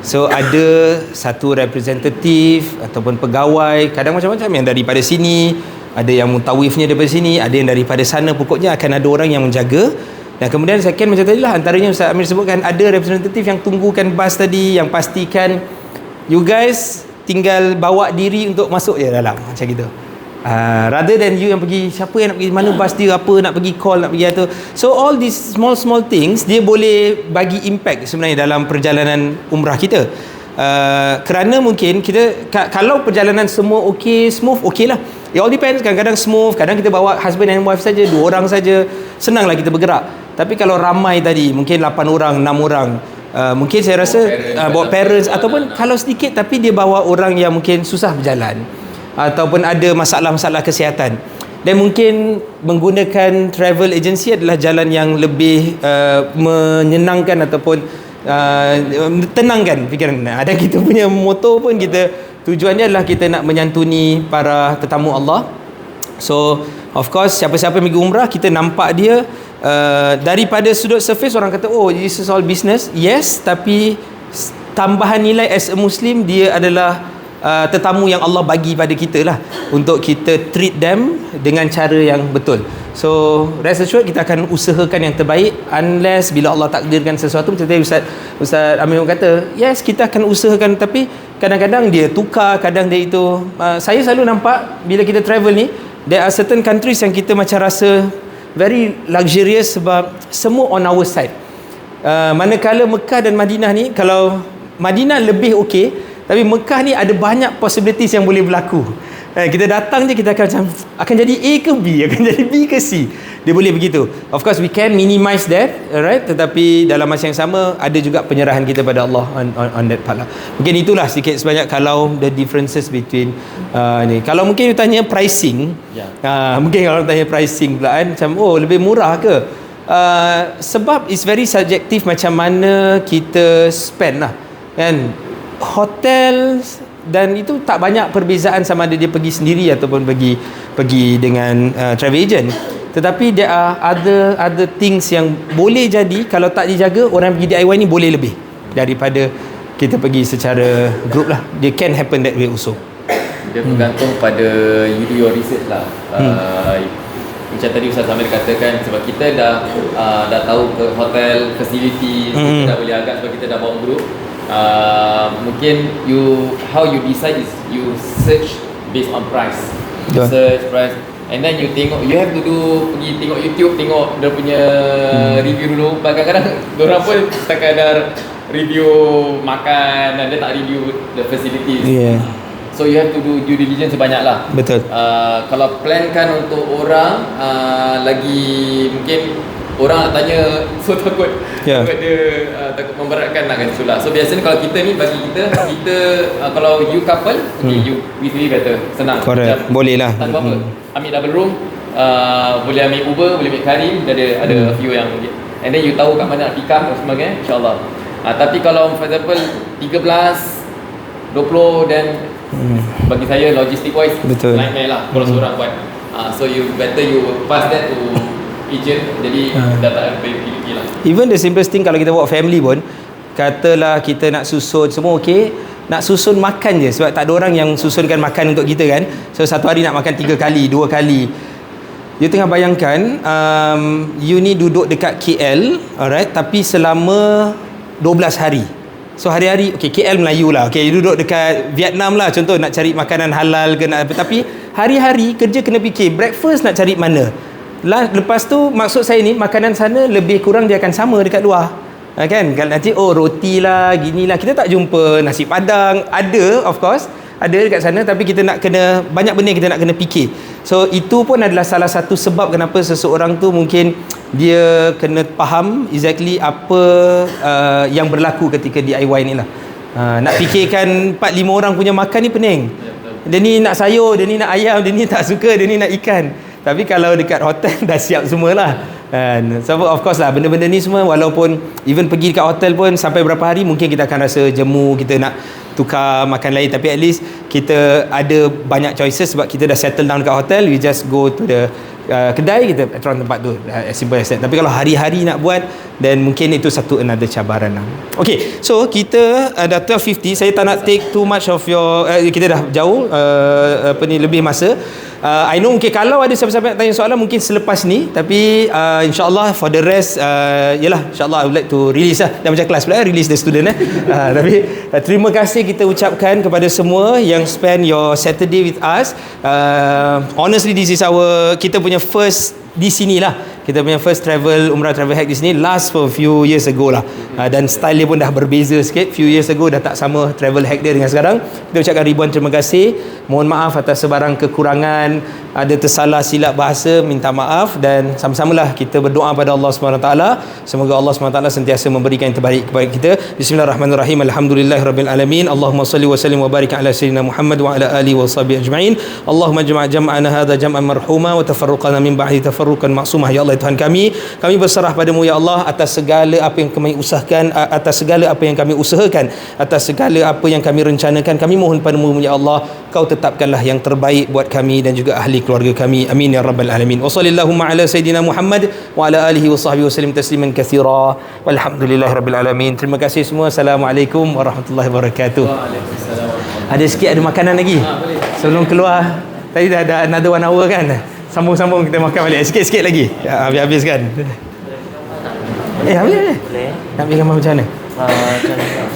So ada satu representatif ataupun pegawai, kadang macam-macam, yang daripada sini, ada yang mutawifnya daripada sini, ada yang daripada sana. Pokoknya akan ada orang yang menjaga. Dan kemudian second macam tadi lah, antaranya Ustaz Amir sebutkan, ada representatif yang tunggukan bas tadi, yang pastikan you guys tinggal bawa diri untuk masuk je dalam, macam gitu. Rather than you yang pergi, siapa yang nak pergi mana bas dia, apa nak pergi call, nak pergi atau. So all these small things dia boleh bagi impact sebenarnya dalam perjalanan umrah kita. Kerana mungkin kita, kalau perjalanan semua okey, smooth, okey lah. It all depends, kadang-kadang smooth, kadang kita bawa husband and wife saja, 2 orang saja, senanglah kita bergerak. Tapi kalau ramai tadi, mungkin 8 orang, 6 orang, mungkin saya rasa bawa parents, ataupun kalau sedikit tapi dia bawa orang yang mungkin susah berjalan, ataupun ada masalah-masalah kesihatan, dan mungkin menggunakan travel agency adalah jalan yang lebih menyenangkan ataupun tenangkan fikiran. Dan kita punya moto pun, kita tujuannya adalah kita nak menyantuni para tetamu Allah. So of course siapa-siapa yang pergi umrah, kita nampak dia daripada sudut surface orang kata oh this is all business, yes, tapi tambahan nilai as a Muslim dia adalah tetamu yang Allah bagi pada kita lah, untuk kita treat them dengan cara yang betul. So rest assured kita akan usahakan yang terbaik, unless bila Allah takdirkan sesuatu. Macam tadi Ustaz Amir kata, yes kita akan usahakan, tapi kadang-kadang dia tukar, kadang dia itu saya selalu nampak bila kita travel ni, there are certain countries yang kita macam rasa very luxurious sebab semua on our side. Manakala Mekah dan Madinah ni, kalau Madinah lebih okey, tapi Mekah ni ada banyak possibilities yang boleh berlaku. Kita datang je, kita akan jadi A ke B, akan jadi B ke C. Dia boleh begitu. Of course we can minimize that, alright, tetapi dalam masa yang sama ada juga penyerahan kita pada Allah on that part lah. Mungkin itulah sikit sebanyak kalau the differences between ni. Kalau mungkin you tanya pricing, mungkin kalau tanya pricing pula kan, macam oh lebih murah ke? Sebab it's very subjective macam mana kita spend lah kan. Hotel dan itu tak banyak perbezaan sama ada dia pergi sendiri ataupun pergi dengan travel agent. Tetapi there are other things yang boleh jadi kalau tak dijaga, orang pergi DIY ni boleh lebih daripada kita pergi secara group lah. They can happen that way also. Dia bergantung pada you do your research lah. Macam tadi Ustaz Amir katakan, sebab kita dah tahu ke hotel facility, kita dah boleh agak sebab kita dah bawa group. Mungkin how you decide is you search based on price. Search price, and then you tengok, you have to pergi tengok YouTube, tengok dia punya review dulu. Kadang-kadang diorang pun sekadar review makan dan dia tak review the facilities. So you have to do due diligence sebanyak lah. Betul. Kalau plankan untuk orang, lagi mungkin orang nak tanya, so takut dia takut memberatkan nak kan itulah. So biasanya kalau kita ni, bagi kita kalau you couple, you with me better, senang. Correct. Boleh lah. Tak apa-apa. Ambil double room, boleh ambil Uber, boleh ambil Karim, ada few yang, and then you tahu kat mana nak pick up dan sebagainya, insyaAllah. Tapi kalau for example 13, 20, then bagi saya logistic wise nightmare lah kalau seorang buat. So you better you pass that to agent, jadi dah tak pilih lah. Even the simplest thing, kalau kita buat family pun, katalah kita nak susun semua okey, nak susun makan je, sebab tak ada orang yang susunkan makan untuk kita kan. So satu hari nak makan 3 kali, 2 kali. You tengah bayangkan you ni duduk dekat KL, alright, tapi selama 12 hari. So hari-hari, okay, KL Melayu lah, okay, you duduk dekat Vietnam lah contoh, nak cari makanan halal ke nak apa, tapi hari-hari kerja kena fikir breakfast nak cari mana. Lepas tu maksud saya ni, makanan sana lebih kurang dia akan sama dekat luar, kan? Kalau nanti roti lah, gini lah, kita tak jumpa nasi padang. Ada, of course ada dekat sana, tapi kita nak kena, banyak benda kita nak kena fikir. So itu pun adalah salah satu sebab kenapa seseorang tu mungkin dia kena faham exactly apa yang berlaku ketika DIY ni lah. Nak fikirkan 4-5 orang punya makan ni pening. Dia ni nak sayur, dia ni nak ayam, dia ni tak suka, dia ni nak ikan. Tapi kalau dekat hotel dah siap semualah. So of course lah, benda-benda ni semua, walaupun even pergi dekat hotel pun sampai berapa hari mungkin kita akan rasa jemu, kita nak tukar makan lain, tapi at least kita ada banyak choices sebab kita dah settle down dekat hotel. We just go to the kedai, kita petrol tempat tu, as simple as that. Tapi kalau hari-hari nak buat, then mungkin itu satu another cabaran lah. Okay, so kita dah 12.50. Saya tak nak take too much of your kita dah jauh lebih masa. I know mungkin kalau ada siapa-siapa nak tanya soalan mungkin selepas ni, tapi insyaAllah for the rest yalah, insyaAllah I would like to release lah, dah macam kelas pula release the student tapi terima kasih kita ucapkan kepada semua yang spend your Saturday with us. Honestly this is kita punya first di sini lah, kita punya first umrah travel hack di sini. Last for a few years ago lah, dan style dia pun dah berbeza sikit. Few years ago dah tak sama travel hack dia dengan sekarang. Kita ucapkan ribuan terima kasih, mohon maaf atas sebarang kekurangan, ada tersalah silap bahasa, minta maaf, dan sama-samalah kita berdoa pada Allah SWT. Semoga Allah SWT sentiasa memberikan yang terbaik kepada kita. Bismillahirrahmanirrahim. Alhamdulillahirrabbilalamin. Allahumma salli wa sallim wa barik ala sayyidina Muhammad wa ala alihi wa sahbihi ajma'in. Allahumma jam'a jam'ana hadha jam'an marhuma wa tafarruqana min ba'di tafarruqan ma'sumah. Ya Allah, Allah Tuhan kami berserah padamu ya Allah atas segala apa yang kami usahakan, atas segala apa yang kami usahakan, atas segala apa yang kami rencanakan. Kami mohon padamu ya Allah, kau tetapkanlah yang terbaik buat kami dan juga ahli keluarga kami. Amin ya rabbal alamin. Wa sallallahu ala sayidina Muhammad wa ala alihi wa sahbihi wasallam tasliman katsira. Walhamdulillahirabbil alamin. Terima kasih semua. Assalamualaikum warahmatullahi wabarakatuh. Ada sikit, ada makanan lagi. Sebelum keluar, tadi dah ada another 1 hour kan. Sambung-sambung kita makan balik. Sikit-sikit lagi. Ya, habis-habis kan. Habis. Nak ambil gambar macam mana?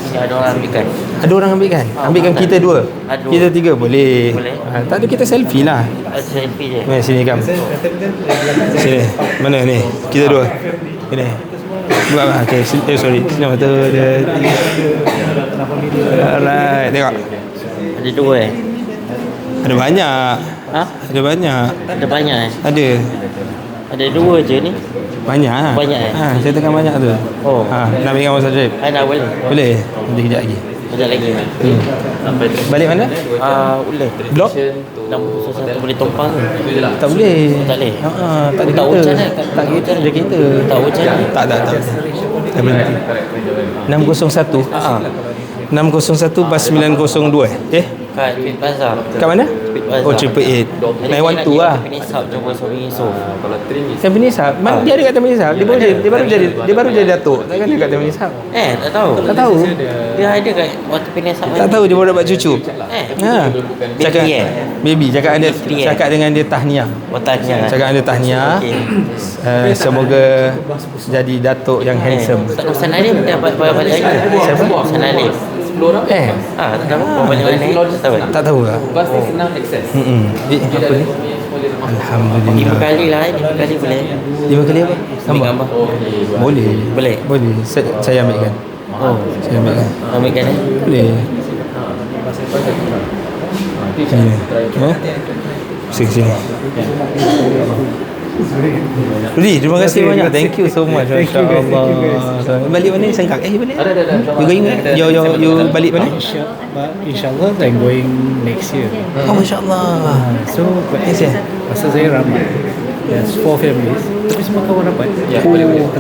Ini ada orang ambilkan. Ada orang ambilkan? Ambilkan kita 2. Kita 3 boleh. Tak ada, kita selfie lah. Selfie je. Mari sini kam. Sini. Mana ni? Kita 2. Ini. Buat lah. Okay. Sorry. Sini mata dia. Alright. Tengok. Ada 2 Ada banyak. Ha? Ada banyak. Ada banyak Ada. Ada 2 je ni. Banyak lah. Banyak saya tekan banyak tu. Oh. Nak ambil gambar saja. Nak boleh. Boleh. Nanti kejap lagi. Sekejap lagi. Balik mana? Boleh. Blok? 601 boleh tumpang ke? Tak boleh. Tak boleh. Tak ada Tak kereta. hujan kan? Tak kereta, ada kereta. Tak hujan. Tak. Tak berhenti. 601. 601 bas 902 Kat Pit Plaza. Kat mana? Pit Plaza. Oh, 888. 912 lah. Tampines Hub jumpa suami esok. Tampines Hub? Dia ada kat Tampines Hub. Dia baru jadi datuk. Takkan dia kat Tampines Hub? Tak tahu. Tak tahu. Dia ada kat Tampines Hub. Tak tahu dia baru dapat cucu. Cakap baby, cakap dengan dia tahniah. Tahniah. Cakap dengan dia tahniah. Semoga jadi datuk yang handsome. Ustaz Nalim dapat balik lagi. Siapa? Ustaz Nalim. Tak tahu balik mana. Tak tahu lah. Bas ni senang akses. Apa ni? 5 Alhamdulillah. kali lah. 5 kali boleh. 5 kali apa? Ambil gambar. Boleh. Boleh. Saya ambilkan. Saya ambilkan. Ambilkan Boleh. Sini. Sini. Rudi, terima kasih banyak. Thank you so much. Masya-Allah. Balik mana? Sengkang. Balik. You going where? You balik mana? InsyaAllah I'm going next year. Oh, masya-Allah. So masa saya ramai. There's 4 families. Tapi semua kawan rapat.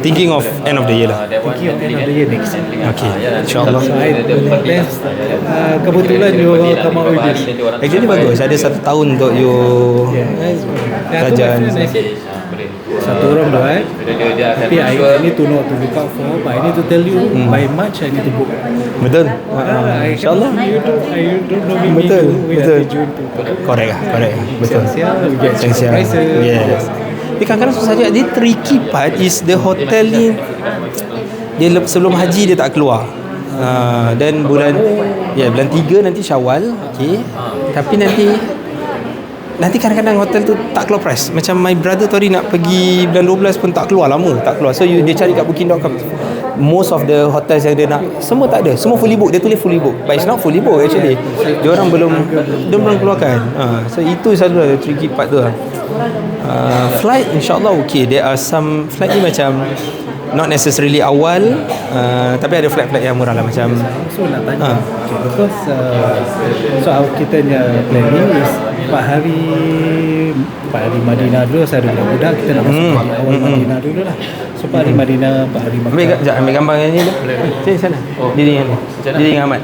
Thinking of end of the year lah. Thinking of end of the year next year. Okay, insya-Allah. So kebetulan you come out with this. Actually bagus. Ada 1 tahun untuk you belajar. Satu orang dah tapi I need to know to look out for, but I need to tell you by March I need to book. Betul. InsyaAllah. You don't know me. Betul. June to Correct. Betul. we get surprises. Yes. Tapi kadang-kadang susah juga. Dia tricky part is the hotel ni, dia sebelum haji dia tak keluar. Dan bulan 3 nanti Syawal. Okay. Tapi nanti kadang-kadang hotel tu tak keluar price. Macam my brother tu hari nak pergi bulan 12 pun tak keluar, lama tak keluar. So dia cari kat booking.com. Most of the hotels yang dia nak semua tak ada. Semua fully book. Dia tulis fully book, but it's not fully book actually. Dia orang belum keluarkan. So itu selalu tricky part tu lah. Flight insyaAllah okay. There are some flight ni macam not necessarily awal, tapi ada flight-flight yang murah lah macam. So nak tanya because kita punya planning is 4 hari Madinah dulu. Saya ada budak kita nak masuk awal Madinah dulu lah. So 4 hari Madinah, 4 hari Makkah. Ambil gambar yang ni dulu. Sini sana. Diri dengan Ahmad.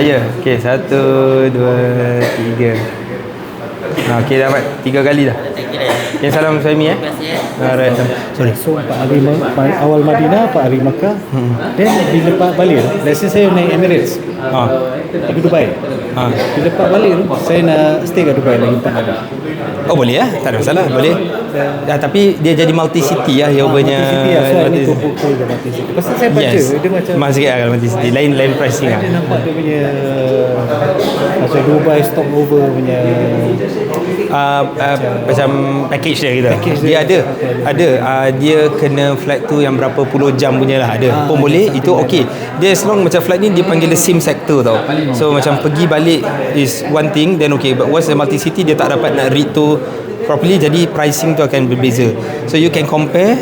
Ya. Okay, 1, 2, 3. Okay, dapat 3 kali dah. Okay, salam suami Alright. Sorry. So 4 hari awal Madinah, 4 hari Makkah. Then bila balik, let's say saya naik Emirates. Pergi Dubai. Bila balik tu, saya nak stay kat Dubai lagi 4 hari. Oh boleh tak ada masalah, boleh. Tapi dia jadi multi city lah, dia punya. So I need to book for the multi city. Pasal saya baca dia macam mahal sikit lah kalau multi city. Lain pricing lah. Dia nampak dia punya macam Dubai stopover punya macam package dia gitu. Dia ada dia kena flight tu yang berapa puluh jam punya lah, ada pun boleh. Itu okey. Dia as long macam flight ni dia panggil the same sector tau. So macam pergi balik is one thing, then okay, but once the multi city dia tak dapat nak read tu properly, jadi pricing tu akan berbeza. So you can compare,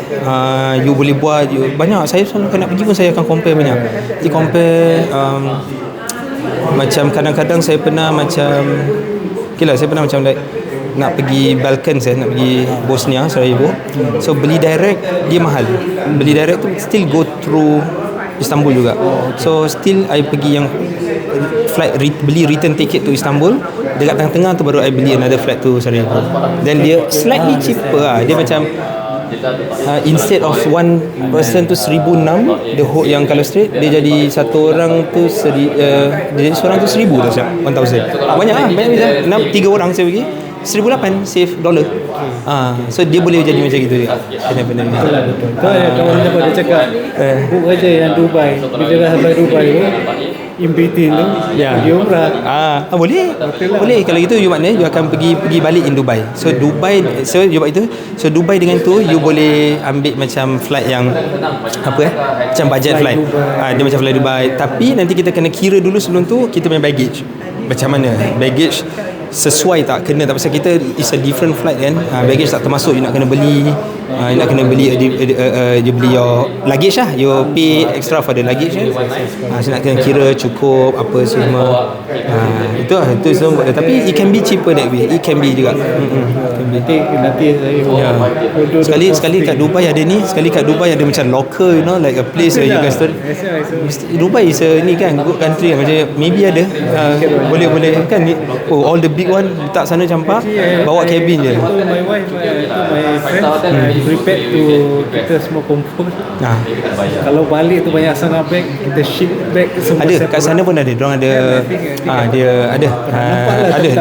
you boleh buat banyak. Saya selalu nak pergi pun saya akan compare banyak. Jadi compare macam kadang-kadang saya pernah macam okay lah, saya pernah macam like nak pergi Balkans nak pergi Bosnia, Sarajevo. So beli direct dia mahal. Beli direct tu still go through Istanbul juga. So still I pergi yang beli return ticket to Istanbul. Dekat tengah-tengah tu baru I beli another flight to Sarajevo. Then dia slightly cheaper lah. Dia macam instead of one person tu 1,006 the whole yang kalau straight, dia jadi satu orang tu dia jadi seorang tu 1,000 tu siap 1,000. Banyak macam 3 orang saya pergi 1,800 save dollar. So dia boleh jadi macam gitu je. Benar-benar. Betul. Tu kawan saya pada cakap book aja yang Dubai. Bila dah sampai Dubai tu in between tu pergi umrah. Boleh kalau gitu you maknanya you akan pergi balik in Dubai. So Dubai, so you buat itu. So Dubai dengan tu you boleh ambil macam flight yang macam budget flight. Dia macam flight Dubai. Tapi nanti kita kena kira dulu sebelum tu kita punya baggage. Macam mana baggage sesuai tak, kena tak, pasal kita is a different flight kan. Baggage tak termasuk, you nak kena beli you nak kena beli you beli your luggage lah, you pay extra for the luggage kan. So nak kena kira cukup apa semua. Itu semua. Tapi it can be cheaper that way, it can be juga. Nanti saya sekali kat Dubai ada ni, sekali kat Dubai ada macam local, you know, like a place where you can store. Dubai is a ni kan, good country macam maybe ada boleh kan ni. All the big one letak sana campak, bawa cabin je. My wife my friend prepared to kita semua kumpul. Kalau balik tu banyak sangat bag, kita ship bag semua. Ada kat sana pun ada, diorang ada dia ada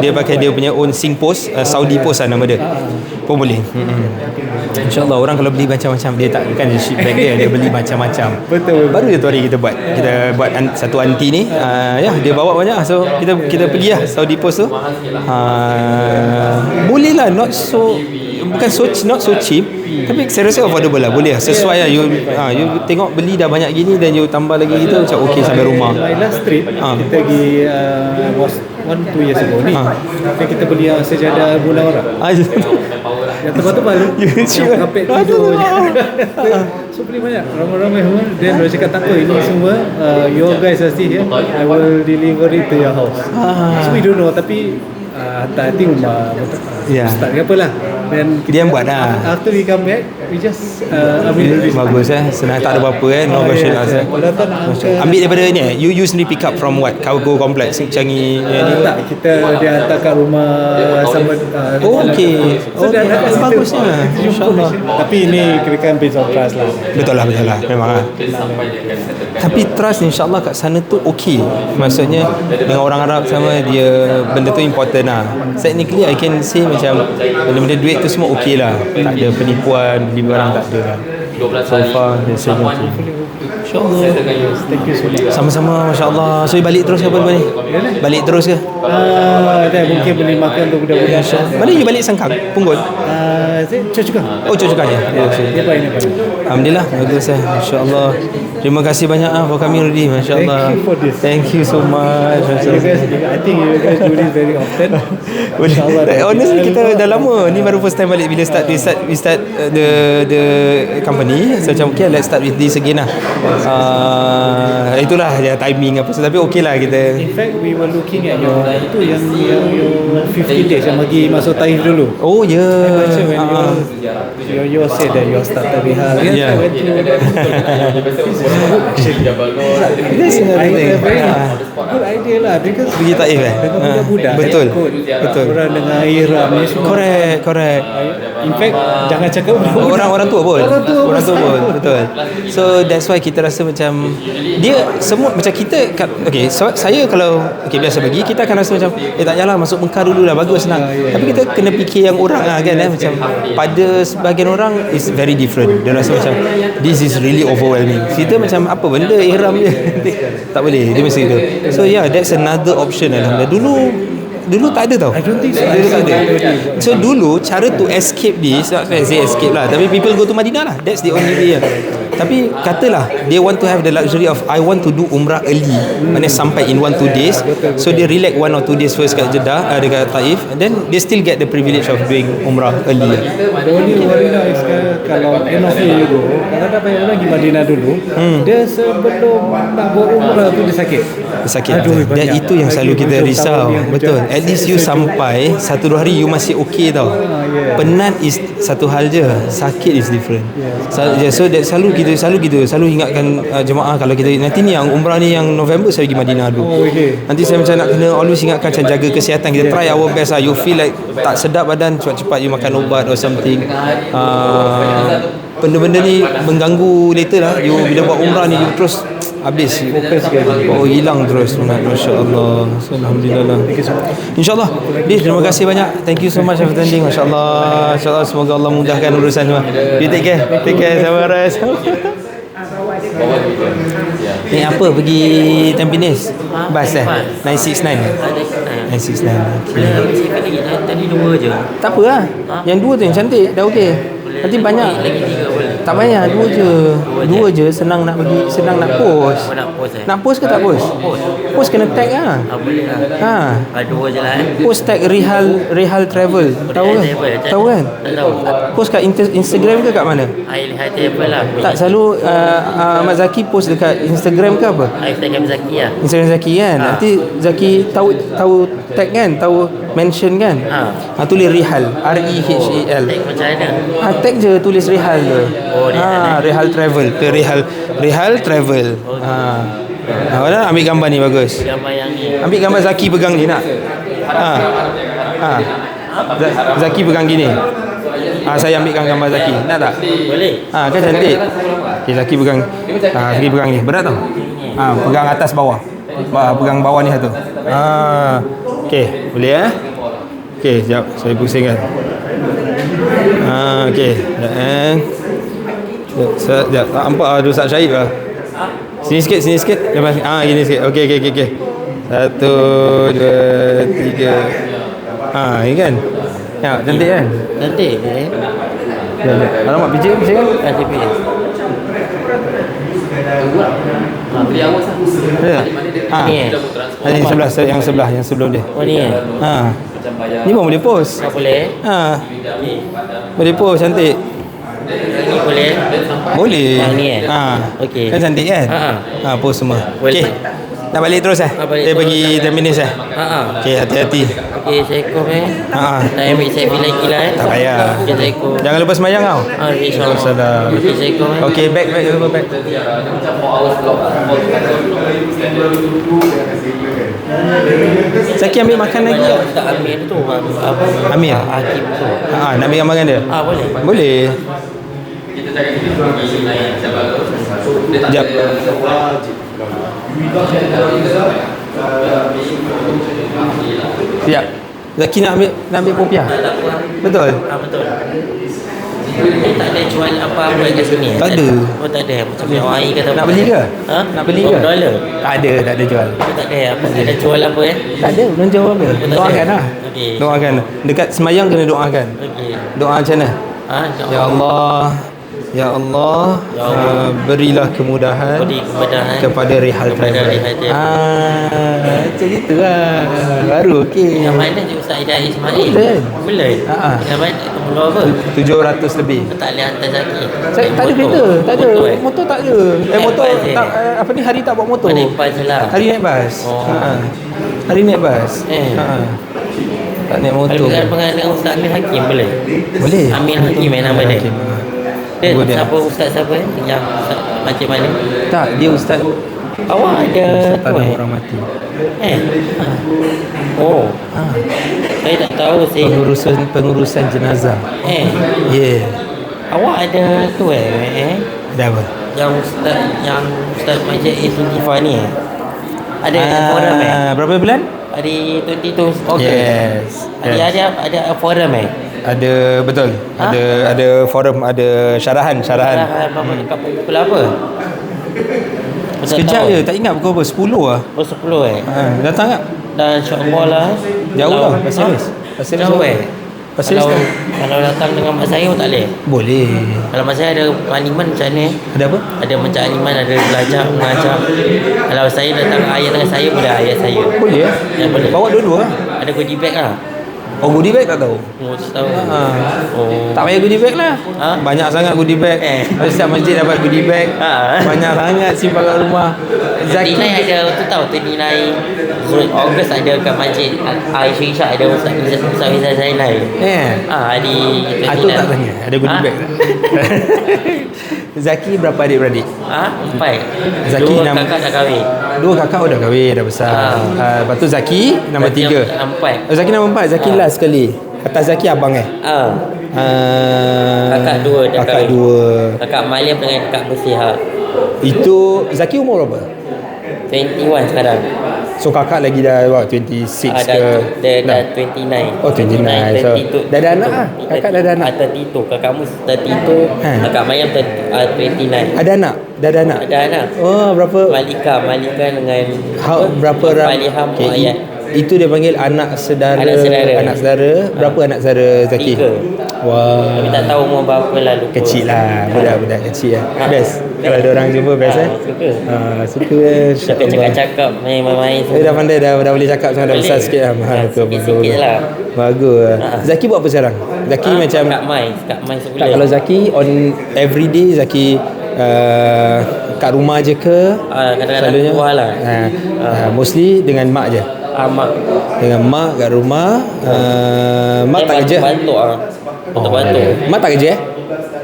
dia pakai dia punya own SingPost, Saudi Post nama dia. Pun boleh. InsyaAllah orang kalau beli macam-macam, dia tak bukan dia ship bag dia beli macam-macam. Betul. Baru je tu hari kita buat satu aunty ni, dia bawa banyak, so kita pergi lah Saudi Post tu. Boleh lah, not so cheap, tapi saya rasa affordable lah, boleh lah, sesuai lah. You tengok beli dah banyak gini dan you tambah lagi gitu, macam okey sampai rumah. My last trip kita pergi was 1-2 years ago ni. Tapi kita beli sejadah bola orang. Yang tebal-tebal yang kapet tidur je. So beli banyak, ramai-ramai semua. Then dia cakap tak apa, ini semua your guys are still here, I will deliver it to your house. So we don't know, tapi hantar nanti rumah start ke apalah. Dan dia yang buat lah. After we come back, we just ambil bagus senang, tak ada apa-apa no question asal. Ambil daripada ni you sendiri pick up from what Cargo Complex Changi ni tak, dia hantar kat rumah sama. Okey. Bagusnya insya-Allah. Tapi ini kira-kira based on trust lah. Betul lah memang lah. Tapi trust insya-Allah kat sana tu okey. Maksudnya dengan orang Arab sama, dia benda tu important lah. Technically I can say macam benda-benda duit tu semua okey lah, tak ada penipuan, beli barang tak ada lah. So far biasanya tu InsyaAllah. Thank you so much. Sama-sama, masya-Allah. So balik terus ke apa ni? Balik terus ke? Mungkin boleh makan untuk budak-budak. Mana you balik Sangkang? Punggol? Cukup. Cukup je. Dia baik. Alhamdulillah, bagus insya-Allah. Terima kasih banyak for kami Rudy, masya-Allah. Thank you for this. Thank you so much. You guys, I think you guys do this very often. Honestly kita dah lama ni, baru first time balik bila we start the company. So macam okay, let's start with this again lah. Itulah ya timing apa, tapi okay lah kita. In fact we were looking at your 50 days yang bagi masuk Taif dulu. Oh ya. You said that you started Rihal. Yeah. This is a very good idea lah, because pergi Taif budak-budak betul. Orang dengan ihram ni semua. Correct. In fact jangan cakap orang tua pun betul. So that's why kita rasa macam dia semua macam kita okay, so saya kalau biasa pergi, kita akan rasa macam tak payahlah masuk Mekah dulu lah, bagus senang. Tapi kita kena fikir yang orang lah kan, macam pada sebahagian orang is very different. Dia rasa macam this is really overwhelming. Kita macam apa benda ihram je tak boleh, dia mesti gitu. So that's another option. Alhamdulillah. Dulu tak ada tau. I don't think so. So dulu cara to escape this, not to say escape lah, tapi people go to Madinah lah. That's the only way. Tapi katalah they want to have the luxury of I want to do umrah early, maknanya sampai in 1-2 days, so they relax 1 or 2 days first kat Jeddah, dekat Taif, and then they still get the privilege of doing umrah early. The only worry now is kalau end of year you go, kadang-kadang banyak orang pergi Madinah dulu, dia sebelum nak buat umrah tu dia sakit. Dan itu yang selalu kita risau. Betul. At least you sampai 1-2 hari you masih okay tau. Penat is satu hal je, sakit is different. So that selalu ingatkan jemaah, kalau kita nanti ni yang umrah ni yang November saya pergi Madinah dulu. Nanti saya macam nak kena always ingatkan macam jaga kesihatan, kita try our best lah. You feel like tak sedap badan, cepat-cepat you makan ubat or something. Benda-benda ni mengganggu later lah. You bila buat umrah ni you terus habis, hilang terus. Masya-Allah. Alhamdulillah. InsyaAllah. Terima kasih banyak. Thank you so much for attending. Masya-Allah. InsyaAllah semoga Allah mudahkan urusan semua. You take care. Sabaras. Ni apa pergi Tampines? Bas 969. 969. Okay. Tadi 2 je. Tak apa lah. Yang 2 tu yang cantik. Dah okey. Nanti banyak. Lagi 3 boleh. Tak banyak, 2 je. Senang nak pergi, senang nak post. Nak post ke tak post? Post kena tag lah. Boleh lah. 2 je lah. Post tag Rihal Travel. Tahu kan? Tahu kan? Tak tahu. Post kat Instagram ke kat mana? Rihal Travel lah. Tak, selalu Ahmad Zaki post dekat Instagram ke apa? Instagram Zaki lah. Instagram Zaki kan. Nanti Zaki tahu tag kan, tahu mention kan. Tulis Rihal, REHAL. Tag macam mana? Tag je, tulis Rihal je. Rihal Travel ke Rihal Travel. Mana ambil gambar ni bagus. Gambar yang ni. Ambil gambar Zaki pegang ni nak. Zaki pegang gini. Saya ambilkan gambar Zaki. Nak tak? Boleh. Kan cantik. Okay, Zaki pegang. Zaki pegang ni. Berat tau. Pegang atas bawah. Pegang bawah ni satu. Okey, boleh Okey, sekejap saya pusingkan. Okey. Sekejap. Tak nampak ada Ustaz Syahid lah. Sini sikit. Lepas gini sikit. Okey. 1, 2, 3. Ini kan? Ya, cantik kan? Cantik. Alamak, pijak kan? Cantik pilih. Beli awas lah. Yang sebelah yang sebelum dia. Ni Ni pun boleh post. tak boleh. Boleh post, cantik. Ni boleh. Boleh. Yang ni Okey. Kan cantik kan? Post semua. Boleh. Okey. Nak balik terus balik Dia terus, pergi Tampines Okey, hati-hati. Okey, Assalamualaikum nak ambil selfie lagi lah Tak payah. Okey, Assalamualaikum. Jangan lupa sembahyang kau. InsyaAllah. Okey, Assalamualaikum. Okey, back. Zaki ambil makan lagi tak? Tak ambil tu apa? Amir? Hakim tu. Nak ambil gambar dengan dia? Boleh. Boleh. Sekejap. Siap. Zaki nak ambil kopiah. Betul? Betul. Tak ada jual apa-apa kat sini. Tak ada. Tak ada. Macam yang air kata. Nak beli ke? Nak beli ke? $1. Tak ada jual. Tak ada apa. Ada jual apa Tak ada, belum jual apa. Doakan lah. Okey. Doakan. Dekat semayang kena doakan. Okey. Doa macam mana? Ya Allah, Ya Allah, berilah kemudahan, kepada Rihal Travel. Macam itu lah. Baru okey. Yang mana je Ustaz Hidayat Ismail? Boleh. Yang mana nombor apa? 700 lebih. Tak boleh hantar Zaki. Tak ada kereta, tak ada. Motor tak ada. Motor tak, apa ni, hari tak bawa motor. Naik bas je lah. Hari naik bas. Hari naik bas. Tak naik motor. Pengajian dengan Ustaz Amir Hakim boleh? Boleh. Amir Hakim nama dia. Dia siapa Ustaz siapa yang macam mana? Tak, dia Ustaz. Awak ada Tanah orang mati. Saya tak tahu sih. Pengurusan jenazah. Awak ada tu Ada apa? Yang Ustaz Majid Istighfar ni ada forum berapa bulan? Hari 22 Ogos. Yes. Ada forum Ada, betul. Ada forum, ada syarahan. Dekat pukul apa? Sekejap je, tak ingat pukul apa, 10 lah. 10 Datang tak? Dan insyaAllah lah. Jauh lah, Pasir Ris. Jauh Pasir Kalau Ris kalau datang dengan mak saya pun tak boleh. boleh. Kalau mak saya ada aliman macam ni. Ada apa? Ada macam aliman, ada belajar, mengajar. Kalau saya datang ayah dengan saya, boleh ayah saya. Boleh ya? Ya, boleh. Bawa dua-dua kan? Ada goodie bag lah. Oh, goodie bag tak tahu. Oh, tak tahu. Tak payah goodie bag lah. Ha? Banyak sangat goodie bag. Setiap masjid dapat goodie bag. Banyak sangat simpan kat rumah. Zaki Nilai ada tu tahu tu nilai Ogos ada kat masjid Aisyah Isyak ada Ustaz Rizal Zainal. Di Itu tak tanya. Ada goodie bag tak? Zaki berapa adik-beradik? 4. Zaki 2 enam. kakak dah kahwin. 2 kakak dah kahwin, dah besar. Lepas tu Zaki nombor 3. 4. Zaki nombor 4. Zaki last sekali. Atas Zaki abang Kakak 2 dah kakak kahwin. 2. Kakak Malia dengan kakak Bersihak. Itu Zaki umur berapa? 21 sekarang. So kakak lagi dah 26 ke? Dah 29. Oh 29. So dah ada anak lah. Kakak dah ada anak. 32. Kakakmu 32. Kakak Mayam 29. Ada anak? Dah ada anak? Ada anak. Oh berapa? Malika dengan Berapa Faliham Ayat. Itu dia panggil anak saudara. Anak saudara. Berapa anak saudara Zaki? 3. Wah. Tapi tak tahu umur berapa lah, lupa. Kecil lah. Budak-budak kecil lah. Best. Kalau ada orang jumpa best Suka. Suka. Cakap-cakap, main-main. Dah pandai dah boleh cakap sekarang dah besar sikit lah. Sikit-sikit lah. Bagus. Zaki buat apa sekarang? Zaki macam Kat Mai sebulan. tak, kalau Zaki on everyday Zaki kat rumah je ke? Kadang-kadang keluar lah. Mostly dengan mak je. Mak. Dengan mak kat rumah. Mak tak kerja? Bantu bantu. Mak tak kerja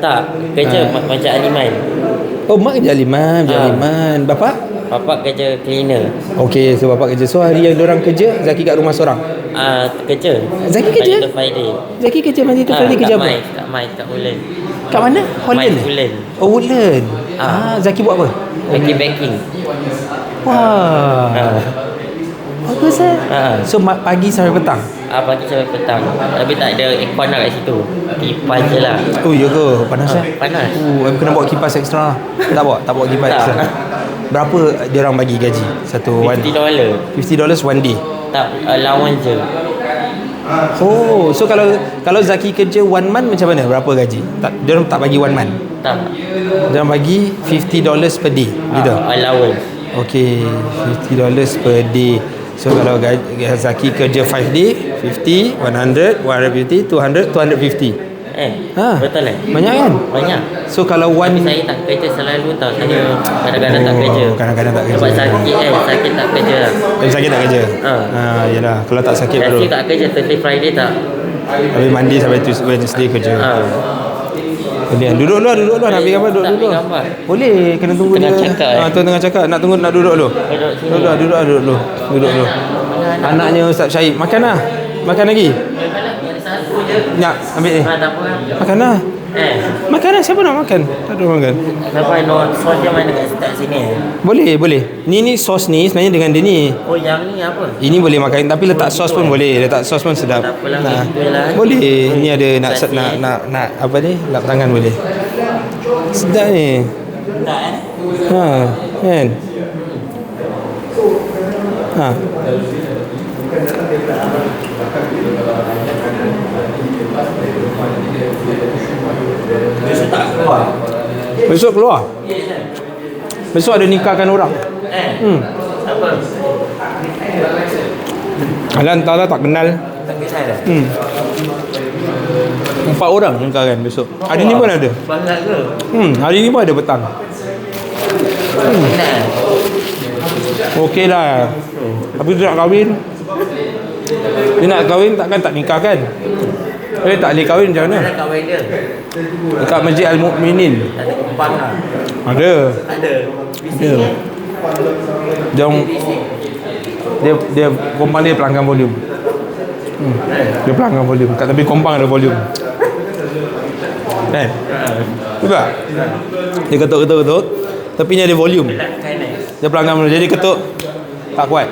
Tak, kerja macam aliman. Oh, mak kerja aliman, Bapak? Bapak kerja cleaner. Okey, so bapak kerja. So hari yang diorang kerja, Zaki kat rumah seorang? Kerja. Zaki kerja? Monday to Friday. Zaki kerja Monday to Friday kerja apa? Kat Mai, kat Woodland. Kat mana? Holland? Woodland. Oh, Woodland. Zaki buat apa? Baking. Wah. Bagus So pagi sampai petang? Pagi sampai petang. Tapi tak ada aircon lah kat situ. Kipas je lah. Oh ya ke? Panas Panas. Kena bawa kipas ekstra. Tak bawa kipas ekstra. Berapa dia orang bagi gaji? $50. $50 one day. Tak, allowance je. Oh, so kalau Zaki kerja 1 month macam mana? Berapa gaji? Dia orang tak bagi 1 month. Tak. Dia orang bagi $50 per day gitu. Allowance. Okay, $50 per day. So kalau Zaki kerja 5 day, 50, 100, 150, 200, 250. Betul lah. Banyak kan? Banyak. So kalau Tapi saya tak kerja selalu tau. Saya kadang-kadang tak kerja. Kadang-kadang tak kerja. Sebab sakit tak kerja. Sakit tak kerja? Yalah. Kalau tak sakit baru. Biasa tak kerja, Thursday, Friday tak. Tapi Monday sampai Wednesday kerja. Boleh. Duduk dulu nak ambil gambar. Duduk dulu. Boleh, kena tunggu Tengah dia. cakap, Tengah cakap. Nak duduk dulu. Duduk dulu. Anaknya Ustaz Syahid. Makan lah. Makan lagi. Nak ambil ni. Makan lah. Makan lah. Siapa nak makan? Tak ada makan. Kenapa sos dia mana kat sini? Boleh. Ni sos ni sebenarnya dengan dia ni. Oh, yang ni apa? Ini boleh makan tapi letak sos pun boleh. Letak sos pun sedap. Tak apalah, gitulah. Boleh. Ni ada nak apa ni? Lap tangan boleh. Sedap ni. Tak Kan? Besok keluar. Besok ada nikahkan orang. Siapa? Alah entahlah, tak kenal. Tak kisah dah. 4 orang nikahkan besok. Hari ni pun ada. Banyak ke? Hari ni pun ada petang. Kenal. Okey lah. Tapi dia nak kahwin. Dia nak kahwin takkan tak nikah kan? Tak boleh kahwin macam mana? Mana kawan dia? Dekat Masjid Al-Mu'minin. Ada kembang lah. Ada. Dia kompang dia pelanggan volume. Dia pelanggan volume. Kat tepi kompang ada volume. Kan? Betul tak? Dia ketuk. Tapi ni ada volume. Dia pelanggan volume. Jadi ketuk tak kuat.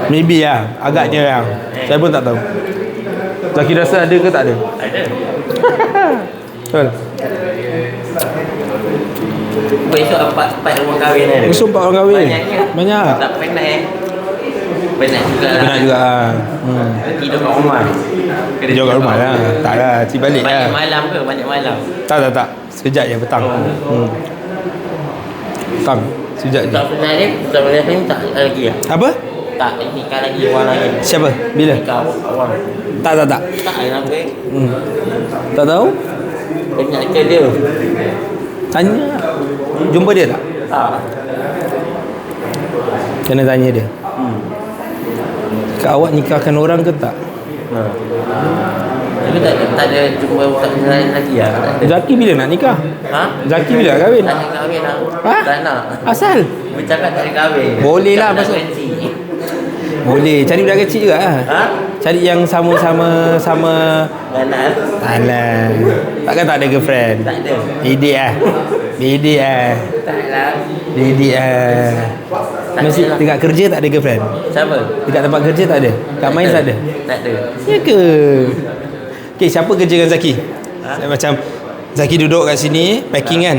Maybe lah. Agaknya lah. Saya pun tak tahu. Zaki rasa ada ke tak ada? Ada. Betul. Besok 4 orang kahwin kan? Besok 4 orang kahwin. Banyaknya. Banyak. Tak penat Penat juga lah. Penat juga. Tidur kat rumah. Tidur kat rumah lah. Tak lah, cik balik Balik lah. malam ke? Balik malam. Tak. Sekejap je petang. Petang. Sekejap je. Tak pernah ni, tak pernah ni tak lagi lah. Apa? Tak, nikah lagi, orang lagi. Siapa? Bila? Nikah awang. Tak. Tak, kenapa? Tak tahu? Dia nak ke dia. Tanya. Jumpa dia tak? Tak. Kena tanya dia. Kak awak nikahkan orang ke tak? Tapi tak ada jumpa tak lain lagi lah. Tak ada. Zaki bila nak nikah? Ha? Zaki bila nak kahwin? Tak nak kahwin lah. Ha? Tak nak. Asal? Bercakap tak ada kahwin. Boleh lah, Tak nak pasal- gaji. Boleh. Cari budak kecil juga lah. Ha? Cari yang sama-sama Ganas. Alah. Takkan tak ada girlfriend? Tak ada. Didik lah. Didik lah. Tak lah. Didik lah. Tak Mesti ada lah. dekat kerja tak ada girlfriend? Siapa? Dekat tempat kerja tak ada? Kat main tak ada? Tak ada. Ya ke? Okay, siapa kerja dengan Zaki? Macam Zaki duduk kat sini, packing kan?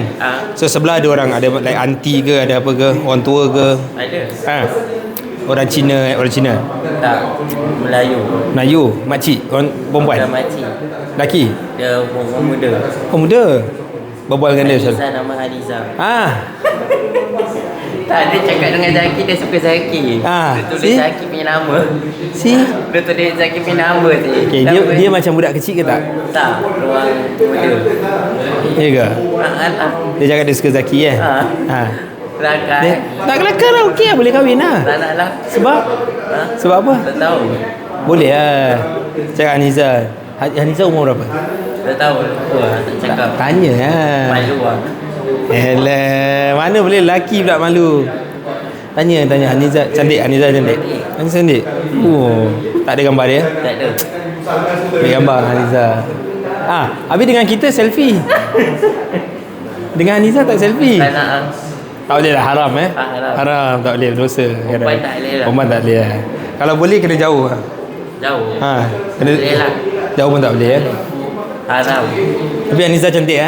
So sebelah ada orang, ada like aunty ke, ada apa ke, orang tua ke? Ada. Orang Cina, Tak. Melayu. Melayu, makcik, orang perempuan, Bukan makcik. laki, Dia orang muda. oh muda. Berbual dengan dia Haliza, selalu. nama Haliza. Ah, Tak, dia cakap dengan Zaki, dia suka Zaki. Dia tulis see? Zaki punya nama. si. Dia tulis Zaki punya nama je. Okay, dia macam budak kecil ke tak? Tak, orang muda. Ya ke? Tak. Dia cakap dia suka Zaki eh? Ha. Kelakar. Dia, tak kelakar lah, okey lah, boleh kahwin lah. Tak nak lah. Sebab? Sebab apa? Tak tahu. Boleh lah. Cakap Haniza. Haniza umur berapa? Tak tahu. Tak cakap. Tanya lah. Malu lah. Mana boleh lelaki pula malu. Tanya Haniza cantik. Haniza cantik. Tak ada gambar dia. Tak ada. Ambil gambar Haniza. Habis dengan kita selfie. Dengan Haniza tak selfie. Tak nak lah. Tak boleh lah, haram Haram. Haram, tak boleh, berdosa. Perempuan tak boleh lah. Perempuan tak boleh lah. Kalau boleh kena jauh lah. Jauh. Kena Boleh lah. jauh pun tak boleh Haram. Tapi Haniza cantik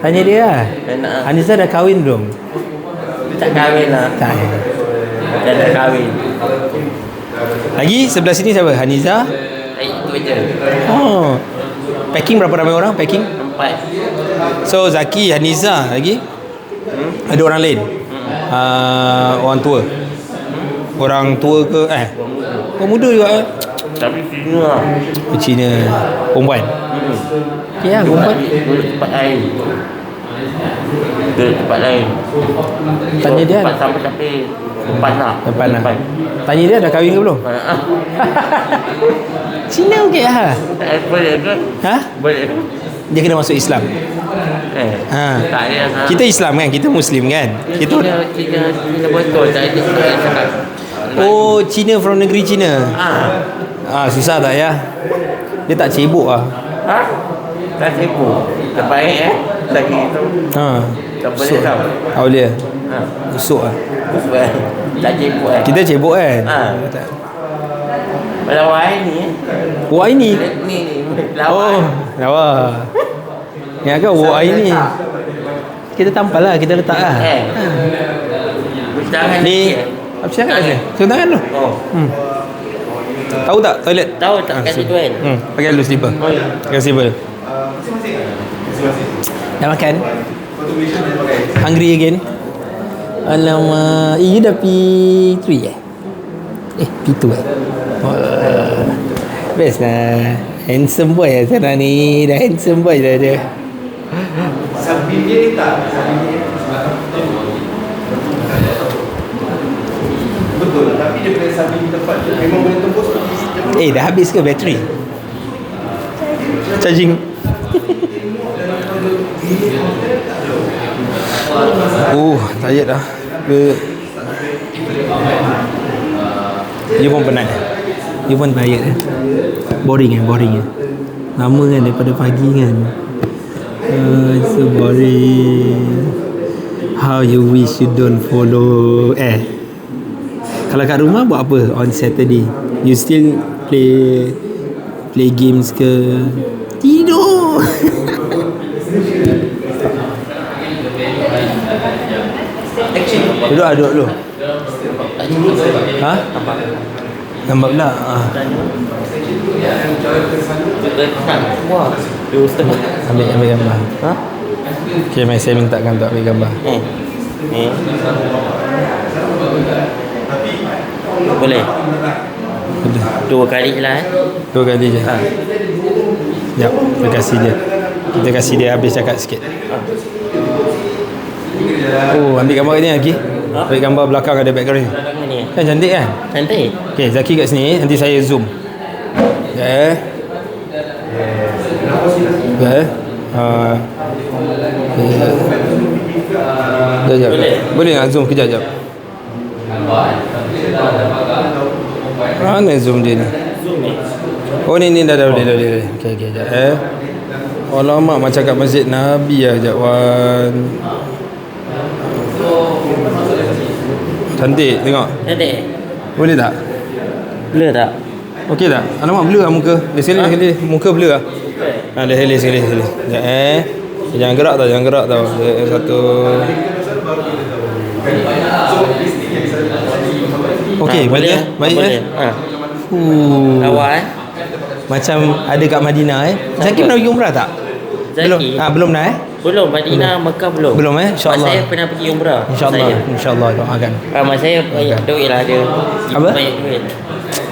Tanya dia lah. Tak nak lah. Haniza dah kahwin belum? Tak kahwin lah. Tak. Dah nak kahwin. Lagi sebelah sini siapa? Haniza. Itu je. Oh. Packing berapa ramai orang? Packing? 4. So Zaki, Haniza lagi? Ada orang lain? Orang tua? Orang tua ke? Orang muda juga Tapi Cina lah. Cina. Perempuan? Ya, perempuan. Duduk tempat lain. Duduk tempat lain. Tanya dia. Tempat sampai depan lah. Depan lah. Tanya dia dah kahwin ke belum? Cina okey lah. Boleh ke? Boleh. Dia kena masuk Islam. Tak ada. Kita Islam kan? Kita Muslim kan? Kita Cina betul. Tak ada cakap. Oh, Cina from negeri Cina. Susah tak ya? Dia tak cebok lah. Tak sibuk. Terbaik lagi tu. Tak boleh tahu. Tak boleh. Busuk lah. Tak sibuk Kita cebok kan? Pada wahai ni. Wah ini. Ni Oh, lawa. Yang kan wah ini. Kita tampal lah, kita letak lah. Jangan Ni apa cakap dia? Cium tangan dulu. Tahu tak toilet? Tahu tak kat situ kan? Pakai dulu slipper. Pakai slipper. Dah makan? Hungry again? Alamak. You dah P3 P2 best lah. Handsome boy lah sekarang ni. Dah handsome boy dah dia. Samping dia ni tak. Betul, tapi dia punya samping tempat tu memang boleh tembus. Dah habis ke bateri? Charging. Tired dah. You pun penat. You pun tired Boring lama kan daripada pagi kan. So boring. How you wish you don't follow. Kalau kat rumah buat apa on Saturday? You still play games ke? Tidur. Duduk dulu. Ha? Gambar pula. Wah, 2.5. Ambil gambar. Ha? Okay, mai saya mintakan untuk ambil gambar. Boleh. Boleh. 2 kali je lah 2 kali je. Sekejap, kita kasih dia. Kita kasih dia habis cakap sikit. Oh, ambil gambar ni lagi. Ambil gambar belakang ada background ni. Ni. Kan cantik kan? Cantik. Okay, Zaki kat sini. Nanti saya zoom. Okay. Okay. Sekejap. Boleh nak zoom kejap. Mana zoom dia ni? Oh ni dah boleh. Okay, sekejap alamak, macam kat Masjid Nabi lah. Sekejap, Wan. Cantik, tengok. Cantik. Boleh tak? Blur tak? Okey tak? Alamak, blur lah muka. Sekali. Muka blur lah. Dah sekali. Sekejap Jangan gerak tau. Satu. Okey, boleh. Baik. Awal Macam ada kat Madinah Zaki pernah pergi umrah tak? Zaki? Belum dah Belum, Madinah, Mekah belum. Belum InsyaAllah. Mak saya pernah pergi umrah. InsyaAllah doakan. Mak saya banyak duit lah ada. Apa? Banyak duit.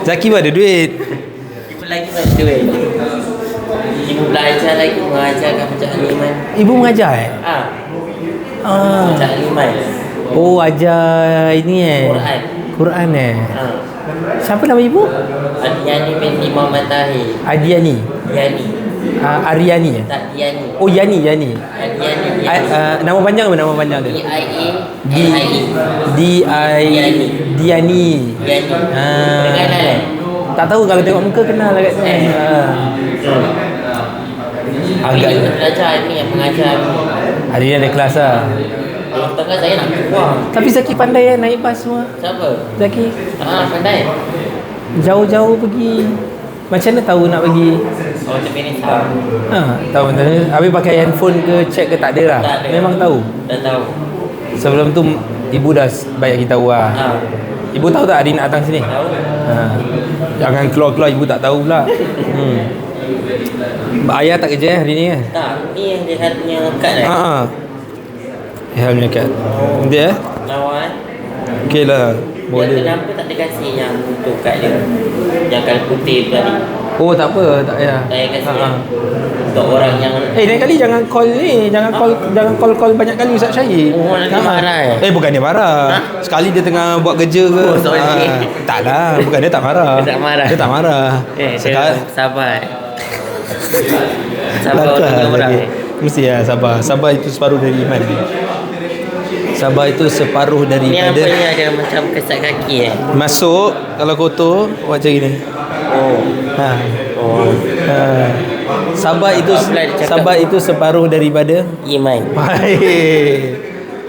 Zaki pun ada duit. Ibu lagi banyak duit. Ibu belajar lagi mengajarkan macam Aliman. Ibu mengajar Macam Aliman. Oh, ajar ini Quran Siapa nama ibu? Yani binti Muhammad Tahir. Adiani. Yani. Aryani Tak Yani. Oh, Yani. Yani. Nama panjang apa nama panjang dia? DIA. Diani. Yani. Tak tahu, kalau tengok muka kenal lah kat sini. Agak belajar ni yang mengajar. hari ni ada kelas lah. Tengah saya nak keluar. Tapi Zaki pandai naik bas semua. Siapa? Zaki Pandai. jauh-jauh pergi. Macam mana tahu nak pergi? Oh, tapi ni tahu. Tahu macam mana? Habis pakai handphone ke, check ke, tak ada lah? Tak ada. Memang tahu? Dah tahu. Sebelum tu ibu dah banyak kita tahu lah. Ibu tahu tak adik nak datang sini? Tahu. Jangan keluar-keluar ibu tak tahu pula. Ayah tak kerja hari ni kan? Tak, ni yang dia punya kad Helm dekat. Dia lawan. okey lah. Boleh. Kenapa tak dikasih yang untuk kad dia? Yang kalau putih tu tadi. Oh, tak apa, tak payah. Saya kasih untuk orang yang Lain kali jangan call ni, jangan call banyak kali Ustaz Syahid. Oh, nanti marah Bukan dia marah. Sekali dia tengah buat kerja ke. Tak lah, bukan dia tak marah. Dia tak marah. Sekarang sabar. Sabar orang. Mesti lah sabar. Sabar itu separuh dari iman. Sabar itu separuh daripada. Ni apa ni, ada macam kesak kaki Masuk, kalau kotor buat macam gini. Sabar itu separuh daripada iman. Baik.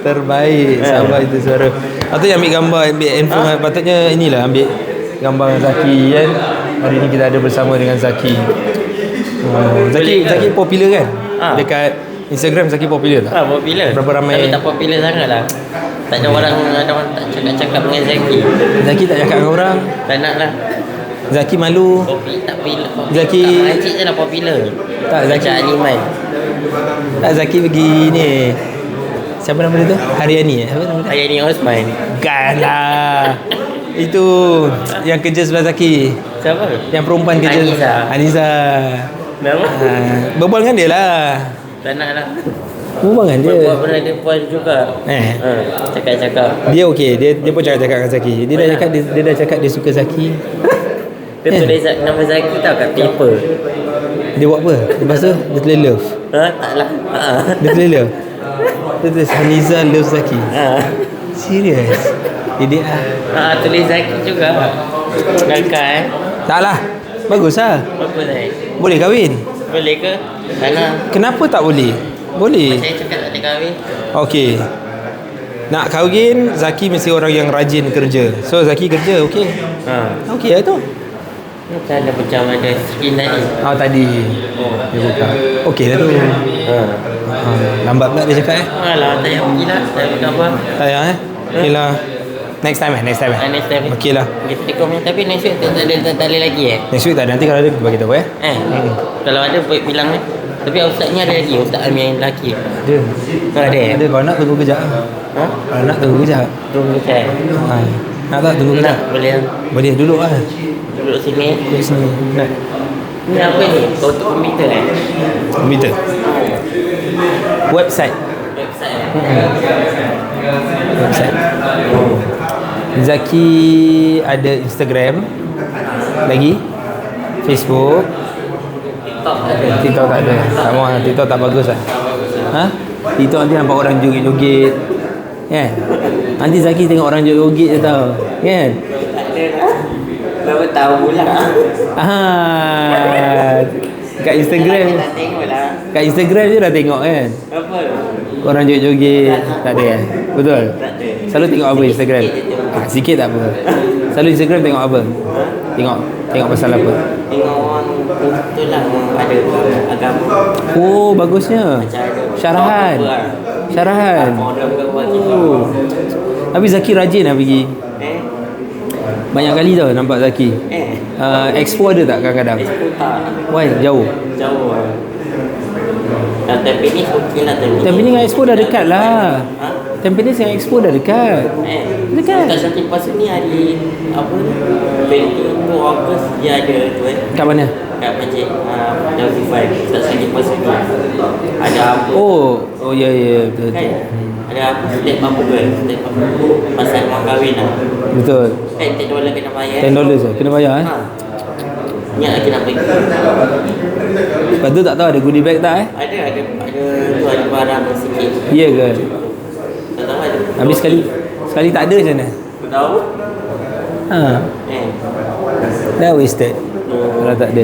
Terbaik. Sabar itu separuh. Patutnya ambil gambar, ambil handphone. Patutnya inilah ambil gambar Zaki kan. Hari ni kita ada bersama dengan Zaki. Zaki popular kan? Dekat Instagram Zaki popular tak? Popular. Berapa ramai? Tapi tak popular sangat lah. Tak ada orang tak cakap-cakap dengan Zaki. Zaki tak cakap dengan orang? Tak nak lah. Zaki malu. Tak popular. Zaki tak makcik je lah popular. Tak, Zaki macam Aliman. Tak, Zaki pergi ni. Siapa nama dia tu? Haryani Apa nama dia? Haryani Osman. Bukan lah. Itu yang kerja sebelah Zaki. Siapa? Yang perempuan kerja. Aniza. Nama? Berbual dengan dia lah. Tak nak lah. Berbual dengan dia. Buat pernah dia puan juga. Cakap-cakap. Dia okey. Dia pun cakap dengan Zaki. Dia dah cakap dia suka Zaki. Dia tulis nama Zaki tau kat paper. Dia buat apa? Lepas tu dia tulis love. Tak lah. Dia tulis love. Dia tulis Haniza love Zaki. Serius? Dia tulis Zaki juga. Nakal Tak lah. Bagus lah. Bagus Boleh kahwin? Boleh ke? Tak nak. Kenapa tak boleh? Boleh. Saya cakap tak ada kahwin. Okey. Nak kahwin, Zaki mesti orang yang rajin kerja. So Zaki kerja, okey. Okey lah tu. Macam ada macam ada skin tadi. Tadi. Dia buka. Okey lah tu. Lambat pula dia cakap Alah, tak payah pergi lah. Tak payah apa. Tak payah Okey lah. Next time Next time. Okey lah. Kita tekong, tapi next week tak ada lagi Next week tak ada. Nanti kalau ada bagi tahu Kalau ada bilang Tapi ustaznya ada lagi, Ustaz Amir yang lelaki. Ada. Ada. Ada. Kalau nak tunggu kejap. Kalau nak tunggu kejap. Tunggu cek. Nak tak tunggu kejap? Boleh. Boleh duduk lah. Duduk sini. Duduk sini. Nak. Ni apa ni? Untuk komputer Komputer. Website. Website. Zaki ada Instagram lagi, Facebook, TikTok tak ada. Sama TikTok tak bagus lah. TikTok nanti nampak orang joget-joget kan. Nanti Zaki tengok orang joget-joget je tau kan. Baru tahu pula. Kat Instagram. Kat Instagram je dah tengok kan. Apa? Orang joget-joget tak ada kan? Betul? Tak ada. Selalu tengok apa Instagram? Sikit tak apa. Selalu Instagram tengok apa? Tengok pasal apa? Tengok orang tu lah, ada agama. Oh, bagusnya. Syarahan. Oh. Tapi Zaki rajin lah pergi. Banyak kali tau nampak Zaki. Expo ada tak kadang-kadang? Why? Jauh? Jauh lah. Tampines okey lah. Tampines dengan Expo dah dekat lah. Tampines dengan Expo dah dekat. Dekat. Ustaz Syakir Pasu ni hari apa ni? 22 Ogos dia ada tu Kat mana? Kat Masjid Jauh 5. Ustaz Syakir Pasu ni ada apa? Oh ya betul. Kan? Ada apa? Step apa ke? Pasal orang kahwin lah. Betul. Kan $10 kena bayar. $10 lah. Kena bayar Ni lagi nak pergi. Lepas tu tak tahu ada goodie bag tak Ada tu ada barang sikit. Ya ke? Tak tahu ada. Habis sekali tak ada macam mana? Tak tahu. Dah wasted. Kalau tak ada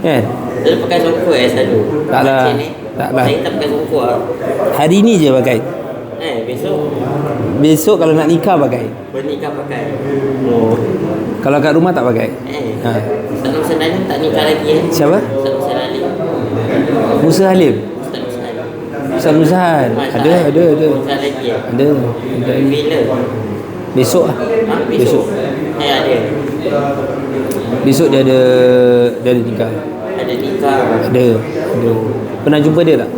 kan? Saya pakai songkok selalu. Tak lah. Saya tak pakai songkok lah. Hari ni je pakai. Besok kalau nak nikah pakai. Bernikah pakai. Kalau kat rumah tak pakai. Ustaz Nur Salim tak nikah lagi Siapa? Ustaz Nur Salim. Musa Halim. Ustaz Nur Salim. Ustaz Nuzhan. Ada. Nikah lagi Ada. Bila? Besok lah. Besok. Ada. Besok dia ada nikah. Ada nikah. Ada. Pernah jumpa dia tak?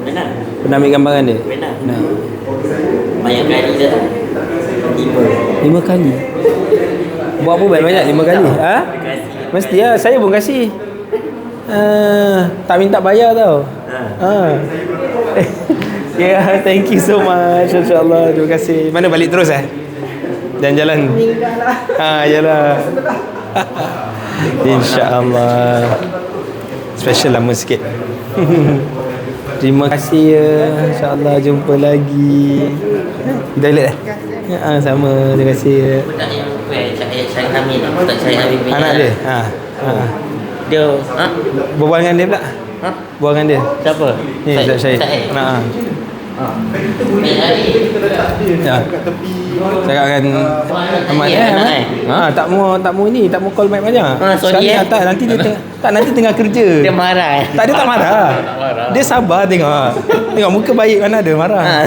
Benar. Pernah ambil gambaran dia? Benar. Nah. Banyak kali dah tu. 5 kali. Buat apa banyak 5 kali? Mesti lah. Saya pun kasih. Tak minta bayar tau. Thank you so much. InsyaAllah. Terima kasih. Mana balik terus jalan-jalan? Yalah. InsyaAllah. Special lama sikit. Terima kasih ya. InsyaAllah jumpa lagi. Toilet sama. Terima kasih. Budak yang Syahid Hamid lah. Ustaz Syahid Hamid punya Anak dia? Dia Berbual dengan dia pula? Berbual dengan dia? Siapa? Ni Ustaz Syahid. Anak ya. Cakap dengan Ahmad tak mau ni, tak mau call mic banyak. Sorry tak, nanti dia nanti tengah kerja. Dia marah Tak, dia tak marah. Dia sabar tengok. Tengok muka baik mana ada marah.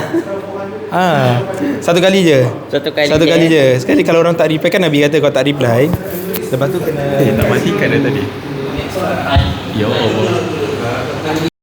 Satu kali je. Satu kali je. Sekali kalau orang tak reply kan Nabi kata kau tak reply. Lepas tu kena tak matikan dah tadi. Ya Allah.